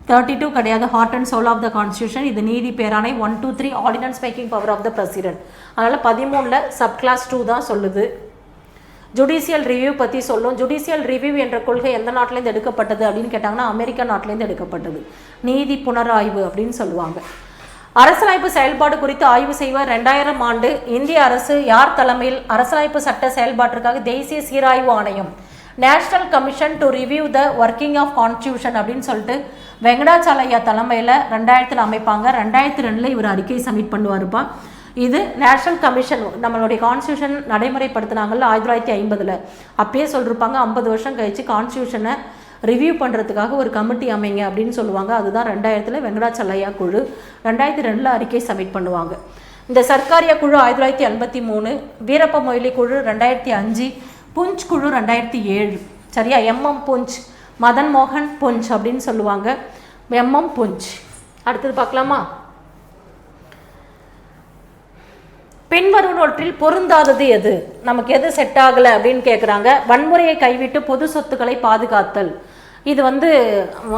32 கிடையாது. Heart and soul of the constitution. இது நீதி பேராணை. 1, 2, 3 ordinance making power of the president. அதனால் 13ல் சப் கிளாஸ் 2 தான் சொல்லுது. ஜுடிஷியல் ரிவ்யூ பற்றி சொல்லும். ஜுடிஷியல் ரிவ்யூ என்ற கொள்கை எந்த நாட்டிலேருந்து எடுக்கப்பட்டது அப்படின்னு கேட்டாங்கன்னா அமெரிக்கா நாட்டிலேருந்து எடுக்கப்பட்டது. நீதி புனராய்வு அப்படின்னு சொல்லுவாங்க. அரசியலமைப்பு செயல்பாடு குறித்து ஆய்வு செய்வார். 2000 ஆண்டு இந்திய அரசு யார் தலைமையில் அரசியலமைப்பு சட்ட செயல்பாட்டிற்காக தேசிய சீராய்வு ஆணையம், national commission to review the working of constitution அப்படின்னு சொல்லிட்டு வெங்கடாச்சலையா தலைமையில் 2000 அமைப்பாங்க. 2002 இவர் அறிக்கை சப்மிட் பண்ணுவாருப்பா. இது நேஷனல் கமிஷன் நம்மளுடைய கான்ஸ்டியூஷன் நடைமுறைப்படுத்தினாங்கல்ல 1950. அப்பயே சொல்லியிருப்பாங்க 50 வருஷம் கழிச்சு கான்ஸ்டியூஷனை ரிவ்யூ பண்ணுறதுக்காக ஒரு கமிட்டி அமைங்க அப்படின்னு சொல்லுவாங்க. அதுதான் 2000 வெங்கடாச்சலையா குழு. 2002 அறிக்கை சப்மிட் பண்ணுவாங்க. இந்த சர்க்காரியா குழு 1983, வீரப்ப மொய்லி குழு 2005, புஞ்ச் குழு 2007. சரியா? எம்எம் புஞ்ச், மதன் மோகன் புஞ்ச் அப்படின்னு சொல்லுவாங்க. எம்எம் புஞ்ச். அடுத்தது பார்க்கலாமா? பின்வருவற்றில் பொருந்தாதது எது? நமக்கு எது செட் ஆகலை அப்படின்னு கேட்குறாங்க. வன்முறையை கைவிட்டு பொது சொத்துக்களை பாதுகாத்தல். இது வந்து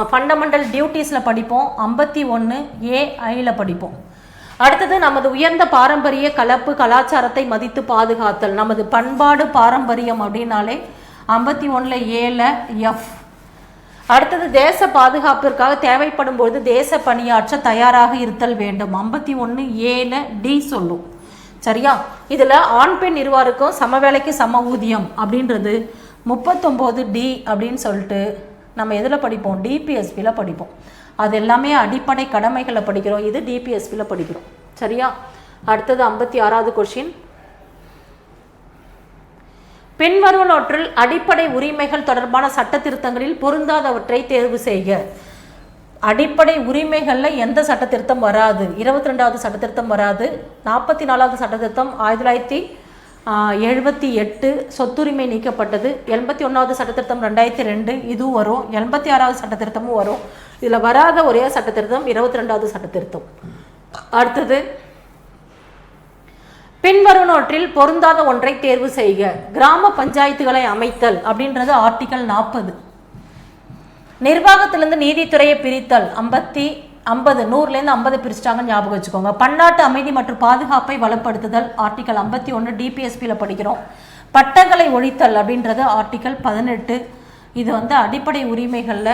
ஃபண்டமெண்டல் டியூட்டிஸில் படிப்போம். 51A படிப்போம். அடுத்தது நமது உயர்ந்த பாரம்பரிய கலப்பு கலாச்சாரத்தை மதித்து பாதுகாத்தல். நமது பண்பாடு பாரம்பரியம் அப்படின்னாலே 51A அடுத்தது தேச பாதுகாப்பிற்காக தேவைப்படும் பொழுது தேச பணியாற்ற தயாராக இருத்தல் வேண்டும். 51A சொல்லும். சரியா? இதில் ஆண் பெண் இருவாருக்கும் சம வேலைக்கு சம ஊதியம் அப்படின்றது 39D அப்படின்னு சொல்லிட்டு நம்ம எதில் படிப்போம்? டிபிஎஸ்பியில் படிப்போம். அது எல்லாமே அடிப்படை கடமைகளை படிக்கிறோம். இது டிபிஎஸ்பியில் படிக்கிறோம். சரியா? அடுத்தது 56வது கொஸ்டின். பின்வருவனவற்றில் அடிப்படை உரிமைகள் தொடர்பான சட்ட திருத்தங்களில் பொருந்தாதவற்றை தேர்வு செய்க. அடிப்படை உரிமைகளில் எந்த சட்ட திருத்தம் வராது? 22வது சட்ட திருத்தம் வராது. 44வது சட்ட திருத்தம் 1978 சொத்துரிமை நீக்கப்பட்டது. 81வது சட்ட திருத்தம் 2002 இதுவும் வரும். 86வது சட்ட திருத்தமும் வரும். இதில் வராத ஒரே சட்ட திருத்தம் 22வது சட்ட திருத்தம். அடுத்தது பின்வருவனவற்றில் பொருந்தாத ஒன்றை தேர்வு செய்க. கிராம பஞ்சாயத்துகளை அமைத்தல் அப்படின்றது ஆர்டிகல் 40. நிர்வாகத்திலிருந்து நீதித்துறையை பிரித்தல் 50 100லேருந்து 50 பிரிச்சிட்டாங்கன்னு ஞாபகம் வச்சுக்கோங்க. பன்னாட்டு அமைதி மற்றும் பாதுகாப்பை வலுப்படுத்துதல் ஆர்டிகல் 51 டிபிஎஸ்பியில் படிக்கிறோம். பட்டங்களை ஒழித்தல் அப்படின்றது ஆர்டிகல் 18. இது அடிப்படை உரிமைகளில்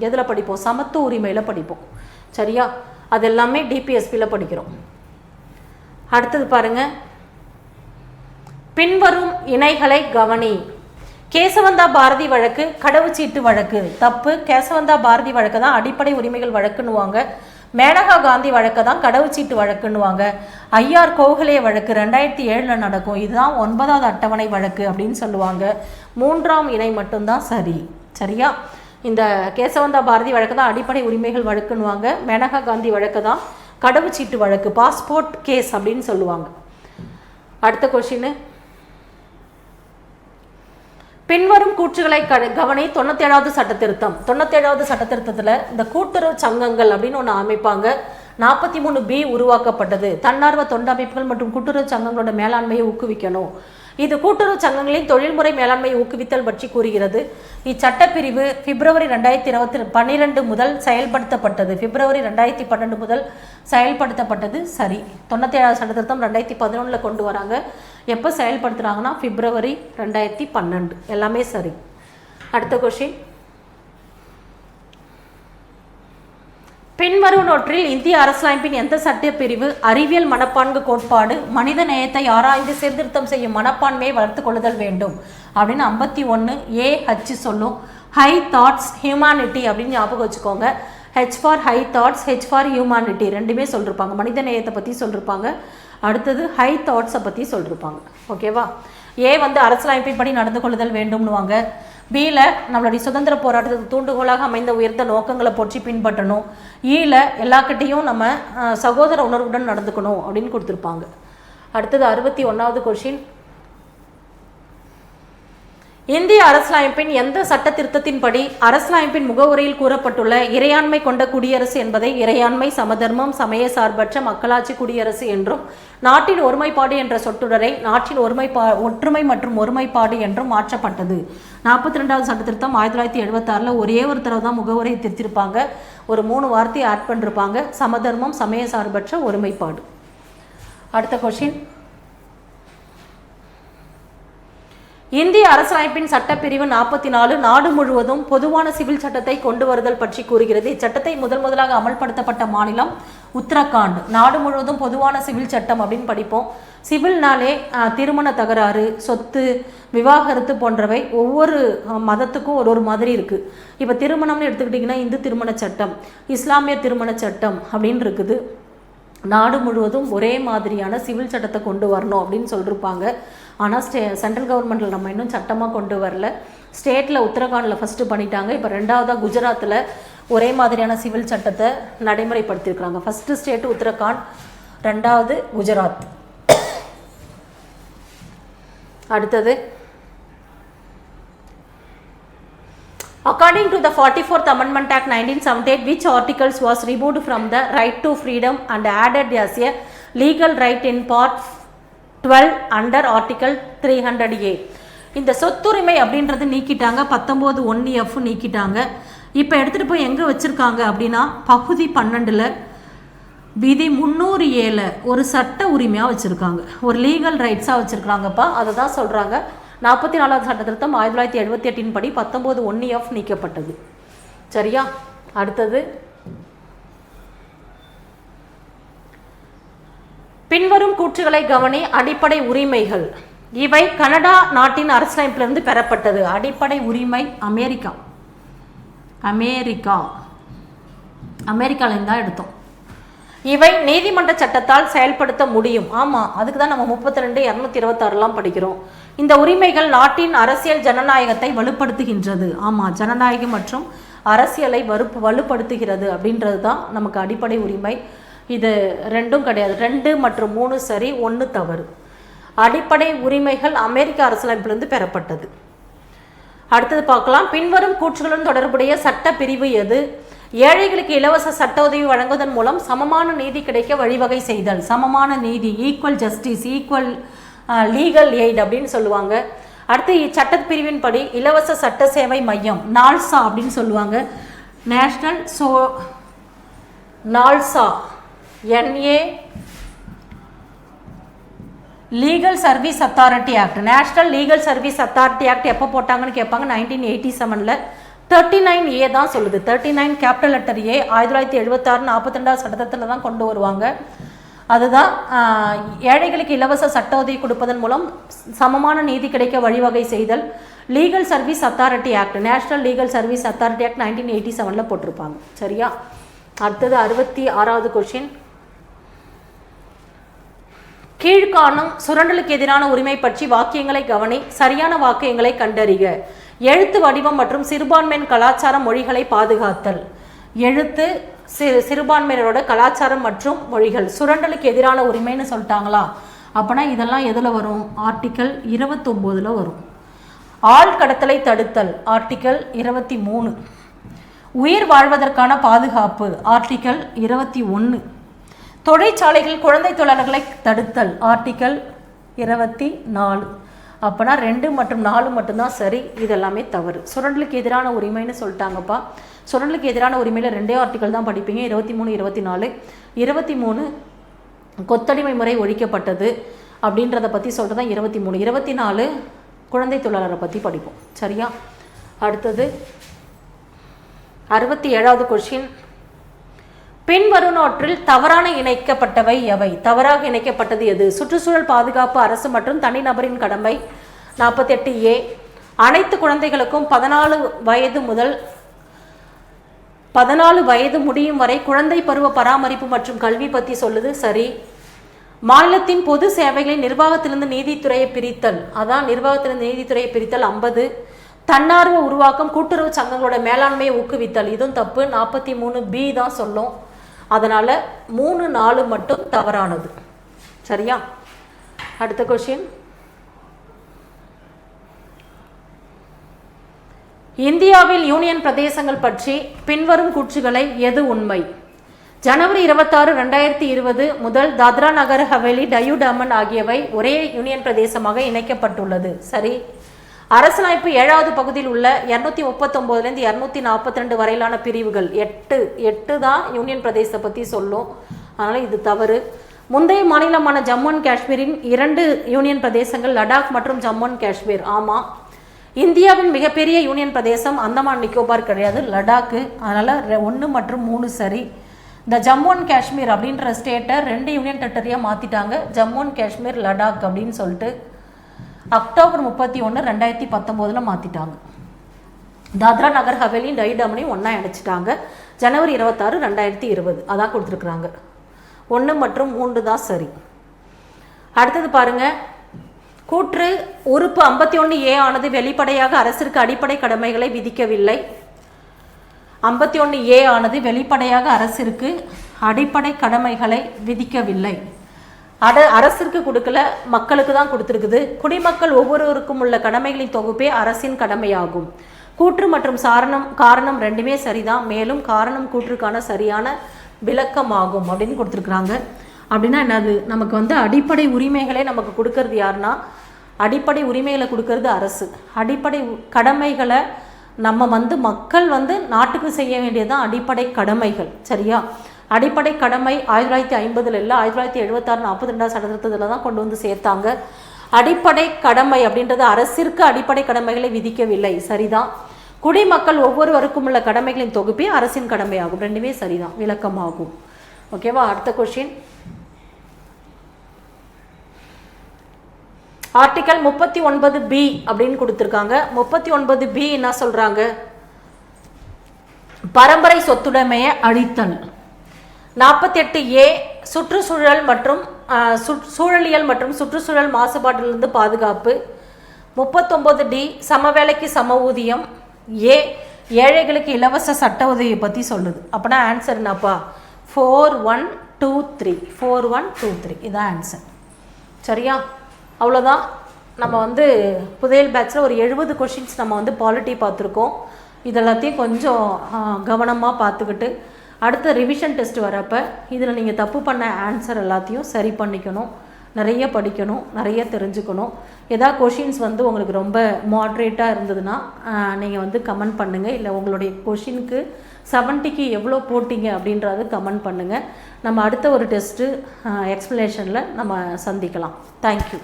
எதில் படிப்போம்? சமத்துவ உரிமையில் படிப்போம். சரியா? அது எல்லாமே டிபிஎஸ்பியில் படிக்கிறோம். அடுத்தது பாருங்க, பின்வரும் இணைகளை கவனி. கேசவந்தா பாரதி வழக்கு கடவுச்சீட்டு வழக்கு தப்பு. கேசவந்தா பாரதி வழக்கு தான் அடிப்படை உரிமைகள் வழக்குன்னுவாங்க. மேனகா காந்தி வழக்கு தான் கடவுச்சீட்டு வழக்குன்னுவாங்க. ஐஆர் கோகலே வழக்கு 2007 நடக்கும். இதுதான் 9வது அட்டவணை வழக்கு அப்படின்னு சொல்லுவாங்க. 3ஆம் இணை மட்டும்தான் சரி. சரியா? இந்த கேசவந்தா பாரதி வழக்கு தான் அடிப்படை உரிமைகள் வழக்குன்னுவாங்க. மேனகா காந்தி வழக்கு தான் கடவுச்சீட்டு வழக்கு, பாஸ்போர்ட் கேஸ் அப்படின்னு சொல்லுவாங்க. அடுத்த கொஸ்டின். பின்வரும் கூற்றுகளை கவனி. 97வது சட்ட திருத்தம். 97வது சட்ட திருத்தத்தில் இந்த கூட்டுறவு சங்கங்கள் அப்படின்னு ஒன்று அமைப்பாங்க. 43B உருவாக்கப்பட்டது. தன்னார்வ தொண்டு அமைப்புகள் மற்றும் கூட்டுறவு சங்கங்களோட மேலாண்மையை ஊக்குவிக்கணும். இது கூட்டுறவு சங்கங்களின் தொழில்முறை மேலாண்மையை ஊக்குவித்தல் பற்றி கூறுகிறது. இச்சட்டப்பிரிவு பிப்ரவரி 2012 முதல் செயல்படுத்தப்பட்டது. பிப்ரவரி 2012 முதல் செயல்படுத்தப்பட்டது. சரி. 97வது சட்ட திருத்தம் 2011 கொண்டு வராங்க. எப்போ செயல்படுத்துகிறாங்கன்னா பிப்ரவரி 2012. எல்லாமே சரி. அடுத்த கொஸ்டின். பின்வருவனவற்றில் இந்திய அரசியலமைப்பின் எந்த சட்டப்பிரிவு அறிவியல் மனப்பான்கு கோட்பாடு மனித நேயத்தை ஆராய்ந்து சீர்திருத்தம் செய்யும் மனப்பான்மையை வளர்த்து கொள்ளுதல் வேண்டும் அப்படின்னு 51AH சொல்லும். ஹை தாட்ஸ் ஹியூமானிட்டி அப்படின்னு ஞாபகம் வச்சுக்கோங்க. H for high thoughts, H for humanity ரெண்டுமே சொல்லியிருப்பாங்க. மனித நேயத்தை பற்றி சொல்லியிருப்பாங்க. அடுத்தது ஹை தாட்ஸை பற்றி சொல்லியிருப்பாங்க. ஓகேவா? ஏ அரசியலமைப்பின் படி நடந்து கொள்ளுதல் வேண்டும்னுவாங்க. பியில் நம்மளுடைய சுதந்திர போராட்டத்துக்கு தூண்டுகோலாக அமைந்த உயர்ந்த நோக்கங்களை போற்றி பின்பற்றணும். ஈல எல்லாக்கிட்டையும் நம்ம சகோதர உணர்வுடன் நடந்துக்கணும் அப்படின்னு கொடுத்துருப்பாங்க. அடுத்தது 61வது கொஸ்டின். இந்திய அரசியலமைப்பின் எந்த சட்ட திருத்தத்தின்படி அரசியலமைப்பின் முகவுரையில் கூறப்பட்டுள்ள இறையாண்மை கொண்ட குடியரசு என்பதை இறையாண்மை, சமதர்மம், சமய சார்பற்ற மக்களாட்சி குடியரசு என்றும் நாட்டின் ஒருமைப்பாடு என்ற சொற்றொடரை நாட்டின் ஒற்றுமை மற்றும் ஒருமைப்பாடு என்றும் மாற்றப்பட்டது? 42வது சட்ட திருத்தம் 1976 ஒரே ஒரு தடவை தான் முகவுரை திருத்திருப்பாங்க. ஒரு 3 வார்த்தையை ஆட் பண்ணிருப்பாங்க. சமதர்மம், சமய சார்பற்ற ஒருமைப்பாடு. அடுத்த கொஸ்டின். இந்திய அரசியலமைப்பின் சட்டப்பிரிவு 44 நாடு முழுவதும் பொதுவான சிவில் சட்டத்தை கொண்டு வருதல் பற்றி கூறுகிறது. இச்சட்டத்தை முதலாக அமல்படுத்தப்பட்ட மாநிலம் உத்தரகாண்ட். நாடு முழுவதும் பொதுவான சிவில் சட்டம் அப்படின்னு படிப்போம். சிவில்னாலே திருமண தகராறு, சொத்து, விவாகரத்து போன்றவை ஒவ்வொரு மதத்துக்கும் ஒரு மாதிரி இருக்குது. இப்போ திருமணம்னு எடுத்துக்கிட்டிங்கன்னா இந்து திருமண சட்டம், இஸ்லாமிய திருமண சட்டம் அப்படின்னு இருக்குது. நாடு முழுவதும் ஒரே மாதிரியான சிவில் சட்டத்தை கொண்டு வரணும் அப்படின்னு சொல்லியிருப்பாங்க. ஆனால் சென்ட்ரல் கவர்மெண்ட்டில் நம்ம இன்னும் சட்டமாக கொண்டு வரல. ஸ்டேட்டில் உத்தரகாண்டில் ஃபஸ்ட்டு பண்ணிட்டாங்க. இப்போ 2வதாக குஜராத்தில் ஒரே மாதிரியான சிவில் சட்டத்தை நடைமுறைப்படுத்தியிருக்கிறாங்க. ஃபஸ்ட்டு ஸ்டேட்டு உத்தரகாண்ட், 2வது குஜராத். அடுத்தது, according to the 44th Amendment Act 1978, which articles was removed from the right to freedom and added as a legal right in part 12 under article 300A? இந்த சொத்துரிமை அப்படின்றது நீக்கிட்டாங்க. 19(1)F நீக்கிட்டாங்க. இப்போ எடுத்துகிட்டு போய் எங்கே வச்சுருக்காங்க அப்படின்னா பகுதி 12ல் விதி 307 ஒரு சட்ட உரிமையாக வச்சுருக்காங்க, ஒரு லீகல் ரைட்ஸாக வச்சுருக்காங்கப்பா. அதை தான் சொல்கிறாங்க. 44வது சட்ட திருத்தம் 1978 படி 19(1)F நீக்கப்பட்டது. சரியா? அடுத்தது, பின்வரும் கூற்றுகளை கவனி. அடிப்படை உரிமைகள் இவை கனடா நாட்டின் அரசியலமைப்பிலிருந்து பெறப்பட்டது. அடிப்படை உரிமை அமெரிக்காவிலிருந்து தான் எடுத்தோம். இவை நீதிமன்ற சட்டத்தால் செயல்படுத்த முடியும். ஆமாம், அதுக்கு தான் நம்ம 32, 226 படிக்கிறோம். இந்த உரிமைகள் நாட்டின் அரசியல் ஜனநாயகத்தை வலுப்படுத்துகின்றது. ஆமாம், ஜனநாயகம் மற்றும் அரசியலை வலுப்படுத்துகிறது அப்படின்றது தான் நமக்கு அடிப்படை உரிமை. இது ரெண்டும் கிடையாது. 2 மற்றும் 3 சரி, 1 தவறு. அடிப்படை உரிமைகள் அமெரிக்க அரசியலமைப்பிலிருந்து பெறப்பட்டது. அடுத்தது பார்க்கலாம். பின்வரும் கூற்றுகளுடன் தொடர்புடைய சட்ட பிரிவு எது? ஏழைகளுக்கு இலவச சட்ட உதவி வழங்குவதன் மூலம் சமமான நீதி கிடைக்க வழிவகை செய்தல். சமமான நீதி, equal justice, equal legal eight அப்படின்னு சொல்லுவாங்க. அடுத்து இச்சட்டப்பிரிவின் படி இலவச சட்ட சேவை மையம், நால்சா அப்படின்னு சொல்லுவாங்க. National NALSA NA legal service authority act. National legal service authority act எப்போ போட்டாங்கன்னு கேட்பாங்க. 1987. 39A தான் சொல்லுது. 39 கேபிட்டல் லெட்டர் A 1976 42வது சட்டத்தில் தான் கொண்டு வருவாங்க. அதுதான் ஏழைகளுக்கு இலவச சட்ட உதவி கொடுப்பதன் மூலம் சமமான நீதி கிடைக்க வழிவகை செய்தல். Legal service authority act, national legal service authority act 1987 போட்டிருப்பாங்க. சரியா? அடுத்தது 66வது கொஸ்டின். கீழ்காணும் சுரண்டலுக்கு எதிரான உரிமை பற்றி வாக்கியங்களை கவனி. சரியான வாக்கியங்களை கண்டறிக. எழுத்து வடிவம் மற்றும் சிறுபான்மையின் கலாச்சார மொழிகளை பாதுகாத்தல். எழுத்து சிறுபான்மையினரோட கலாச்சாரம் மற்றும் மொழிகள் சுரண்டலுக்கு எதிரான உரிமைன்னு சொல்லிட்டாங்களா? அப்போனா இதெல்லாம் எதில் வரும்? ஆர்டிக்கல் 29 வரும். ஆள் கடத்தலை தடுத்தல் ஆர்டிக்கல் 23. உயிர் வாழ்வதற்கான பாதுகாப்பு ஆர்டிக்கல் 21. தொழிற்சாலைகள் குழந்தை தொழிலாளர்களை தடுத்தல் ஆர்டிக்கல் 24. அப்போனா 2 மற்றும் 4 மட்டும்தான் சரி, இதெல்லாமே தவறு. சுரண்டலுக்கு எதிரான உரிமைன்னு சொல்லிட்டாங்கப்பா. சுரண்டலுக்கு எதிரான உரிமையில் 2 ஆர்டிக்கல் தான் படிப்பீங்க, 23, 24. 23 கொத்தடிமை முறை ஒழிக்கப்பட்டது அப்படின்றத பற்றி சொல்கிறது தான் 23. 24 குழந்தை தொழிலாளரை பற்றி படிப்போம். சரியா? அடுத்தது 67வது கொஸ்டின். பின்வருவனவற்றில் தவறான இணைக்கப்பட்டவை எவை? தவறாக இணைக்கப்பட்டது எது? சுற்றுச்சூழல் பாதுகாப்பு அரசு மற்றும் தனிநபரின் கடமை 48A. அனைத்து குழந்தைகளுக்கும் 14 வயது முதல் 14 வயது முடியும் வரை குழந்தை பருவ பராமரிப்பு மற்றும் கல்வி பற்றி சொல்லுது. சரி. மாநிலத்தின் பொது சேவைகளின் நிர்வாகத்திலிருந்து நீதித்துறையை பிரித்தல், அதான் நிர்வாகத்திலிருந்து நீதித்துறையை பிரித்தல் 50. தன்னார்வ உருவாக்கம் கூட்டுறவு சங்கங்களோட மேலாண்மையை ஊக்குவித்தல், இதுவும் தப்பு. 43B தான் சொல்லும். அதனால் 3, 4 மட்டும் தவறானது. சரியா? அடுத்த கொஸ்டின். இந்தியாவில் யூனியன் பிரதேசங்கள் பற்றி பின்வரும் கூற்றுகளை எது உண்மை? ஜனவரி 26, 2020 முதல் தாத்ரா நகர் ஹவேலி, டயூ டாமன் ஆகியவை ஒரே யூனியன் பிரதேசமாக இணைக்கப்பட்டுள்ளது. சரி. அரசியலமைப்பு 7வது பகுதியில் உள்ள 239 242 வரையிலான பிரிவுகள் 8 தான் யூனியன் பிரதேசத்தை பற்றி சொல்லும். அதனால் இது தவறு. முந்தைய மாநிலமான ஜம்மு அண்ட் காஷ்மீரின் 2 யூனியன் பிரதேசங்கள் லடாக் மற்றும் ஜம்மு அண்ட் காஷ்மீர். ஆமாம். இந்தியாவின் மிகப்பெரிய யூனியன் பிரதேசம் அந்தமான் நிக்கோபார் கிடையாது, லடாக்கு. அதனால் 1 மற்றும் 3 சரி. இந்த ஜம்மு அண்ட் காஷ்மீர் அப்படின்ற ஸ்டேட்டை 2 யூனியன் டெரிட்டரியாக மாற்றிட்டாங்க. ஜம்மு அண்ட் காஷ்மீர், லடாக் அப்படின்னு சொல்லிட்டு அக்டோபர் 31, 2019 மாற்றிட்டாங்க. தாத்ரா நகர் ஹவேலி, டயூ டாமனையும் ஒன்றா இணைச்சிட்டாங்க. ஜனவரி 26, 2020 அதான் கொடுத்துருக்குறாங்க. 1 மற்றும் 3 தான் சரி. அடுத்தது பாருங்க. கூற்று உறுப்பு 51A ஆனது வெளிப்படையாக அரசிற்கு அடிப்படை கடமைகளை விதிக்கவில்லை. 51A ஆனது வெளிப்படையாக அரசிற்கு அடிப்படை கடமைகளை விதிக்கவில்லை. அரசிற்கு கொடுக்கல, மக்களுக்கு தான் கொடுத்துருக்குது. குடிமக்கள் ஒவ்வொருவருக்கும் உள்ள கடமைகளின் தொகுப்பே அரசின் கடமையாகும். கூற்று மற்றும் காரணம் ரெண்டுமே சரிதான். மேலும் காரணம் கூற்றுக்கான சரியான விளக்கமாகும் அப்படின்னு கொடுத்துருக்குறாங்க. அப்படின்னா என்னது? நமக்கு அடிப்படை உரிமைகளே நமக்கு கொடுக்கறது யாருன்னா, அடிப்படை உரிமைகளை கொடுக்கறது அரசு. அடிப்படை கடமைகளை நம்ம மக்கள் நாட்டுக்கு செய்ய வேண்டியதுதான் அடிப்படை கடமைகள். சரியா? அடிப்படை கடமை 1950 இல்லை, 1976 42 சட்டத்தில் தான் கொண்டு சேர்த்தாங்க. அடிப்படை கடமை அப்படின்றது அரசிற்கு அடிப்படை கடமைகளை விதிக்கவில்லை. சரிதான். குடிமக்கள் ஒவ்வொருவருக்கும் உள்ள கடமைகளின் தொகுப்பே அரசின் கடமையாகும். ரெண்டுமே சரிதான், விளக்கமாகும். ஓகேவா? அடுத்த கொஸ்டின். ஆர்டிக்கல் 39B அப்படின்னு கொடுத்துருக்காங்க. 39B என்ன சொல்கிறாங்க? பரம்பரை சொத்துடைமையை அழித்தல். 48A சுற்றுச்சூழல் மற்றும் சூழலியல் மற்றும் சுற்றுச்சூழல் மாசுபாட்டிலிருந்து பாதுகாப்பு. 39D சமவேளைக்கு சம ஊதியம். ஏழைகளுக்கு இலவச சட்ட உதவியை பற்றி சொல்லுது. அப்போனா ஆன்சர் என்னப்பா? 4123. 4123 இதான் ஆன்சர். சரியா? அவ்வளோதான். நம்ம புதையல் பேட்சில் ஒரு 70 கொஷின்ஸ் நம்ம பாலிட்டி பார்த்துருக்கோம். இதெல்லாத்தையும் கொஞ்சம் கவனமாக பார்த்துக்கிட்டு அடுத்த ரிவிஷன் டெஸ்ட் வரப்போ இதில் நீங்கள் தப்பு பண்ண ஆன்சர் எல்லாத்தையும் சரி பண்ணிக்கணும். நிறைய படிக்கணும், நிறைய தெரிஞ்சுக்கணும். ஏதாவது கொஷின்ஸ் உங்களுக்கு ரொம்ப மாட்ரேட்டாக இருந்ததுன்னா நீங்கள் கமெண்ட் பண்ணுங்கள். இல்லை உங்களுடைய கொஷினுக்கு 70க்கு எவ்வளோ போட்டிங்க அப்படின்றது கமெண்ட் பண்ணுங்கள். நம்ம அடுத்த ஒரு டெஸ்ட்டு எக்ஸ்ப்ளனேஷனில் நம்ம சந்திக்கலாம். தேங்க்யூ.